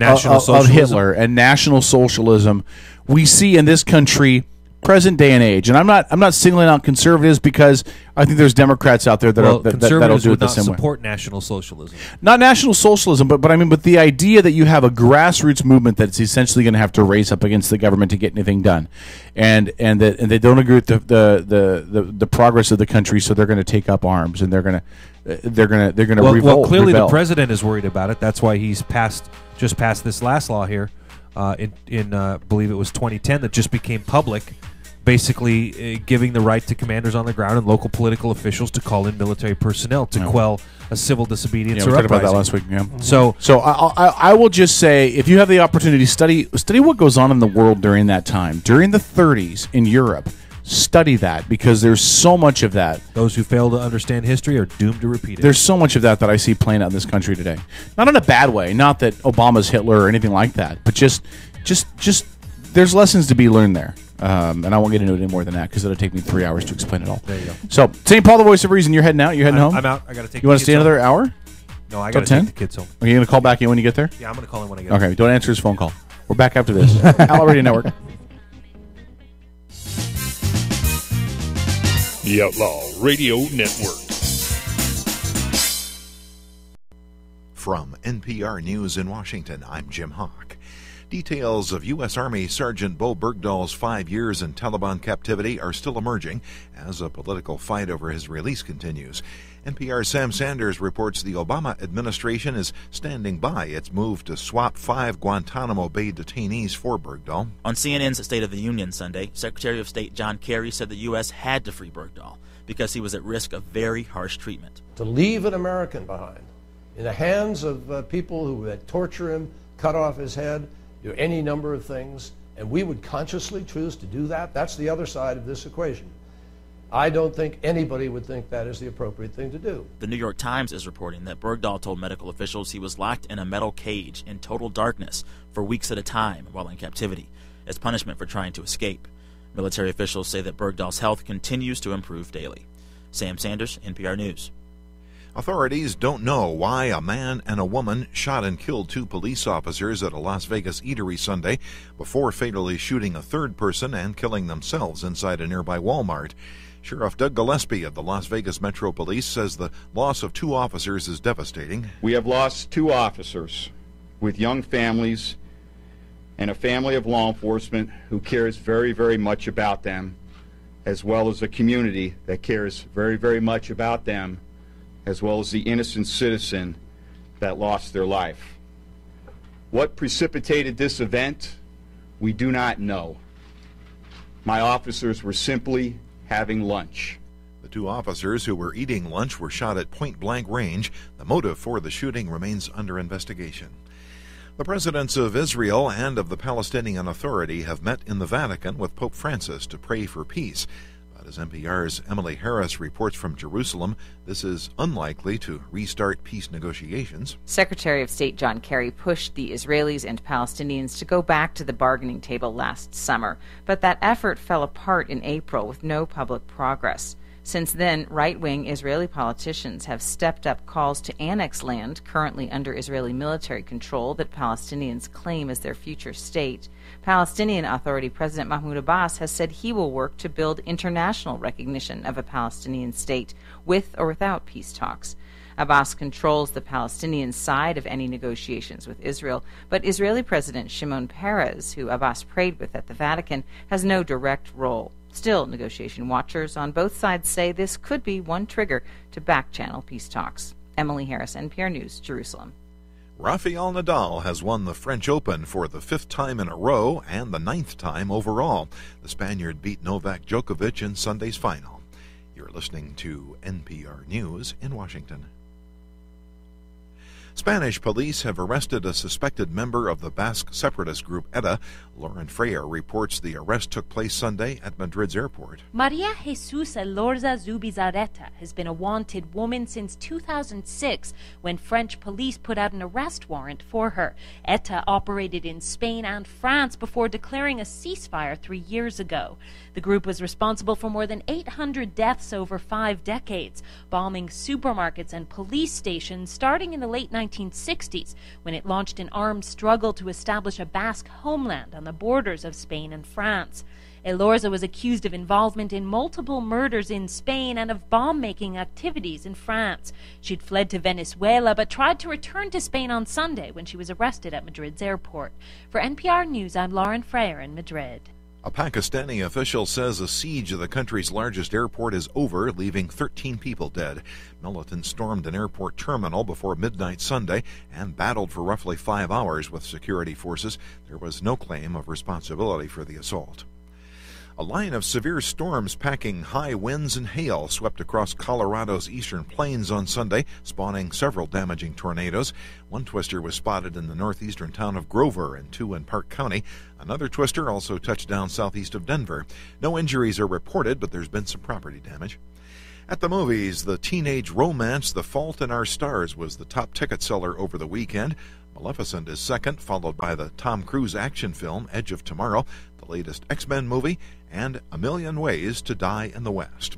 Hitler and National Socialism, we see in this country present day and age. And I'm not singling out conservatives because I think there's Democrats out there that'll do it the same way. Conservatives would not support National Socialism. Not National Socialism, but I mean, but the idea that you have a grassroots movement that's essentially going to have to raise up against the government to get anything done, and they don't agree with the progress of the country, so they're going to take up arms and they're going to revolt. Well, clearly rebel. The president is worried about it. That's why he's just passed this last law here. In believe it was 2010 that just became public, basically giving the right to commanders on the ground and local political officials to call in military personnel to quell a civil disobedience Yeah, we or talked about uprising. that last week. Yeah. So I will just say, if you have the opportunity, study what goes on in the world during that time, during the 30s in Europe. Study that, because there's so much of that. Those who fail to understand history are doomed to repeat it. There's so much of that I see playing out in this country today. Not in a bad way. Not that Obama's Hitler or anything like that, but just there's lessons to be learned there. And I won't get into it any more than that because it'll take me 3 hours to explain it all. There you go. So, St. Paul, the voice of reason. You're heading out. You're heading home. I'm out. I got to take. You want to the stay kids another home. hour? No, I Till got to take 10? the kids home. Are you going to call back in when you get there? Yeah, I'm going to call in when I get there. Okay. Don't answer his phone call. We're back after this. Outlaw Radio Network. The Outlaw Radio Network. From NPR News in Washington, I'm Jim Hawk. Details of U.S. Army Sergeant Bo Bergdahl's 5 years in Taliban captivity are still emerging as a political fight over his release continues. NPR's Sam Sanders reports the Obama administration is standing by its move to swap 5 Guantanamo Bay detainees for Bergdahl. On CNN's State of the Union Sunday, Secretary of State John Kerry said the U.S. had to free Bergdahl because he was at risk of very harsh treatment. To leave an American behind in the hands of people who would torture him, cut off his head, do any number of things, and we would consciously choose to do that, that's the other side of this equation. I don't think anybody would think that is the appropriate thing to do. The New York Times is reporting that Bergdahl told medical officials he was locked in a metal cage in total darkness for weeks at a time while in captivity, as punishment for trying to escape. Military officials say that Bergdahl's health continues to improve daily. Sam Sanders, NPR News. Authorities don't know why a man and a woman shot and killed 2 police officers at a Las Vegas eatery Sunday before fatally shooting a third person and killing themselves inside a nearby Walmart. Sheriff Doug Gillespie of the Las Vegas Metro Police says the loss of 2 officers is devastating. We have lost 2 officers with young families and a family of law enforcement who cares very, very much about them, as well as a community that cares very, very much about them, as well as the innocent citizen that lost their life. What precipitated this event, we do not know. My officers were simply having lunch. The 2 officers who were eating lunch were shot at point-blank range. The motive for the shooting remains under investigation. The presidents of Israel and of the Palestinian Authority have met in the Vatican with Pope Francis to pray for peace. But as NPR's Emily Harris reports from Jerusalem, this is unlikely to restart peace negotiations. Secretary of State John Kerry pushed the Israelis and Palestinians to go back to the bargaining table last summer, but that effort fell apart in April with no public progress. Since then, right-wing Israeli politicians have stepped up calls to annex land currently under Israeli military control that Palestinians claim as their future state. Palestinian Authority President Mahmoud Abbas has said he will work to build international recognition of a Palestinian state, with or without peace talks. Abbas controls the Palestinian side of any negotiations with Israel, but Israeli President Shimon Peres, who Abbas prayed with at the Vatican, has no direct role. Still, negotiation watchers on both sides say this could be one trigger to back-channel peace talks. Emily Harris, NPR News, Jerusalem. Rafael Nadal has won the French Open for the 5th time in a row and the 9th time overall. The Spaniard beat Novak Djokovic in Sunday's final. You're listening to NPR News in Washington. Spanish police have arrested a suspected member of the Basque separatist group ETA. Lauren Freyer reports the arrest took place Sunday at Madrid's airport. Maria Jesus Elorza Zubizarreta has been a wanted woman since 2006 when French police put out an arrest warrant for her. ETA operated in Spain and France before declaring a ceasefire 3 years ago. The group was responsible for more than 800 deaths over 5 decades, bombing supermarkets and police stations starting in the late 1960s, when it launched an armed struggle to establish a Basque homeland on the borders of Spain and France. Elorza was accused of involvement in multiple murders in Spain and of bomb-making activities in France. She'd fled to Venezuela but tried to return to Spain on Sunday when she was arrested at Madrid's airport. For NPR News, I'm Lauren Freyer in Madrid. A Pakistani official says a siege of the country's largest airport is over, leaving 13 people dead. Militants stormed an airport terminal before midnight Sunday and battled for roughly 5 hours with security forces. There was no claim of responsibility for the assault. A line of severe storms packing high winds and hail swept across Colorado's eastern plains on Sunday, spawning several damaging tornadoes. One twister was spotted in the northeastern town of Grover and two in Park County. Another twister also touched down southeast of Denver. No injuries are reported, but there's been some property damage. At the movies, the teenage romance The Fault in Our Stars was the top ticket seller over the weekend. Maleficent is second, followed by the Tom Cruise action film Edge of Tomorrow, the latest X-Men movie, and A Million Ways to Die in the West.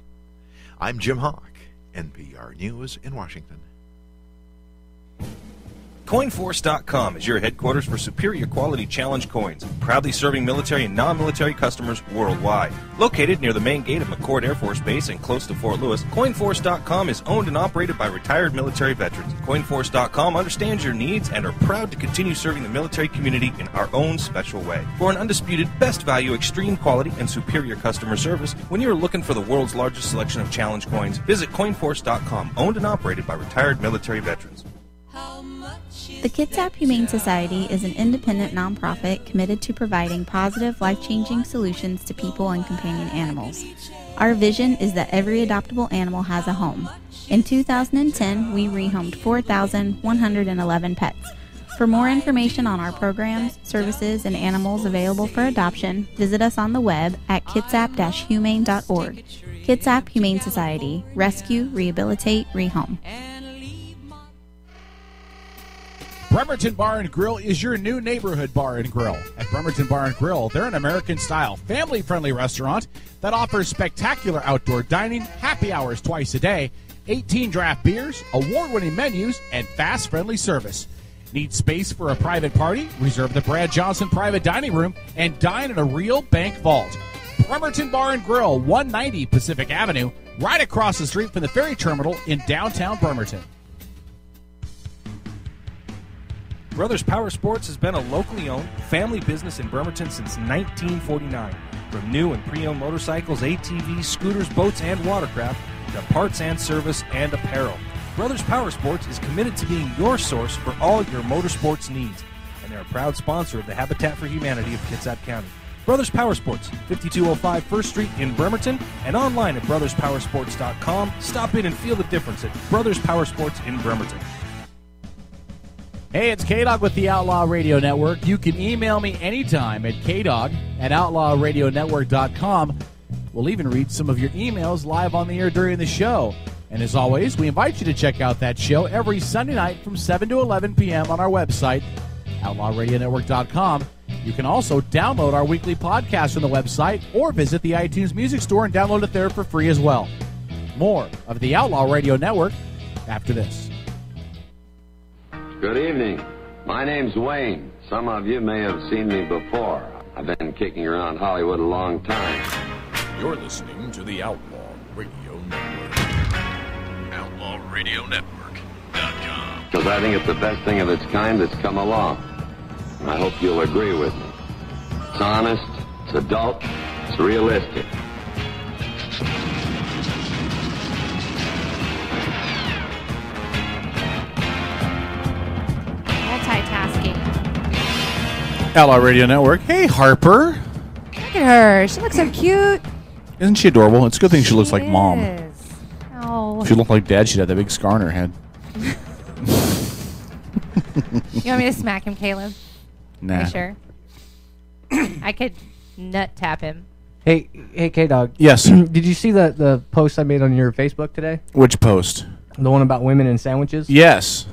I'm Jim Hawk, NPR News in Washington. CoinForce.com is your headquarters for superior quality challenge coins, proudly serving military and non-military customers worldwide. Located near the main gate of McCord Air Force Base and close to Fort Lewis, CoinForce.com is owned and operated by retired military veterans. CoinForce.com understands your needs and are proud to continue serving the military community in our own special way. For an undisputed best value, extreme quality, and superior customer service, when you're looking for the world's largest selection of challenge coins, visit CoinForce.com, owned and operated by retired military veterans. The Kitsap Humane Society is an independent nonprofit committed to providing positive, life-changing solutions to people and companion animals. Our vision is that every adoptable animal has a home. In 2010, we rehomed 4,111 pets. For more information on our programs, services, and animals available for adoption, visit us on the web at kitsap-humane.org. Kitsap Humane Society. Rescue, rehabilitate, rehome. Bremerton Bar and Grill is your new neighborhood bar and grill. At Bremerton Bar and Grill, they're an American-style, family-friendly restaurant that offers spectacular outdoor dining, happy hours twice a day, 18 draft beers, award-winning menus, and fast, friendly service. Need space for a private party? Reserve the Brad Johnson private dining room and dine in a real bank vault. Bremerton Bar and Grill, 190 Pacific Avenue, right across the street from the ferry terminal in downtown Bremerton. Brothers Power Sports has been a locally owned family business in Bremerton since 1949. From new and pre-owned motorcycles, ATVs, scooters, boats, and watercraft, to parts and service and apparel. Brothers Power Sports is committed to being your source for all your motorsports needs, and they're a proud sponsor of the Habitat for Humanity of Kitsap County. Brothers Power Sports, 5205 1st Street in Bremerton, and online at brotherspowersports.com. Stop in and feel the difference at Brothers Power Sports in Bremerton. Hey, it's K-Dog with the Outlaw Radio Network. You can email me anytime at kdog@outlawradionetwork.com. We'll even read some of your emails live on the air during the show. And as always, we invite you to check out that show every Sunday night from 7 to 11 p.m. on our website, outlawradionetwork.com. You can also download our weekly podcast from the website or visit the iTunes Music Store and download it there for free as well. More of the Outlaw Radio Network after this. Good evening. My name's Wayne. Some of you may have seen me before. I've been kicking around Hollywood a long time. You're listening to the Outlaw Radio Network. OutlawRadioNetwork.com. Because I think it's the best thing of its kind that's come along. And I hope you'll agree with me. It's honest, it's adult, it's realistic. Multitasking. Outlaw Radio Network. Hey, Harper. Look at her. She looks so cute. Isn't she adorable? It's a good thing she looks like Mom. Oh. If she looked like Dad, she'd have that big scar on her head. You want me to smack him, Caleb? Nah. You sure? I could nut tap him. Hey, K-Dog. Yes. Did you see the post I made on your Facebook today? Which post? The one about women and sandwiches? Yes.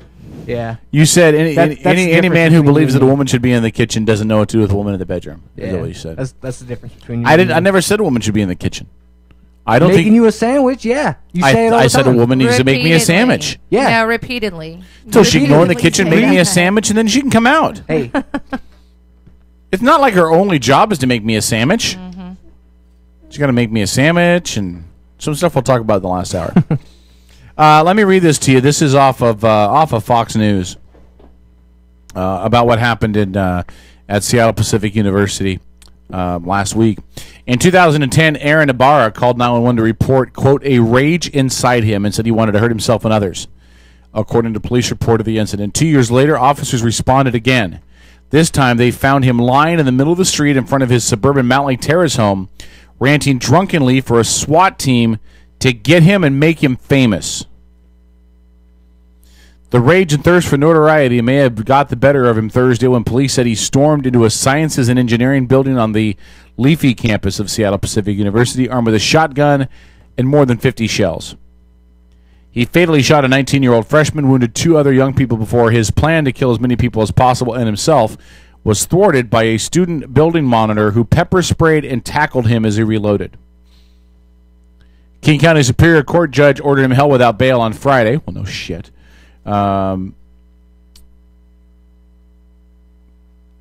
Yeah. You said any man who believes that a you. woman should be in the kitchen doesn't know what to do with a woman in the bedroom. Yeah. Is that what you said? That's the difference between you I and didn't. me. I never said a woman should be in the kitchen. I don't Making think you a sandwich, yeah. You say it all I the said a time. woman needs to make me a sandwich. Yeah. No, repeatedly. So she can go in the Repeatedly kitchen, say make me a that. sandwich, and then she can come out. Hey. It's not like her only job is to make me a sandwich. She's got to make me a sandwich and some stuff we'll talk about in the last hour. Let me read this to you. This is off of Fox News about what happened at Seattle Pacific University last week. In 2010, Aaron Ibarra called 911 to report, quote, a rage inside him and said he wanted to hurt himself and others. According to police report of the incident, 2 years later, officers responded again. This time, they found him lying in the middle of the street in front of his suburban Mount Lake Terrace home, ranting drunkenly for a SWAT team to get him and make him famous. The rage and thirst for notoriety may have got the better of him Thursday when police said he stormed into a sciences and engineering building on the Leafy campus of Seattle Pacific University armed with a shotgun and more than 50 shells. He fatally shot a 19-year-old freshman, wounded 2 other young people before his plan to kill as many people as possible and himself was thwarted by a student building monitor who pepper sprayed and tackled him as he reloaded. King County Superior Court judge ordered him held without bail on Friday. Well, no shit.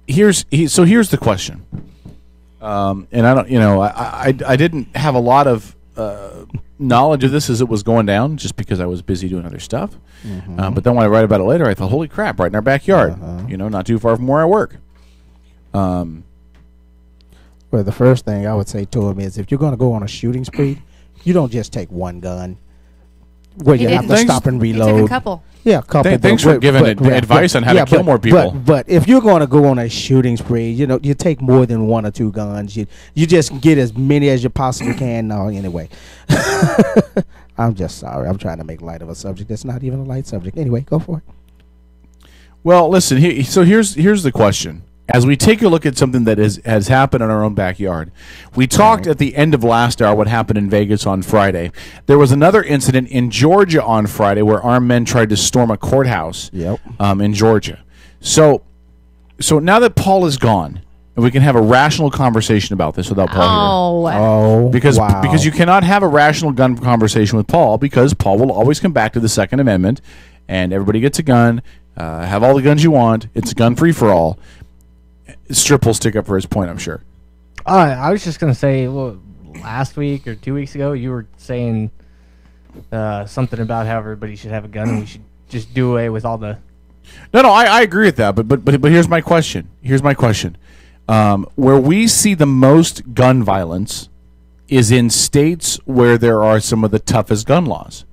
Here's the question. And I don't, I didn't have a lot of knowledge of this as it was going down, just because I was busy doing other stuff. Mhm. But then when I read about it later, I thought, "Holy crap!" Right in our backyard, not too far from where I work. Well, the first thing I would say to him is, if you're going to go on a shooting spree, you don't just take one gun. Where you have to stop and reload. He took a couple. Yeah, a couple. Thanks for giving advice on how to kill more people. But if you're going to go on a shooting spree, you take more than 1 or 2 guns. You just get as many as you possibly can. No, anyway. I'm just sorry. I'm trying to make light of a subject that's not even a light subject. Anyway, go for it. Well, listen. Here's the question. As we take a look at something that has happened in our own backyard, we talked at the end of last hour what happened in Vegas on Friday. There was another incident in Georgia on Friday where armed men tried to storm a courthouse in Georgia. So now that Paul is gone, and we can have a rational conversation about this without Paul here. Oh, because you cannot have a rational gun conversation with Paul, because Paul will always come back to the Second Amendment, and everybody gets a gun. Have all the guns you want. It's a gun free for all. Strip will stick up for his point, I'm sure. I was just going to say, last week or 2 weeks ago, you were saying something about how everybody should have a gun and we should just do away with all the... No, I agree with that, but here's my question. Where we see the most gun violence is in states where there are some of the toughest gun laws.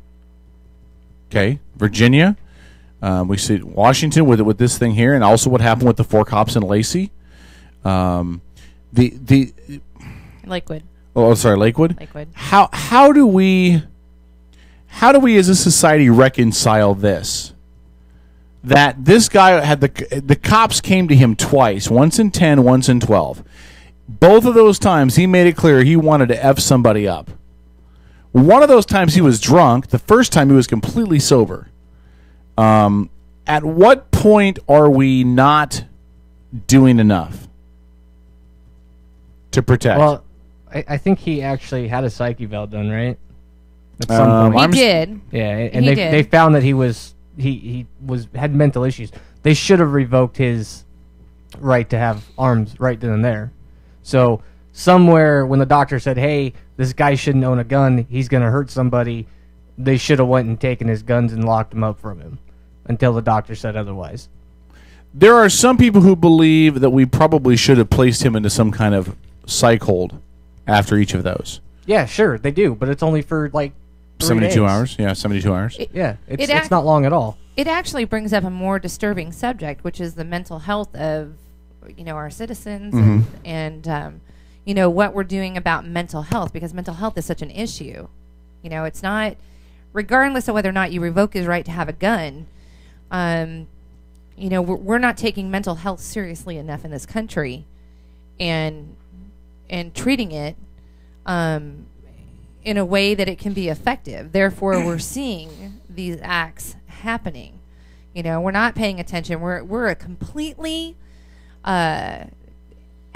Okay? Virginia, we see Washington with this thing here, and also what happened with the 4 cops in Lacey. Lakewood. Oh, sorry, Lakewood. Lakewood. How do we as a society reconcile this? That this guy had the cops came to him twice, once in 10, once in 12. Both of those times he made it clear he wanted to F somebody up. One of those times he was drunk. The first time he was completely sober. At what point are we not doing enough to protect? Well, I think he actually had a psych eval done, right? At some point. He did. Yeah, and they found that he had mental issues. They should have revoked his right to have arms right then and there. So somewhere when the doctor said, "Hey, this guy shouldn't own a gun. He's going to hurt somebody," they should have went and taken his guns and locked him up from him until the doctor said otherwise. There are some people who believe that we probably should have placed him into some kind of psych hold after each of those. Yeah, sure, they do, but it's only for like 72 days. hours. Yeah, 72 hours. It's not long at all. It actually brings up a more disturbing subject, which is the mental health of our citizens and what we're doing about mental health, because mental health is such an issue. It's not, regardless of whether or not you revoke his right to have a gun. We're not taking mental health seriously enough in this country, and treating it in a way that it can be effective. Therefore, we're seeing these acts happening. We're not paying attention. We're a completely out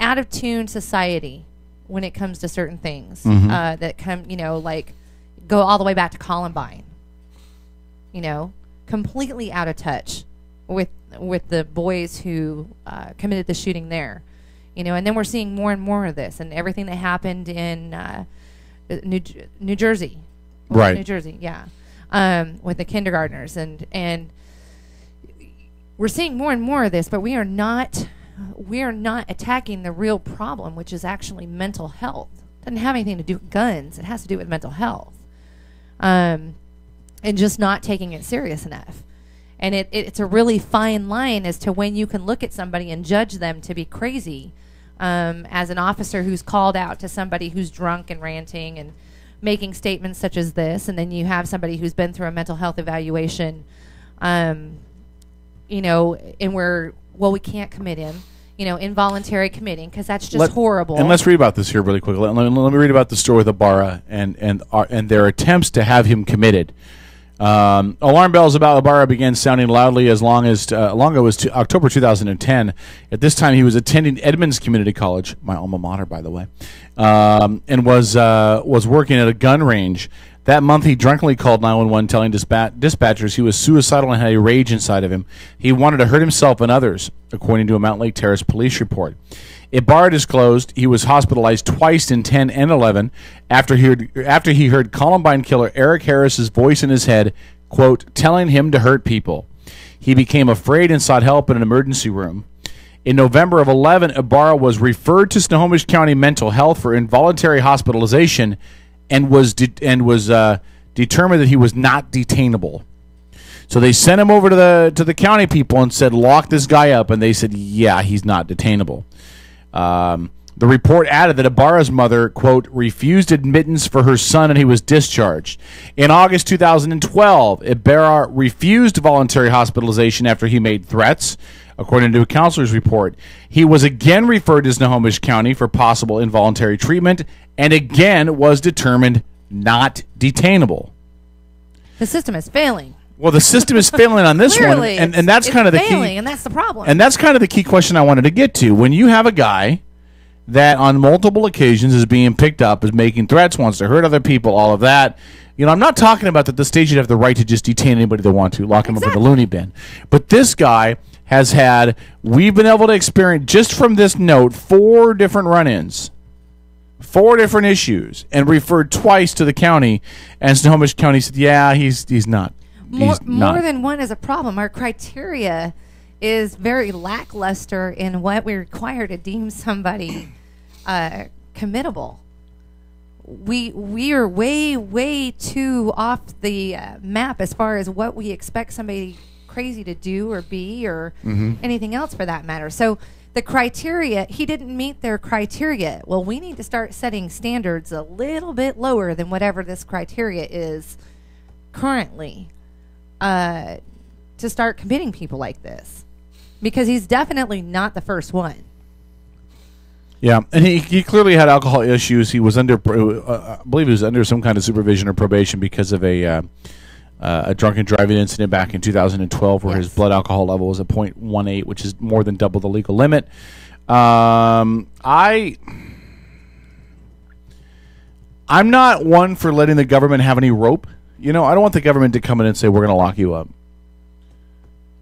of tune society when it comes to certain things that come, like go all the way back to Columbine. Completely out of touch with the boys who committed the shooting there. And then we're seeing more and more of this, and everything that happened in New Jersey. Right. New Jersey, yeah. With the kindergartners. And we're seeing more and more of this, but we are not attacking the real problem, which is actually mental health. It doesn't have anything to do with guns. It has to do with mental health. And just not taking it serious enough. And it's a really fine line as to when you can look at somebody and judge them to be crazy as an officer who's called out to somebody who's drunk and ranting and making statements such as this, and then you have somebody who's been through a mental health evaluation, and we can't commit him, involuntary committing, because that's just horrible. And let's read about this here really quickly. Let me read about the story with Ibarra and their attempts to have him committed. Alarm bells about Ibarra began sounding loudly as long ago as October 2010. At this time, he was attending Edmonds Community College, my alma mater, by the way, and was working at a gun range. That month, he drunkenly called 911, telling dispatchers he was suicidal and had a rage inside of him. He wanted to hurt himself and others, according to a Mountain Lake Terrace police report. Ibarra disclosed he was hospitalized twice in 10 and 11 after he heard Columbine killer Eric Harris's voice in his head, quote, telling him to hurt people. He became afraid and sought help in an emergency room. In November of 11, Ibarra was referred to Snohomish County Mental Health for involuntary hospitalization and was determined that he was not detainable. So they sent him over to the county people and said, lock this guy up, and they said, yeah, he's not detainable. The report added that Ibarra's mother, quote, refused admittance for her son and he was discharged. In August 2012, Ibarra refused voluntary hospitalization after he made threats, according to a counselor's report. He was again referred to Snohomish County for possible involuntary treatment and again was determined not detainable. The system is failing. Well, the system is failing on this Clearly, one, and that's kind of the key. And that's the problem. And that's kind of the key question I wanted to get to. When you have a guy that on multiple occasions is being picked up, is making threats, wants to hurt other people, all of that. I'm not talking about that the state should have the right to just detain anybody they want to, lock him up in the loony bin. But this guy has had, we've been able to experience, just from this note, 4 different run-ins. 4 different issues, and referred twice to the county, and Snohomish County said, yeah, he's not. More than one is a problem. Our criteria is very lackluster in what we require to deem somebody committable. We are way too off the map as far as what we expect somebody crazy to do or be or anything else for that matter. So the criteria, he didn't meet their criteria. Well, we need to start setting standards a little bit lower than whatever this criteria is currently to start committing people like this, because he's definitely not the first one. Yeah, and he clearly had alcohol issues. He was under, I believe he was under some kind of supervision or probation because of a drunken driving incident back in 2012 where his blood alcohol level was at 0.18, which is more than double the legal limit. I'm not one for letting the government have any rope. I don't want the government to come in and say, we're going to lock you up.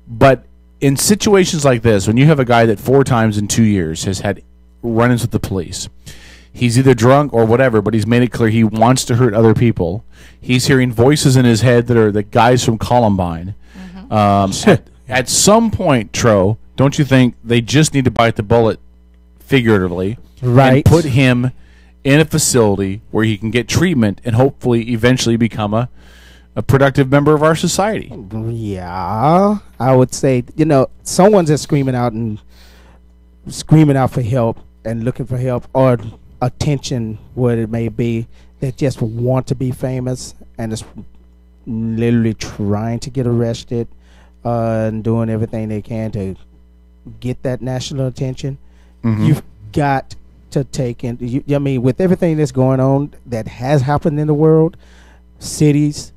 But in situations like this, when you have a guy that 4 times in 2 years has had run-ins with the police, he's either drunk or whatever, but he's made it clear he wants to hurt other people. He's hearing voices in his head that are the guys from Columbine. At some point, Tro, don't you think they just need to bite the bullet figuratively and put him in a facility where he can get treatment and hopefully eventually become a productive member of our society? Yeah, I would say, someone's just screaming out for help and looking for help or attention, what it may be, that just want to be famous and is literally trying to get arrested and doing everything they can to get that national attention. You've got to take in, with everything that's going on that has happened in the world, cities,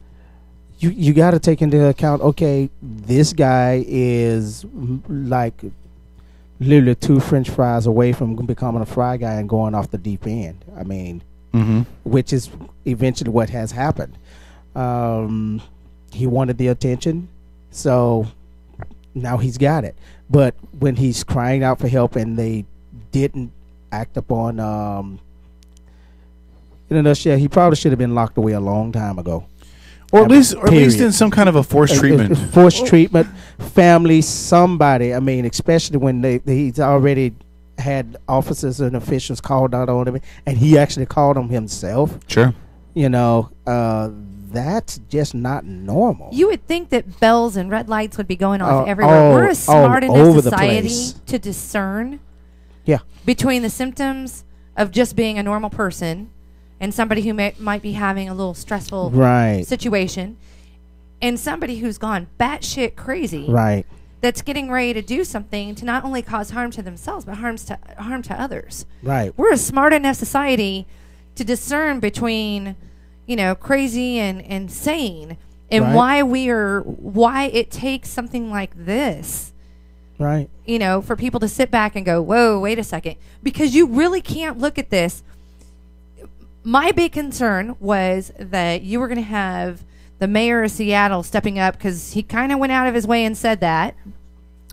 you got to take into account, okay, this guy is like literally 2 French fries away from becoming a fry guy and going off the deep end. Which is eventually what has happened. He wanted the attention, so now he's got it. But when he's crying out for help and they didn't act upon, in a nutshell, he probably should have been locked away a long time ago. Or at least in some kind of a forced treatment. Forced treatment, family, somebody. Especially when he's already had officers and officials called out on him, and he actually called them himself. Sure. That's just not normal. You would think that bells and red lights would be going off everywhere. We're a smart enough society to discern Yeah. between the symptoms of just being a normal person and somebody who might be having a little stressful Right. situation, and somebody who's gone batshit crazy, Right. that's getting ready to do something to not only cause harm to themselves but harm to others. Right. We're a smart enough society to discern between, crazy and sane, and Right. why it takes something like this, Right. for people to sit back and go, whoa, wait a second, because you really can't look at this. My big concern was that you were going to have the mayor of Seattle stepping up, because he kind of went out of his way and said that,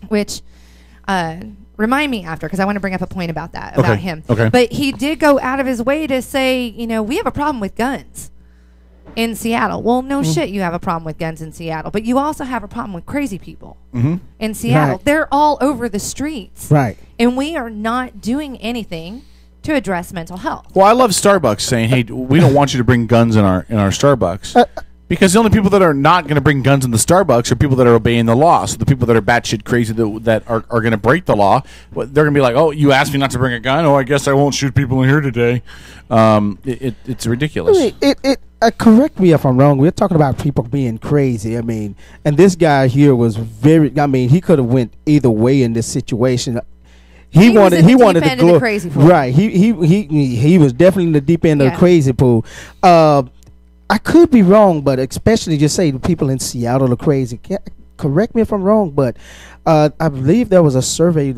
which remind me after, because I want to bring up a point about that, about him. Okay. But he did go out of his way to say, we have a problem with guns in Seattle. Well, no shit, you have a problem with guns in Seattle, but you also have a problem with crazy people in Seattle. Right. They're all over the streets. Right. And we are not doing anything to address mental health. Well, I love Starbucks saying, "Hey, we don't want you to bring guns in our Starbucks." Because the only people that are not going to bring guns in the Starbucks are people that are obeying the law. So the people that are batshit crazy that are going to break the law, they're going to be like, "Oh, you asked me not to bring a gun. Oh, I guess I won't shoot people in here today." It's ridiculous. Correct me if I'm wrong. We're talking about people being crazy. I mean, and this guy here was very. I mean, he could have went either way in this situation. He wanted to go crazy pool. Right. He was definitely in the deep end of the crazy pool. I could be wrong, but especially just say the people in Seattle are crazy. Correct me if I'm wrong, but I believe there was a survey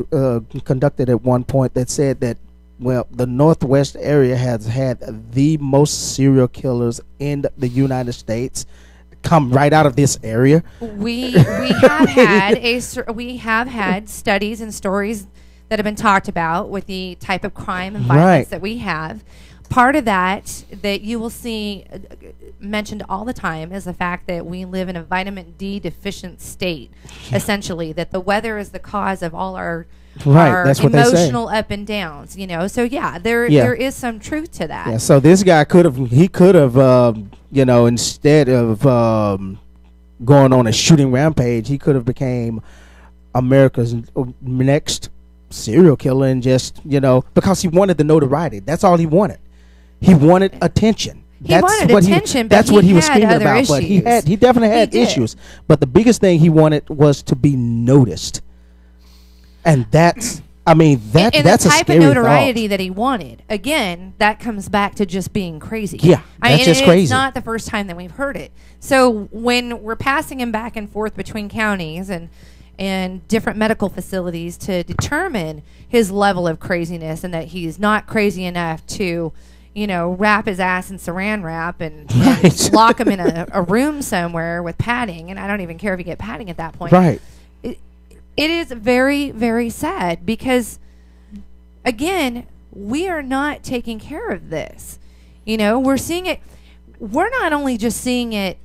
conducted at one point that said that, well, the Northwest area has had the most serial killers in the United States come right out of this area. We have had studies and stories that have been talked about with the type of crime and violence that we have. Part of that you will see mentioned all the time is the fact that we live in a vitamin D deficient state, essentially, that the weather is the cause of all our that's what emotional up and downs, So there is some truth to that. Yeah, so this guy could have instead of going on a shooting rampage, he could have became America's next serial killer, and just because he wanted the notoriety. That's all he wanted. He wanted attention. He wanted attention, that's what he was screaming about. Issues. But he definitely had issues. But the biggest thing he wanted was to be noticed, and that's and that's the a type scary of notoriety thought. that he wanted. Again, that comes back to just being crazy. Yeah, that's just crazy. It's not the first time that we've heard it. So when we're passing him back and forth between counties and different medical facilities to determine his level of craziness, and that he's not crazy enough to, wrap his ass in saran wrap and lock him in a room somewhere with padding. And I don't even care if you get padding at that point. Right. It is very, very sad because, again, we are not taking care of this. We're seeing it. We're not only just seeing it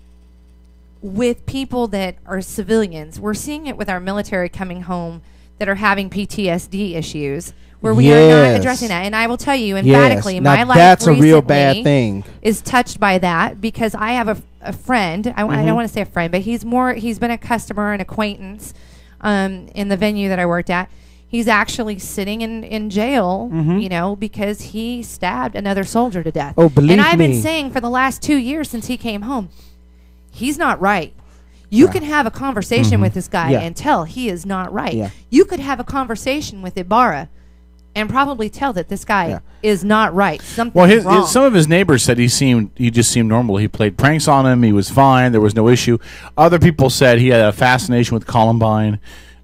with people that are civilians. We're seeing it with our military coming home that are having PTSD issues, where we are not addressing that. And I will tell you emphatically, my life that's a real recently bad thing. Is touched by that, because I have a friend. I don't want to say a friend, but he's been a customer, an acquaintance in the venue that I worked at. He's actually sitting in jail, because he stabbed another soldier to death. Oh, believe me. And I've been me. saying for the last 2 years since he came home, he's not right. You can have a conversation with this guy and tell he is not right. Yeah. You could have a conversation with Ibarra and probably tell that this guy is not right. Something's wrong. Some of his neighbors said he just seemed normal. He played pranks on him. He was fine. There was no issue. Other people said he had a fascination with Columbine.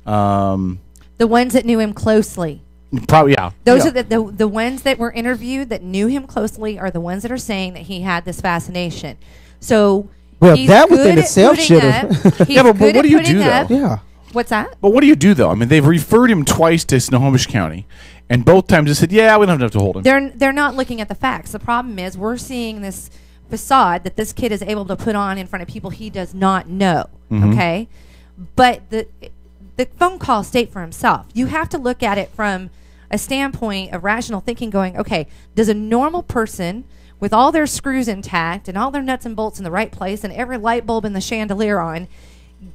The ones that knew him closely. Probably, yeah. Those are the ones that were interviewed that knew him closely are the ones that are saying that he had this fascination. So, well, that within itself should have. Yeah, but what do you do though? Yeah. What's that? But what do you do though? I mean, they've referred him twice to Snohomish County, and both times they said, "Yeah, we don't have to hold him." They're not looking at the facts. The problem is we're seeing this facade that this kid is able to put on in front of people he does not know. Okay, but the phone calls state for himself. You have to look at it from a standpoint of rational thinking, going, okay, does a normal person with all their screws intact and all their nuts and bolts in the right place and every light bulb in the chandelier on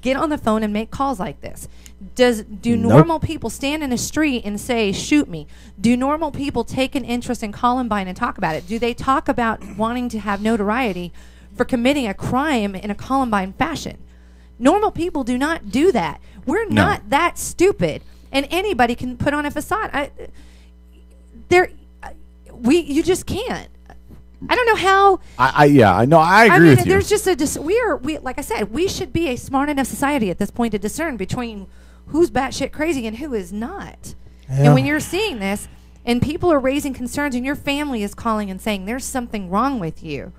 get on the phone and make calls like this? Do Nope. normal people stand in a street and say, shoot me? Do normal people take an interest in Columbine and talk about it? Do they talk about wanting to have notoriety for committing a crime in a Columbine fashion? Normal people do not do that. We're not that stupid. And anybody can put on a facade. You just can't. I don't know how. I know. I agree with you. There's just we like I said, we should be a smart enough society at this point to discern between who's batshit crazy and who is not. Yeah. And when you're seeing this, and people are raising concerns, and your family is calling and saying there's something wrong with you.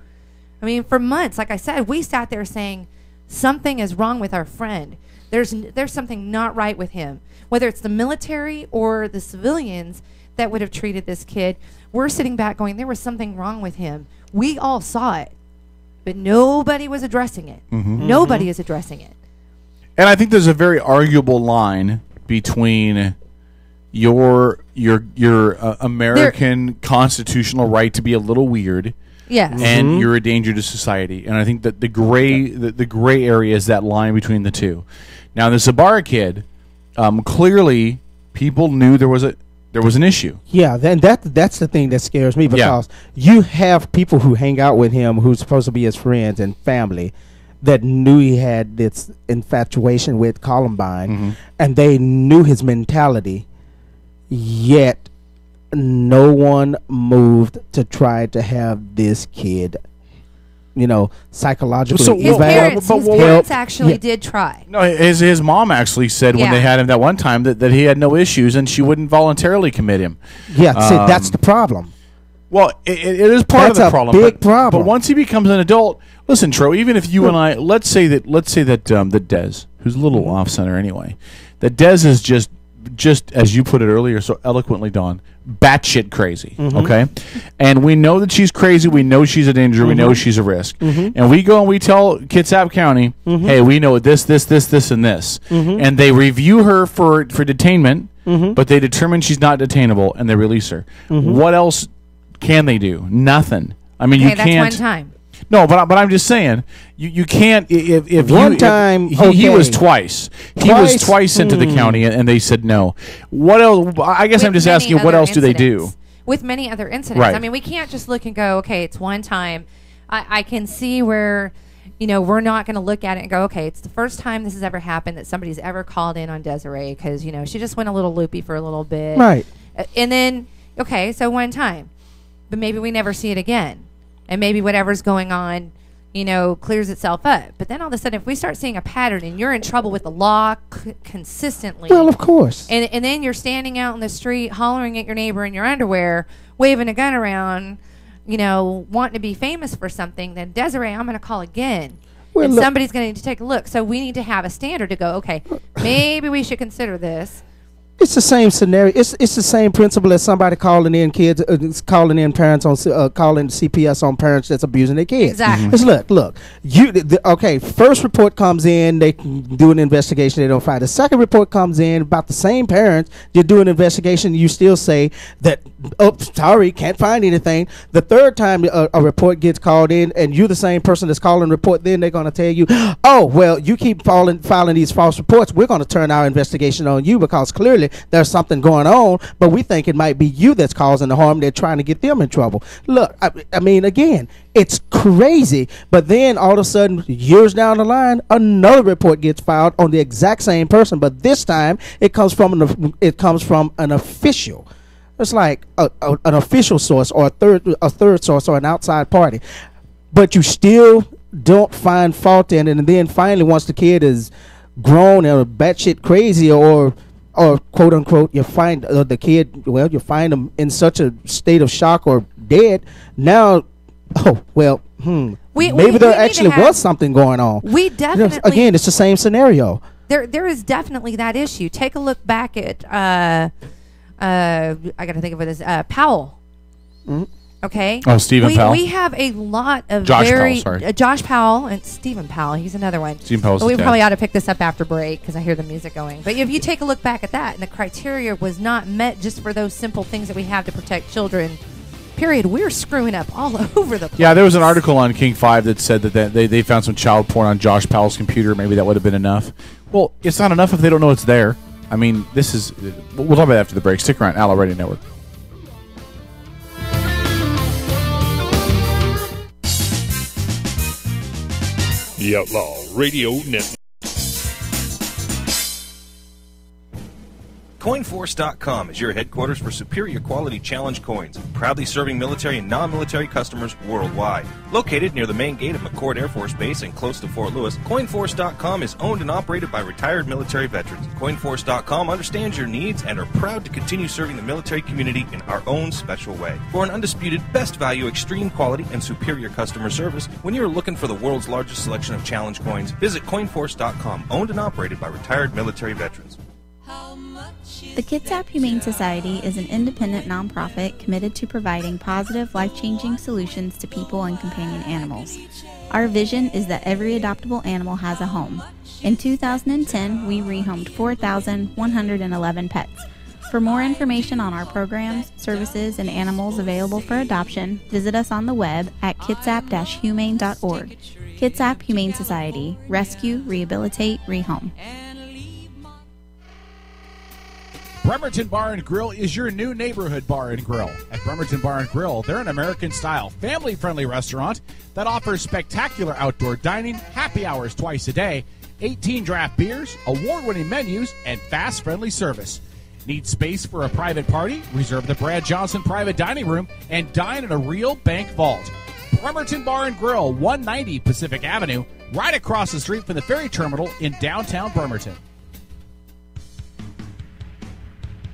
I mean, for months, like I said, we sat there saying something is wrong with our friend. There's something not right with him. Whether it's the military or the civilians that would have treated this kid, we're sitting back going, there was something wrong with him. We all saw it, but nobody was addressing it. Mm-hmm. Nobody is addressing it. And I think there's a very arguable line between your American constitutional right to be a little weird, yes, and you're a danger to society. And I think that the gray area is that line between the two. Now, the Zabara kid, clearly people knew there was an issue. Yeah, then that's the thing that scares me, because you have people who hang out with him who's supposed to be his friends and family that knew he had this infatuation with Columbine, and they knew his mentality, yet no one moved to try to have this kid, psychologically. His parents actually did try. No, his mom actually said when they had him that one time that he had no issues and she wouldn't voluntarily commit him. Yeah, see, that's the problem. Well, it is part of the problem. That's a big problem. But once he becomes an adult, listen, Tro, even if you and I, let's say that Dez, who's a little off center anyway, that Dez is just as you put it earlier so eloquently, Dawn, batshit crazy. Okay, and we know that she's crazy. We know she's a danger. We know she's a risk. And we go and we tell Kitsap County, hey, we know this, and this, and they review her for detainment, but they determine she's not detainable and they release her. What else can they do? Nothing. I mean, you can't. That's one time. No, but I'm just saying you can't. If one time he was twice. He was twice into the county, and they said no. What else? I guess I'm just asking, what else do they do? With many other incidents, right. I mean, we can't just look and go, okay, it's one time. I can see where, we're not going to look at it and go, okay, it's the first time this has ever happened that somebody's ever called in on Desiree because she just went a little loopy for a little bit, right? And then so one time, but maybe we never see it again. And maybe whatever's going on, clears itself up. But then all of a sudden, if we start seeing a pattern and you're in trouble with the law consistently. Well, of course. And then you're standing out in the street hollering at your neighbor in your underwear, waving a gun around, wanting to be famous for something, then Desiree, I'm going to call again. Well, and look, somebody's going to need to take a look. So we need to have a standard to go, okay, maybe we should consider this. It's the same scenario. It's the same principle as somebody calling in kids, calling in parents on calling CPS on parents that's abusing their kids. Exactly. It's look. First report comes in, they do an investigation, they don't find it. Second report comes in about the same parents, you do an investigation, you still say that, oh, sorry, can't find anything. The third time a report gets called in, and you're the same person that's calling report, then they're going to tell you, oh, well, you keep filing these false reports. We're going to turn our investigation on you because clearly there's something going on, but we think it might be you that's causing the harm. They're trying to get them in trouble. Look, I mean, again, it's crazy. But then all of a sudden, years down the line, another report gets filed on the exact same person, but this time it comes from an official. It's like an official source or a third source or an outside party, but you still don't find fault in it. And then finally, once the kid is grown or batshit crazy or quote unquote, you find the kid, you find them in such a state of shock or dead. Now, maybe there actually was something going on. We definitely, again, it's the same scenario. There is definitely that issue. Take a look back at I got to think of it as Powell. Okay. Oh, Stephen Powell. We have a lot of Josh Powell and Stephen Powell. He's another one. Stephen Powell's we probably ought to pick this up after break because I hear the music going. But if you take a look back at that, and the criteria was not met just for those simple things that we have to protect children, period, we're screwing up all over the place. Yeah, there was an article on King 5 that said that they found some child porn on Josh Powell's computer. Maybe that would have been enough. Well, it's not enough if they don't know it's there. I mean, this is... We'll talk about that after the break. Stick around. Outlaw Radio Network. The Outlaw Radio Network. Coinforce.com is your headquarters for superior quality challenge coins, proudly serving military and non-military customers worldwide. Located near the main gate of McCord Air Force Base and close to Fort Lewis, Coinforce.com is owned and operated by retired military veterans. Coinforce.com understands your needs and are proud to continue serving the military community in our own special way. For an undisputed best value, extreme quality, and superior customer service, when you're looking for the world's largest selection of challenge coins, visit Coinforce.com, owned and operated by retired military veterans. The Kitsap Humane Society is an independent nonprofit committed to providing positive, life-changing solutions to people and companion animals. Our vision is that every adoptable animal has a home. In 2010, we rehomed 4,111 pets. For more information on our programs, services, and animals available for adoption, visit us on the web at kitsap-humane.org. Kitsap Humane Society. Rescue, rehabilitate, rehome. Bremerton Bar and Grill is your new neighborhood bar and grill. At Bremerton Bar and Grill, they're an American-style, family-friendly restaurant that offers spectacular outdoor dining, happy hours twice a day, 18 draft beers, award-winning menus, and fast, friendly service. Need space for a private party? Reserve the Brad Johnson Private Dining Room and dine in a real bank vault. Bremerton Bar and Grill, 190 Pacific Avenue, right across the street from the ferry terminal in downtown Bremerton.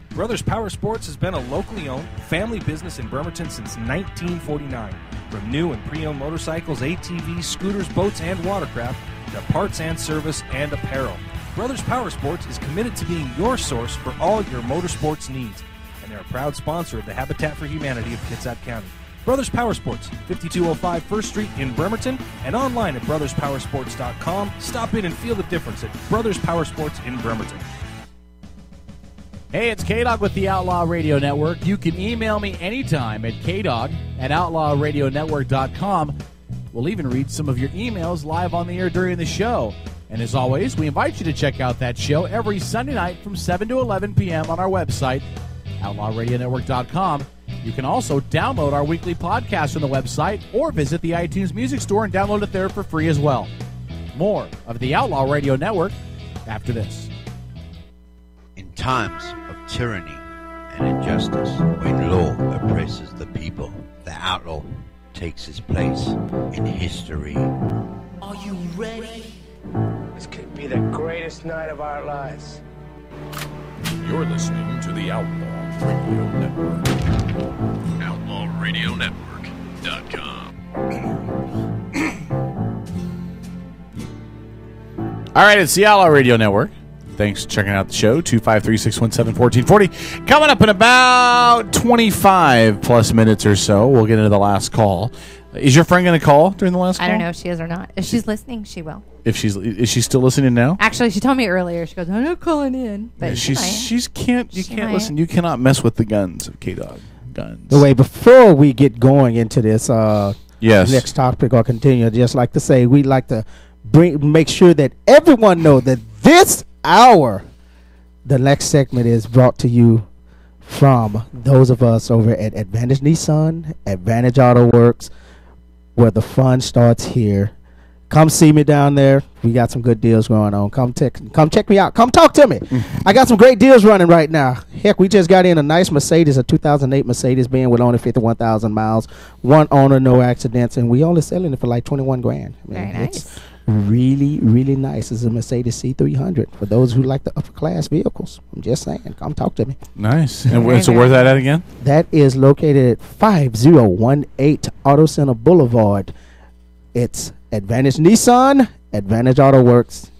Brothers Power Sports has been a locally owned family business in Bremerton since 1949. From new and pre-owned motorcycles, ATVs, scooters, boats, and watercraft to parts and service and apparel. Brothers Power Sports is committed to being your source for all your motorsports needs. And they're a proud sponsor of the Habitat for Humanity of Kitsap County. Brothers Power Sports, 5205 First Street in Bremerton, and online at brotherspowersports.com. Stop in and feel the difference at Brothers Power Sports in Bremerton. Hey, it's K-Dog with the Outlaw Radio Network. You can email me anytime at kdog@outlawradionetwork.com. We'll even read some of your emails live on the air during the show. And as always, we invite you to check out that show every Sunday night from 7 to 11 p.m. on our website, outlawradionetwork.com. You can also download our weekly podcast on the website or visit the iTunes Music Store and download it there for free as well. More of the Outlaw Radio Network after this. In times of tyranny and injustice, when law oppresses the people, the outlaw takes his place in history. Are you ready? This could be the greatest night of our lives. You're listening to the Outlaw Radio Network. OutlawRadioNetwork.com. All right, it's the Outlaw Radio Network. Thanks for checking out the show. 253-617-1440. Coming up in about 25 plus minutes or so, we'll get into the last call. Is your friend going to call during the last call? I don't know if she is or not. If she's listening, she will. Is she still listening now? Actually, she told me earlier. She goes, I'm not calling in. But You can't listen. You cannot mess with the guns of K-Dog. Guns. The way before we get going into this yes. next topic or continue, I'd just like to say we'd like to make sure that everyone know that this hour, the next segment is brought to you from those of us over at Advantage Nissan, Advantage Auto Works, where the fun starts here. Come see me down there. We got some good deals going on. Come check me out. Come talk to me. I got some great deals running right now. Heck, we just got in a nice Mercedes, a 2008 Mercedes Benz with only 51,000 miles, one owner, no accidents, and we only selling it for like 21 grand. I mean, Very nice. It's really, really nice. It's a Mercedes C300 for those who like the upper class vehicles. I'm just saying. Come talk to me. Nice. And so where's that at again? That is located at 5018 Auto Center Boulevard. It's Advantage Nissan, Advantage Auto Works.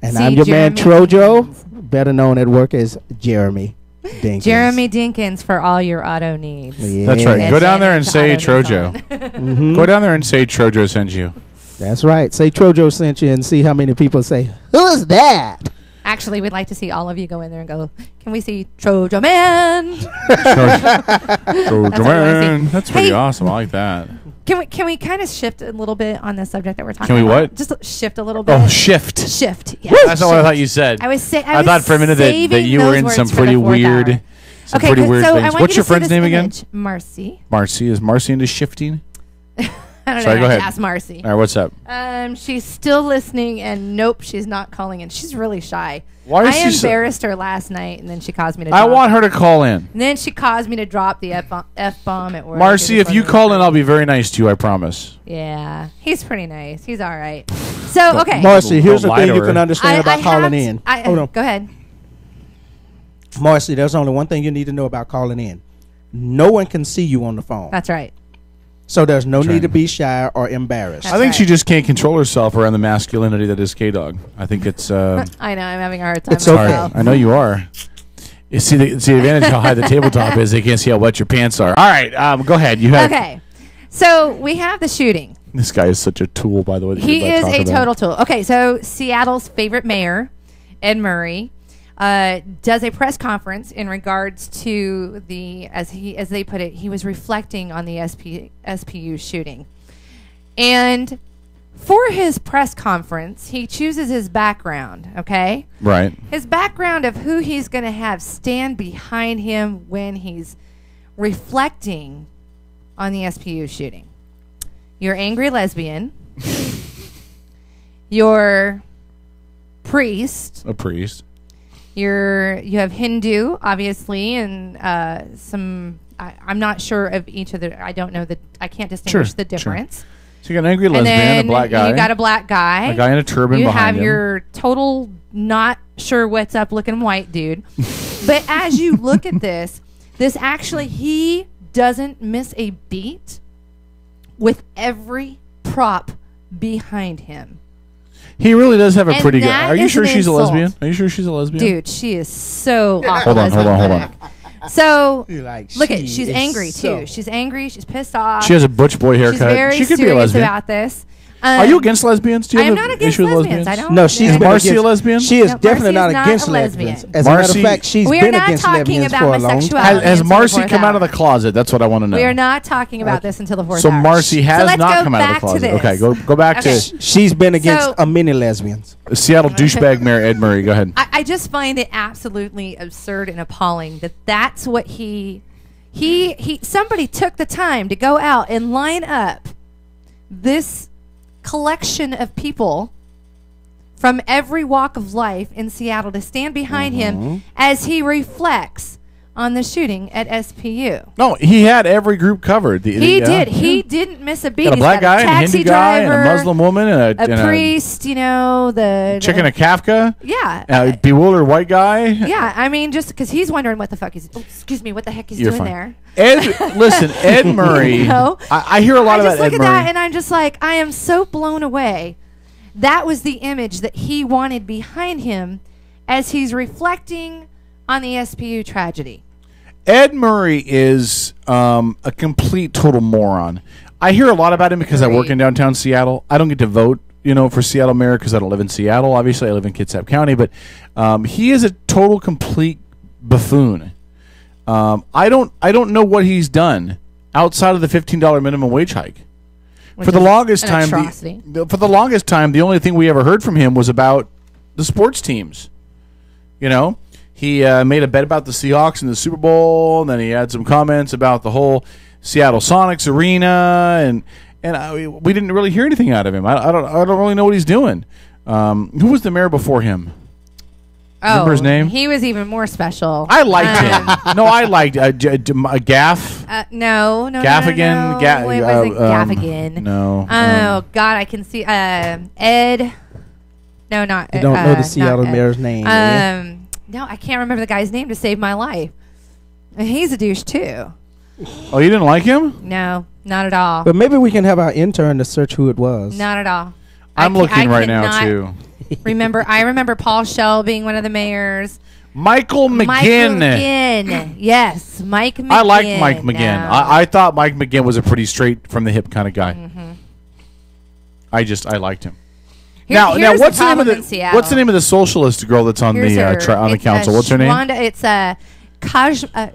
And I'm your man, Trojo, better known at work as Jeremy Dinkins. Jeremy Dinkins for all your auto needs. Yeah. That's right. Go down there and say Trojo. Go down there and say Trojo sent you. That's right. Say Trojo sent you and see how many people say, who is that? Actually, we'd like to see all of you go in there and go, can we see Trojan Man? Trojan Man. That's pretty Hey, awesome. I like that. Can we kind of shift a little bit on the subject that we're talking Can we about? what? Just shift a little bit. Oh, shift. Shift. Yeah. That's not what I thought you said. I thought for a minute that you were in some pretty weird, so things. I want What's you your to see friend's this name again? image. Marcy. Marcy. Is Marcy into shifting? I don't Sorry, know. go I have ahead. to ask Marcy. All right, what's up? She's still listening, and nope, she's not calling in. She's really shy. Why is I she so- embarrassed her last night, and then she caused me to. I drop want her to call in. And then she caused me to drop the F-bomb at work. Marcy, if you call in, I'll be very nice to you. I promise. Yeah, he's pretty nice. He's all right. So, okay. Marcy, here's the Don't lie thing to you her. can understand about calling in. Hold on. Go ahead. Marcy, there's only one thing you need to know about calling in. No one can see you on the phone. That's right. So there's no That's need right. to be shy or embarrassed. I think she just can't control herself around the masculinity that is K-Dog. I think it's... I know, I'm having a hard time. It's okay. myself. I know you are. You see the advantage of how high the tabletop is. They can't see how wet your pants are. All right, go ahead. You have. Okay. So we have the shooting. This guy is such a tool, by the way. that He you're about to is talk a about. total tool. Okay, so Seattle's favorite mayor, Ed Murray, does a press conference in regards to the, as they put it, he was reflecting on the SPU shooting. And for his press conference, he chooses his background, okay? Right. His background of who he's going to have stand behind him when he's reflecting on the SPU shooting. Your angry lesbian, your priest, A priest. you have Hindu, obviously, and some. I'm not sure of each of the. I don't know the. I can't distinguish the difference. So you got an angry And lesbian, then a black guy. You got a black guy. A guy in a turban you behind have him. your total not sure what's up looking white dude. But as you look at this actually, he doesn't miss a beat with every prop behind him. He really does have a And pretty good. that Are you is sure an she's a insult. lesbian? Are you sure she's a lesbian? Dude, she is so off. Hold on. So, You're like, look at she she's is angry so- too. She's angry. She's pissed off. She has a butch boy haircut. She's very She could be a serious lesbian. about this. Are you against lesbians? Do you I have am an not against issue with lesbians. lesbians? I don't. No, she's Is been Marcy a against- lesbian? She is No, definitely Marcy's not not against a lesbian. lesbians. As a matter of Marcy- fact, she's We are been not against talking lesbians about for my a long time. sexuality. Has until the Marcy fourth come out of hour. the closet? That's what I want to know. We are not talking about this until the fourth So hour. Marcy has let's not go come out of the back to closet. this. Okay, go back Okay. She's been against So- a many lesbians. to Seattle douchebag Mayor Ed Murray. Go ahead. I just find it absolutely absurd and appalling that that's what he somebody took the time to go out and line up this collection of people from every walk of life in Seattle to stand behind him as he reflects on the shooting at SPU. No, he had every group covered. He did. He didn't miss a beat. Got a He's black got guy, a and a taxi Hindu guy, driver, and a Muslim woman, and a priest. You know the chicken and Kafka. Yeah. A bewildered white guy. Yeah, I mean, just because he's wondering what the fuck he's. Oh, excuse me, what the heck he's You're doing fine. there? Ed, listen, Ed Murray. You know? I hear a lot I about just look Ed at Murray. that and I'm just like, I am so blown away. That was the image that he wanted behind him as he's reflecting on the SPU tragedy. Ed Murray is a complete total moron. I hear a lot about him because I work in downtown Seattle. I don't get to vote, for Seattle mayor because I don't live in Seattle. Obviously, I live in Kitsap County, but he is a total complete buffoon. I don't know what he's done outside of the $15 minimum wage hike. For the longest time, the only thing we ever heard from him was about the sports teams. He made a bet about the Seahawks in the Super Bowl, and then he had some comments about the whole Seattle Sonics arena, and we didn't really hear anything out of him. I don't really know what he's doing. Who was the mayor before him? Remember his name? He was even more special. I liked him. No, I liked Gaff. No. Gaffigan. No, it wasn't Gaffigan. No. Oh God, I can see Ed. No, not. You don't know the not Seattle Ed. mayor's name. No, I can't remember the guy's name to save my life. And he's a douche too. Oh, you didn't like him? No, not at all. But maybe we can have our intern to search who it was. Not at all. I'm looking right now cannot too. I remember Paul Schell being one of the mayors. Michael McGinn. Yes, Mike McGinn. I like Mike McGinn. No. I thought Mike McGinn was a pretty straight from the hip kind of guy. Mm-hmm. I liked him. Now, here's what's the the name of problem in Seattle. what's the name of the socialist girl that's on Here's the her- on the it's, council? What's her name? Shwanda, it's Kashma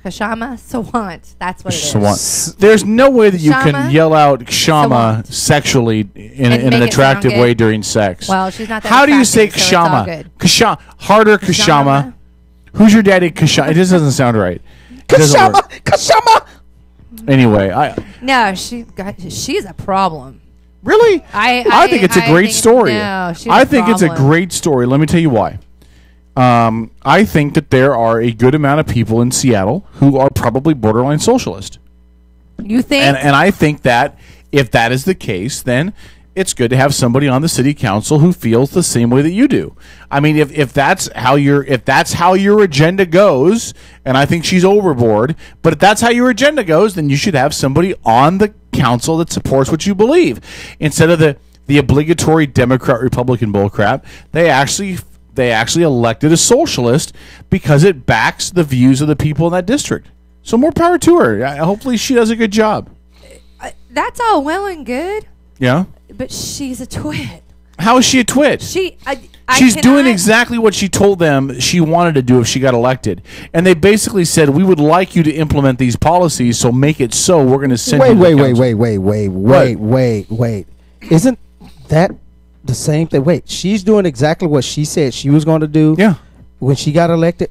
Sawant. That's what it is. Swan. There's no way that you can Shama yell out "shama" sexually in And an make it attractive sound way good. during sex. Well, she's not that How do you say attractive, so it's all kashama? good. Kashama. Harder kashama. Who's your daddy kashama? It just doesn't sound right. It doesn't work. Kashama. Anyway, I No, she's a problem. really I think it's a great story. No, she's I a think it's a problem. great story. Let me tell you why. I think that there are a good amount of people in Seattle who are probably borderline socialist. You think? And I think that if that is the case, then it's good to have somebody on the city council who feels the same way that you do. I mean, if that's how your agenda goes, and I think she's overboard, but if that's how your agenda goes, then you should have somebody on the council that supports what you believe instead of the obligatory Democrat Republican bullcrap. They actually elected a socialist because it backs the views of the people in that district. So more power to her. Hopefully she does a good job. That's all well and good, Yeah. but she's a twit. How is she a twit? She's doing exactly what she told them she wanted to do if she got elected. And they basically said, we would like you to implement these policies, so make it so. We're going to send you to the council." Wait. Isn't that the same thing? Wait, she's doing exactly what she said she was going to do. Yeah. When she got elected.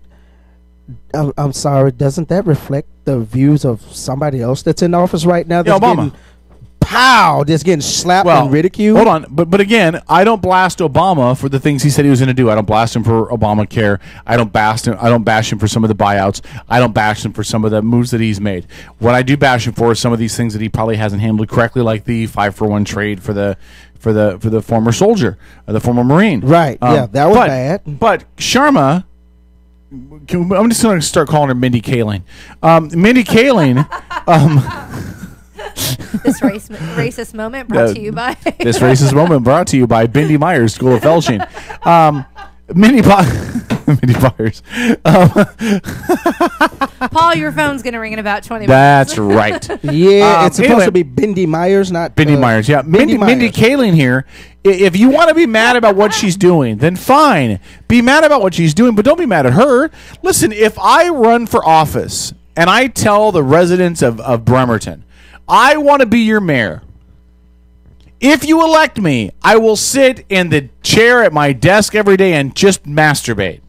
I'm sorry. Doesn't that reflect the views of somebody else that's in office right now? That's Obama. Just getting slapped and ridiculed. Hold on, but again, I don't blast Obama for the things he said he was going to do. I don't blast him for Obamacare. I don't bash him for some of the buyouts. I don't bash him for some of the moves that he's made. What I do bash him for is some of these things that he probably hasn't handled correctly, like the 5-for-1 trade for the former soldier, the former Marine. Right. Yeah, that was bad. But Sharma. I'm just going to start calling her Mindy Kaling. Mindy Kaling. This racist moment brought to you by This racist moment brought to you by Bindi Myers School of Felshing. Mindy Myers. Paul, your phone's gonna ring in about 20 minutes. That's right. Yeah, it's supposed to be Bindi Myers, not Bindi Myers. Yeah, Mindy Kaling here. If you want to be mad about what she's doing, then fine. Be mad about what she's doing, but don't be mad at her. Listen, if I run for office and I tell the residents of Bremerton, I want to be your mayor. If you elect me, I will sit in the chair at my desk every day and just masturbate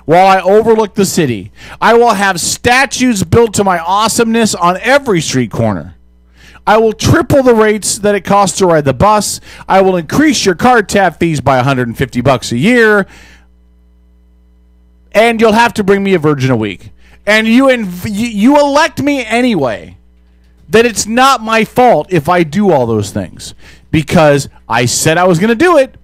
while I overlook the city. I will have statues built to my awesomeness on every street corner. I will triple the rates that it costs to ride the bus. I will increase your car tab fees by $150 a year. And you'll have to bring me a virgin a week. And you elect me anyway. That it's not my fault if I do all those things. Because I said I was going to do it,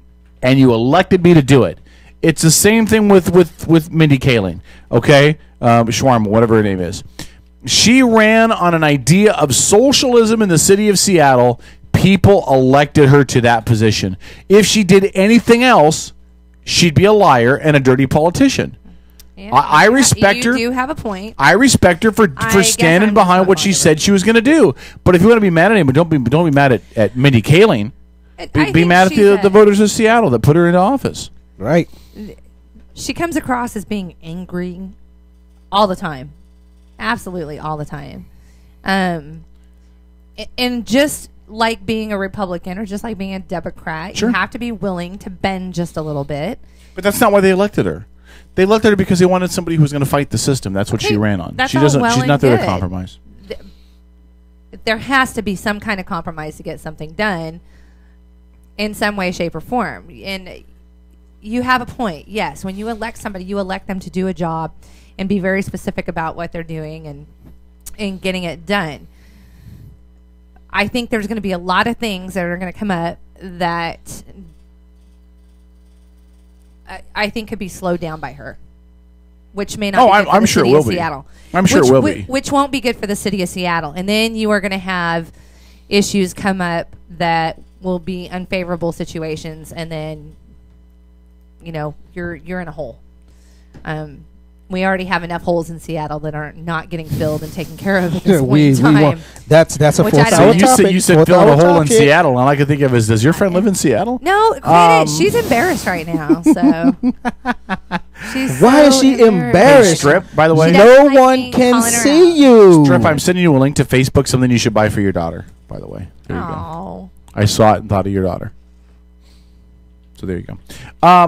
and you elected me to do it. It's the same thing with Mindy Kaling, okay? Schwarm, whatever her name is. She ran on an idea of socialism in the city of Seattle. People elected her to that position. If she did anything else, she'd be a liar and a dirty politician. Yeah, I respect her. You do have a point. I respect her for standing behind what she said she was going to do. But if you want to be mad at him, don't be mad at Mindy Kaling. Be mad at the voters of Seattle that put her into office. Right. She comes across as being angry all the time. Absolutely all the time. And just like being a Republican or just like being a Democrat, Sure. you have to be willing to bend just a little bit. But that's not why they elected her. They elected her because they wanted somebody who was going to fight the system. That's what she ran on. That's She all doesn't. well She's and not there to good. compromise. There has to be some kind of compromise to get something done in some way, shape, or form. And you have a point. Yes, when you elect somebody, you elect them to do a job and be very specific about what they're doing and getting it done. I think there's going to be a lot of things that are going to come up that I think could be slowed down by her, which may not. be good for I'm the sure city it will of be. Seattle. I'm sure it will be. Which won't be good for the city of Seattle, and then you are going to have issues come up that will be unfavorable situations, and then you're in a hole. We already have enough holes in Seattle that are not getting filled and taken care of at this point we in time. want, that's a Which full I don't hour think- topic. You said Fourth filling a hour hole in topic. Seattle, and all I can think of is, does your friend live in Seattle? No, she's embarrassed right now. So she's Why is so she Hey, embarrassed? Strip, by the way. She doesn't No like one me can calling her see out. you. Strip, I'm sending you a link to Facebook, something you should buy for your daughter, by the way. There you go. Oh, I saw it and thought of your daughter. So there you go.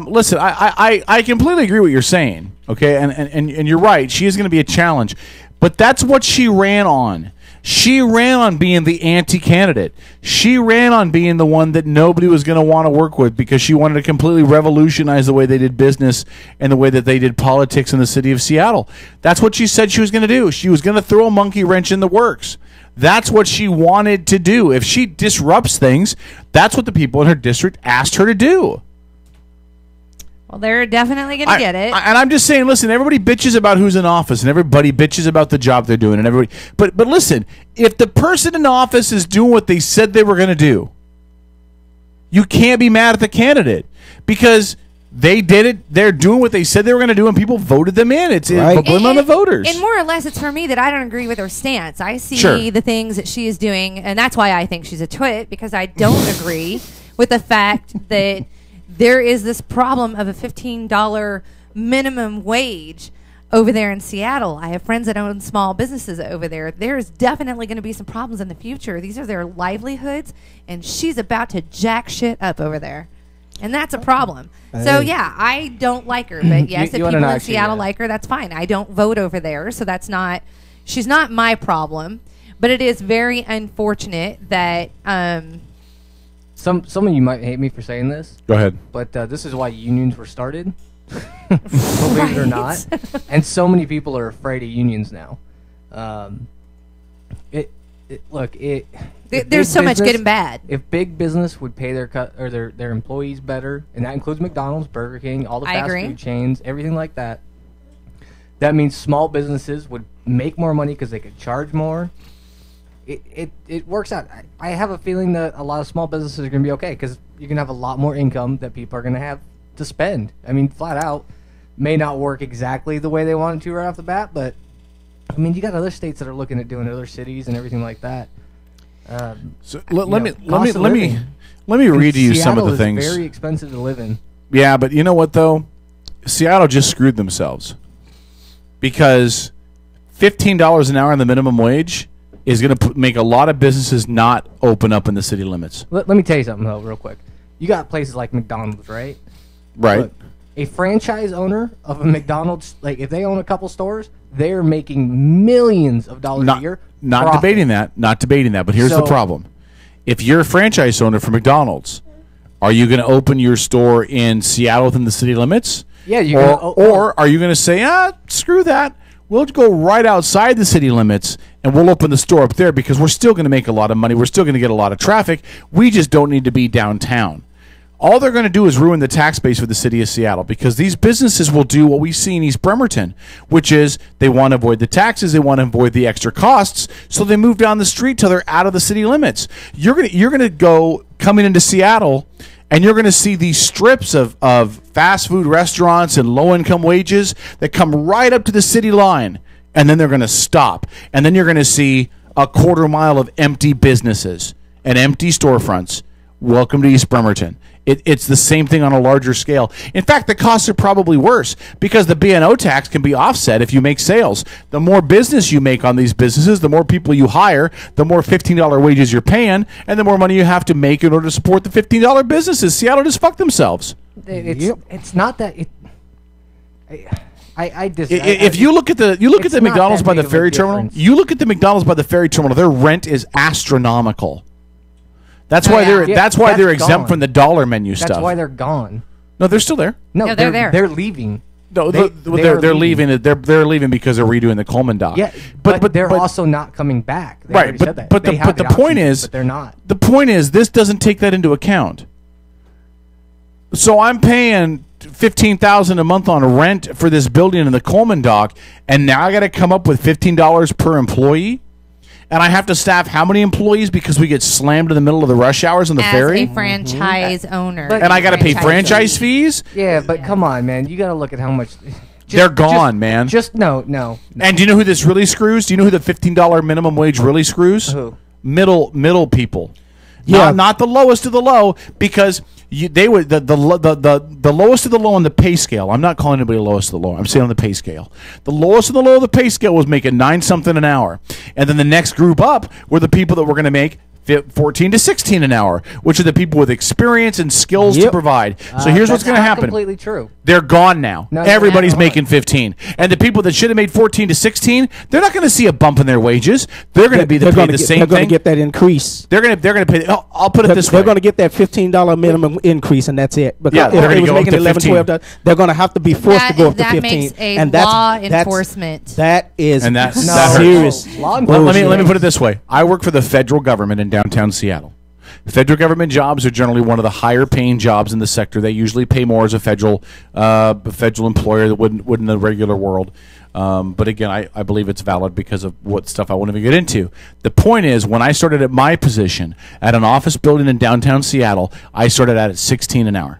Listen, I completely agree with what you're saying, okay? And you're right. She is going to be a challenge. But that's what she ran on. She ran on being the anti-candidate. She ran on being the one that nobody was going to want to work with because she wanted to completely revolutionize the way they did business and the way that they did politics in the city of Seattle. That's what she said she was going to do. She was going to throw a monkey wrench in the works. That's what she wanted to do. If she disrupts things, that's what the people in her district asked her to do. well, they're definitely going to get it. And I'm just saying, listen, everybody bitches about who's in office, and everybody bitches about the job they're doing, and everybody. But listen, if the person in office is doing what they said they were going to do, you can't be mad at the candidate because they did it. They're doing what they said they were going to do, and people voted them in. It's Right. blame on the voters. And more or less, it's for me that I don't agree with her stance. I see Sure. the things that she is doing, and that's why I think she's a twit, because I don't agree with the fact that there is this problem of a $15 minimum wage over there in Seattle. I have friends that own small businesses over there. There's definitely going to be some problems in the future. These are their livelihoods, and she's about to jack shit up over there. And that's a problem. So, yeah, I don't like her. But, yes, if you wanna people know in actually, Seattle yeah. like her, that's fine. I don't vote over there, so that's not... She's not my problem. But it is very unfortunate that... Some of you might hate me for saying this. Go ahead. But this is why unions were started. Believe it or not. And so many people are afraid of unions now. There's so much good and bad. If big business would pay their employees better, and that includes McDonald's, Burger King, all the I fast agree. food chains, everything like that, that means small businesses would make more money because they could charge more. It works out. I have a feeling that a lot of small businesses are going to be okay because you can have a lot more income that people are going to have to spend. I mean, flat out, may not work exactly the way they want it to right off the bat, but I mean, you got other states that are looking at doing other cities and everything like that. So let me read to you some of the things. Very expensive to live in. Yeah, but you know what though? Seattle just screwed themselves because $15 an hour on the minimum wage is going to make a lot of businesses not open up in the city limits. Let me tell you something though, real quick. You got places like McDonald's, right? Right. Look, a franchise owner of a McDonald's, like if they own a couple stores, they're making millions of dollars a year. Not profit. debating that, but here's the So- problem. If you're a franchise owner for McDonald's, are you going to open your store in Seattle within the city limits? Yeah, you or are you going to say, screw that. We'll go right outside the city limits and we'll open the store up there because we're still going to make a lot of money. We're still going to get a lot of traffic. We just don't need to be downtown. All they're going to do is ruin the tax base for the city of Seattle because these businesses will do what we see in East Bremerton, which is they want to avoid the taxes, they want to avoid the extra costs, so they move down the street till they're out of the city limits. You're going to go coming into Seattle, and you're going to see these strips of fast food restaurants and low-income wages that come right up to the city line, and then they're going to stop. And then you're going to see a quarter mile of empty businesses and empty storefronts. Welcome to East Bremerton. It's the same thing on a larger scale. In fact, the costs are probably worse because the B&O tax can be offset if you make sales. The more business you make on these businesses, the more people you hire, the more $15 wages you're paying, and the more money you have to make in order to support the $15 businesses. Seattle just fucked themselves. It's not that it. If you look at the McDonald's by the ferry terminal, you look at the McDonald's by the ferry terminal, their rent is astronomical. That's why they're exempt from the dollar menu stuff. That's why they're gone. No, they're still there. No, they're there. They're leaving. No, they're leaving. They're leaving because they're redoing the Coleman dock. Yeah, but they're also not coming back. They right, already said that. but They have the option, point is, but they're not. The point is, this doesn't take that into account. So I'm paying $15,000 a month on rent for this building in the Coleman dock, and now I got to come up with $15 per employee. And I have to staff how many employees because we get slammed in the middle of the rush hours on the As ferry? a franchise owner. And I got to pay franchise fees? Yeah, but come on, man. You got to look at how much. They're gone, man. Just no. And do you know who this really screws? Do you know who the $15 minimum wage really screws? Who? Middle people. Yeah. Not the lowest of the low, because they were the lowest of the low on the pay scale. I'm not calling anybody the lowest of the low. I'm saying on the pay scale. The lowest of the low of the pay scale was making 9 something an hour, and then the next group up were the people that were going to make 14 to 16 an hour, which are the people with experience and skills to provide. So here's what's going to happen. Completely true. They're gone now. No, Everybody's no. making 15, and the people that should have made 14 to 16, they're not going to see a bump in their wages. They're going to be paid the same They're going thing. to get that increase. They're going to pay. I'll put it this way. They're going to get that $15 minimum increase, and that's it. Because Yeah, if they're they gonna was go up making to 11, 15. $12, they're going to have to be forced to go up to that 15. makes a and law enforcement. That is And that serious. hurts. Let me put it this way. I work for the federal government in downtown Seattle. Federal government jobs are generally one of the higher paying jobs in the sector. They usually pay more as a federal employer that wouldn't in the regular world. But again, I believe it's valid because of what stuff I won't even get into. The point is, when I started at my position at an office building in downtown Seattle, I started at 16 an hour.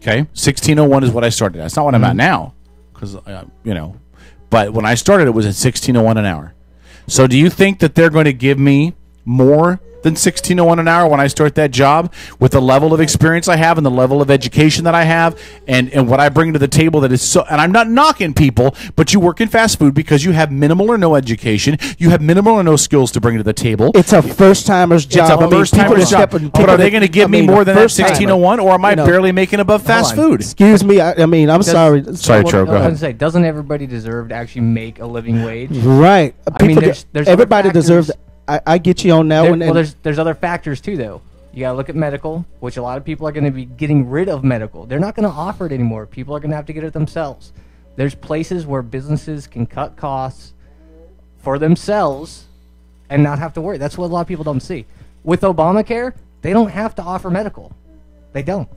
Okay, 1601 is what I started at. It's not what I'm at now, because But when I started, it was at 1601 an hour. So do you think that they're going to give me more than 1601 an hour when I start that job, with the level of experience I have and the level of education that I have and what I bring to the table? That is so, and I'm not knocking people, but you work in fast food because you have minimal or no education, you have minimal or no skills to bring to the table. It's a first-timer's job. It's a first-timer's job. But are they going to give me more than that 1601, or am I barely making above fast food? Excuse me. I'm sorry. Sorry, Tro, go ahead. Say, doesn't everybody deserve to actually make a living wage? Right. There's everybody other deserves. I get you on that one. Well, there's other factors too, though. You got to look at medical, which a lot of people are going to be getting rid of medical. They're not going to offer it anymore. People are going to have to get it themselves. There's places where businesses can cut costs for themselves and not have to worry. That's what a lot of people don't see. With Obamacare, they don't have to offer medical. They don't.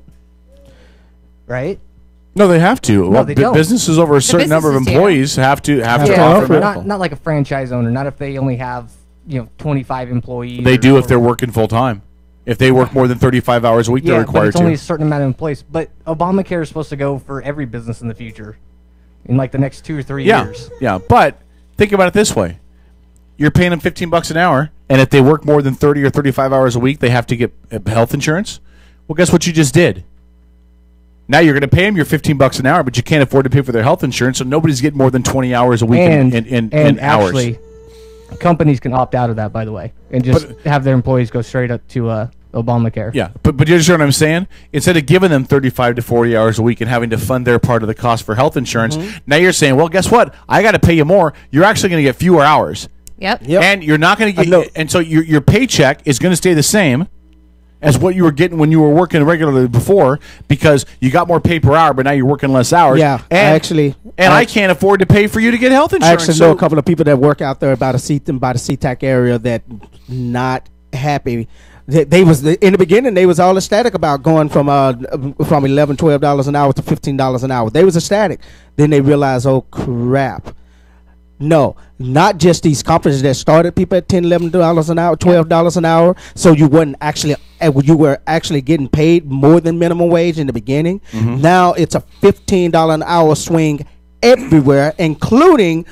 Right? No, they have to. No, they don't. Businesses over a certain number of employees have to offer medical. Not like a franchise owner. Not if they only have 25 employees. They do if they're working full time. If they work more than 35 hours a week, they're required but it's to. only a certain amount in place. But Obamacare is supposed to go for every business in the future, in like the next 2 or 3 years. Yeah, but think about it this way: you're paying them $15 an hour, and if they work more than 30 or 35 hours a week, they have to get health insurance. Well, guess what you just did? Now you're going to pay them your $15 an hour, but you can't afford to pay for their health insurance, so nobody's getting more than 20 hours a week in hours. Actually, companies can opt out of that, by the way, and just have their employees go straight up to Obamacare. Yeah, but you understand what I'm saying? Instead of giving them 35 to 40 hours a week and having to fund their part of the cost for health insurance, now you're saying, well, guess what? I got to pay you more. You're actually going to get fewer hours. Yep. And you're not going to get, and so your paycheck is going to stay the same as what you were getting when you were working regularly before, because you got more pay per hour, but now you're working less hours. Yeah, and I can't afford to pay for you to get health insurance. I actually know a couple of people that work out there by the SeaTac area that not happy. They was in the beginning. They was all ecstatic about going from $11, $12 an hour to $15 an hour. They was ecstatic. Then they realized, oh crap. No, not just these companies that started people at $10, $11 an hour, $12 an hour. So you were actually getting paid more than minimum wage in the beginning. Now it's a $15 an hour swing everywhere, including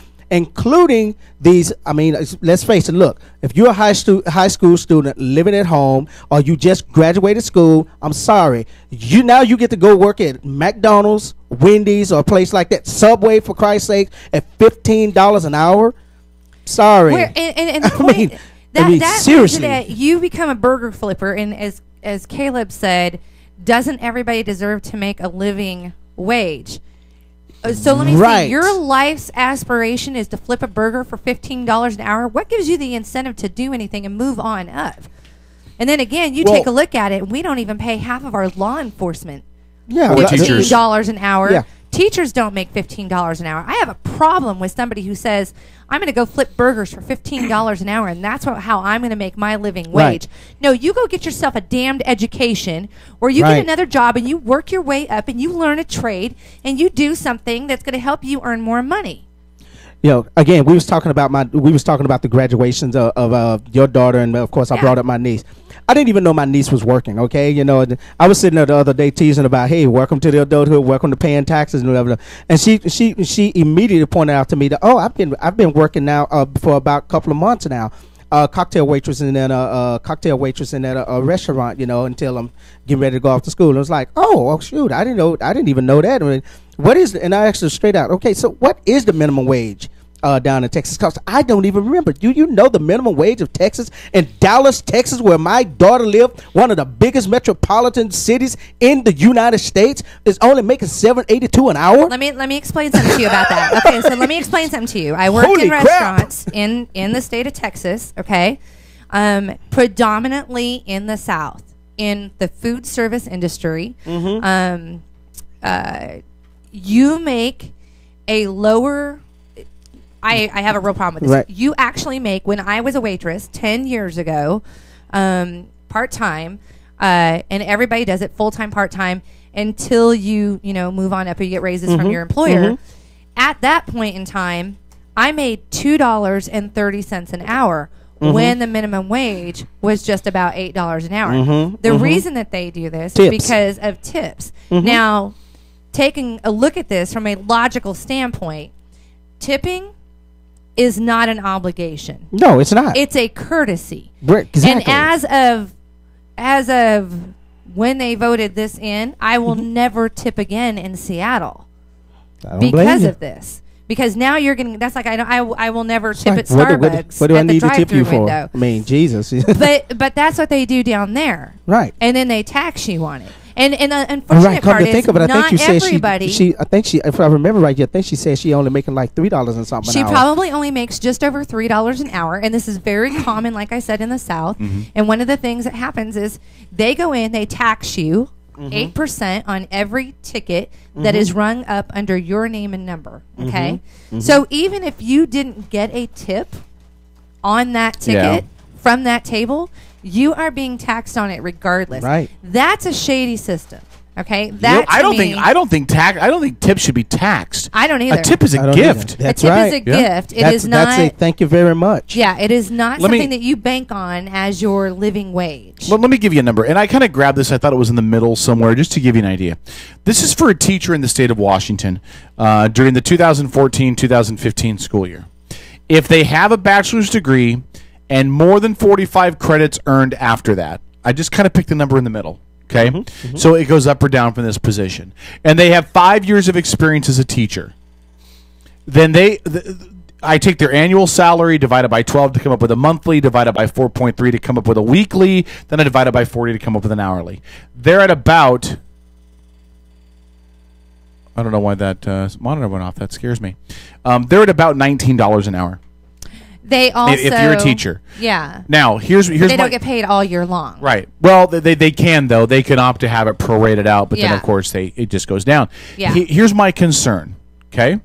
these. I mean, let's face it. Look, if you're a high school student living at home, or you just graduated school, I'm sorry. You get to go work at McDonald's, Wendy's, or a place like that, Subway, for Christ's sake, at $15 an hour. Sorry. And the point that seriously, that you become a burger flipper, and as Caleb said, doesn't everybody deserve to make a living wage? So let me see. Your life's aspiration is to flip a burger for $15 an hour. What gives you the incentive to do anything and move on up? And then again, you take a look at it. We don't even pay half of our law enforcement $15 an hour. Yeah. Teachers don't make $15 an hour. I have a problem with somebody who says, I'm going to go flip burgers for $15 an hour, and that's how I'm going to make my living wage. No, you go get yourself a damned education, or you get another job, and you work your way up, and you learn a trade, and you do something that's going to help you earn more money. again, we was talking about the graduations of your daughter, and of course I brought up my niece. I didn't even know my niece was working. Okay, I was sitting there the other day teasing about, hey, welcome to the adulthood, welcome to paying taxes and whatever. And she immediately pointed out to me that, oh, I've been working now for about a couple of months now. Cocktail waitress in at a restaurant, until I'm getting ready to go off to school. And I was like, oh shoot, I didn't even know that. I mean, and I asked her straight out, okay, so what is the minimum wage down in Texas? Because I don't even remember. Do you know the minimum wage of Texas? In Dallas, Texas, where my daughter lived, one of the biggest metropolitan cities in the United States, is only making $7.82 an hour. Let me explain something to you about that. Okay, so let me explain something to you. I work in restaurants in the state of Texas. Okay, predominantly in the South, in the food service industry. You make a lower. I have a real problem with this. Right. You actually make, when I was a waitress 10 years ago, part-time, and everybody does it full-time, part-time, until you move on up or you get raises from your employer. At that point in time, I made $2.30 an hour when the minimum wage was just about $8 an hour. The reason that they do this is because of tips. Now, taking a look at this from a logical standpoint, tipping is not an obligation. No, it's not. It's a courtesy. Exactly. And as of when they voted this in, I will never tip again in Seattle because of this. Because now you're getting, that's like, I will never tip at Starbucks. What do I at the need to tip you window. for? I mean, Jesus. but that's what they do down there. Right. And then they tax you on it. And the unfortunate part is not everybody. If I remember right, I think she said she only making like $3 and something. She probably only makes just over $3 an hour, and this is very common, like I said, in the South. And one of the things that happens is they go in, they tax you 8% on every ticket that is rung up under your name and number. Okay, so even if you didn't get a tip on that ticket from that table, you are being taxed on it regardless. Right. That's a shady system. Okay. That I don't think tips should be taxed. I don't either. A tip is a gift. That's a tip right. is a gift. It is not. That's a thank you very much. Yeah, it is not something that you bank on as your living wage. Let me give you a number. And I kind of grabbed this. I thought it was in the middle somewhere, just to give you an idea. This is for a teacher in the state of Washington during the 2014-2015 school year. If they have a bachelor's degree and more than 45 credits earned after that, I just kind of picked the number in the middle. Okay, so it goes up or down from this position, and they have 5 years of experience as a teacher. Then I take their annual salary divided by 12 to come up with a monthly, divided by 4.3 to come up with a weekly, then I divide it by 40 to come up with an hourly. They're at about, I don't know why that monitor went off. That scares me. They're at about $19 an hour. They also, if you're a teacher. Yeah. Now, here's they don't get paid all year long. Right. Well, they can, though. They can opt to have it prorated out, but then, of course, it just goes down. Yeah. Here's my concern, okay?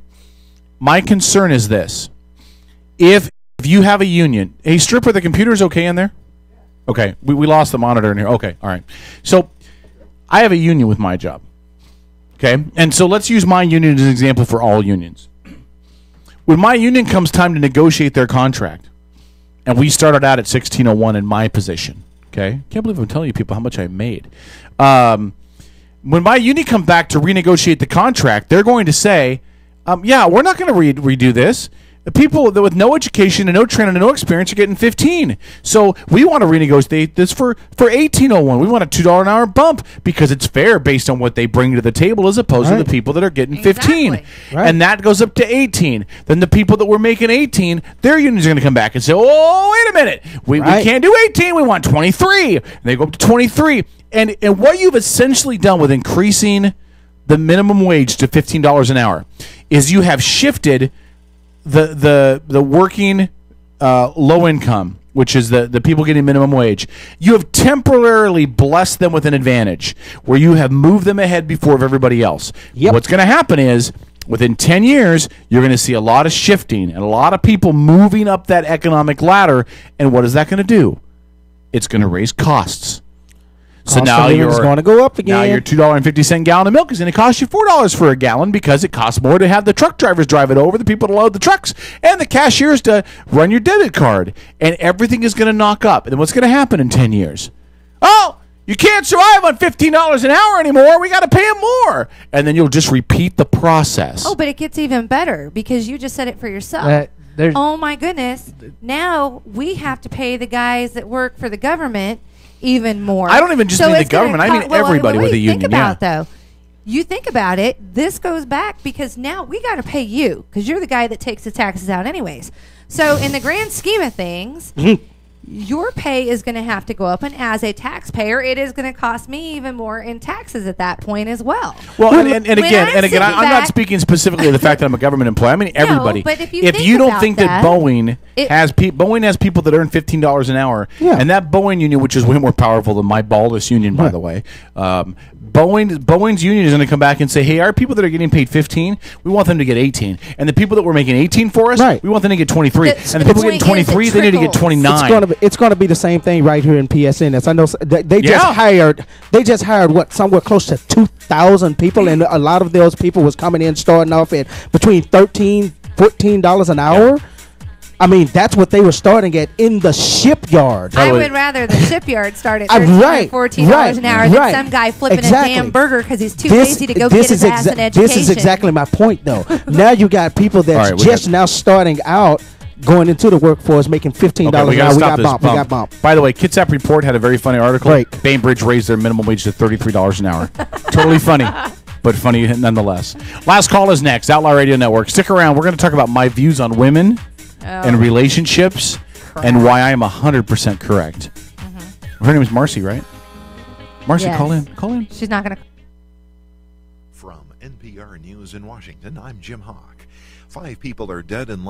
My concern is this. If you have a union... Hey, Stripper, the computer's okay in there? Okay. We lost the monitor in here. Okay. All right. So, I have a union with my job, okay? And so, let's use my union as an example for all unions. When my union comes time to negotiate their contract, and we started out at $16.01 in my position, okay? Can't believe I'm telling you people how much I made. When my union comes back to renegotiate the contract, they're going to say, yeah, we're not going to redo this. The people with no education and no training and no experience are getting 15. So we want to renegotiate this for $18.01. We want a $2 an hour bump because it's fair based on what they bring to the table as opposed to the people that are getting 15. Right. And that goes up to 18. Then the people that were making 18, their unions are going to come back and say, oh, wait a minute. We can't do 18. We want 23. And they go up to 23. And what you've essentially done with increasing the minimum wage to $15 an hour is you have shifted the working low income, which is the people getting minimum wage, you have temporarily blessed them with an advantage where you have moved them ahead before everybody else. What's going to happen is within 10 years, you're going to see a lot of shifting and a lot of people moving up that economic ladder. And what is that going to do? It's going to raise costs. So Cost now of living is you're going to go up again. Now your $2.50 gallon of milk is going to cost you $4 for a gallon because it costs more to have the truck drivers drive it over, the people to load the trucks, and the cashiers to run your debit card. And everything is going to knock up. And then what's going to happen in 10 years? Oh, you can't survive on $15 an hour anymore. We got to pay them more. And then you'll just repeat the process. Oh, but it gets even better because you just said it for yourself. Oh my goodness. Now we have to pay the guys that work for the government even more. I don't even just mean the government. I mean everybody with a union. Think about though. You think about it, this goes back because now we got to pay you because you're the guy that takes the taxes out anyways. So in the grand scheme of things, your pay is going to have to go up, and as a taxpayer, it is going to cost me even more in taxes at that point as well. Well, and again, I'm not speaking specifically of the fact that I'm a government employee. I mean everybody. But if you don't think that Boeing has Boeing has people that earn $15 an hour, and that Boeing union, which is way more powerful than my baldest union, by the way, Boeing's union is going to come back and say, hey, our people that are getting paid 15, we want them to get 18, and the people that were making 18 for us, we want them to get 23, and the people getting 23, they need to get 29. It's going to be the same thing right here in PSNS. I know they just hired what, somewhere close to 2,000 people, and a lot of those people was coming in starting off at between $13, $14 an hour. I mean, that's what they were starting at in the shipyard. I would rather the shipyard start at $13 or $14 an hour than some guy flipping a damn burger because he's too lazy to go get his ass an education. This is exactly my point, though. Now you got people that's just now starting out, going into the workforce, making $15 an hour. We got bumped. By the way, Kitsap Report had a very funny article. Bainbridge raised their minimum wage to $33 an hour. Totally funny, but funny nonetheless. Last call is next. Outlaw Radio Network. Stick around. We're going to talk about my views on women and relationships and why I am 100% correct. Her name is Marcy, right? Marcy, yes. Call in. She's not going to. From NPR News in Washington, I'm Jim Hawk. 5 people are dead and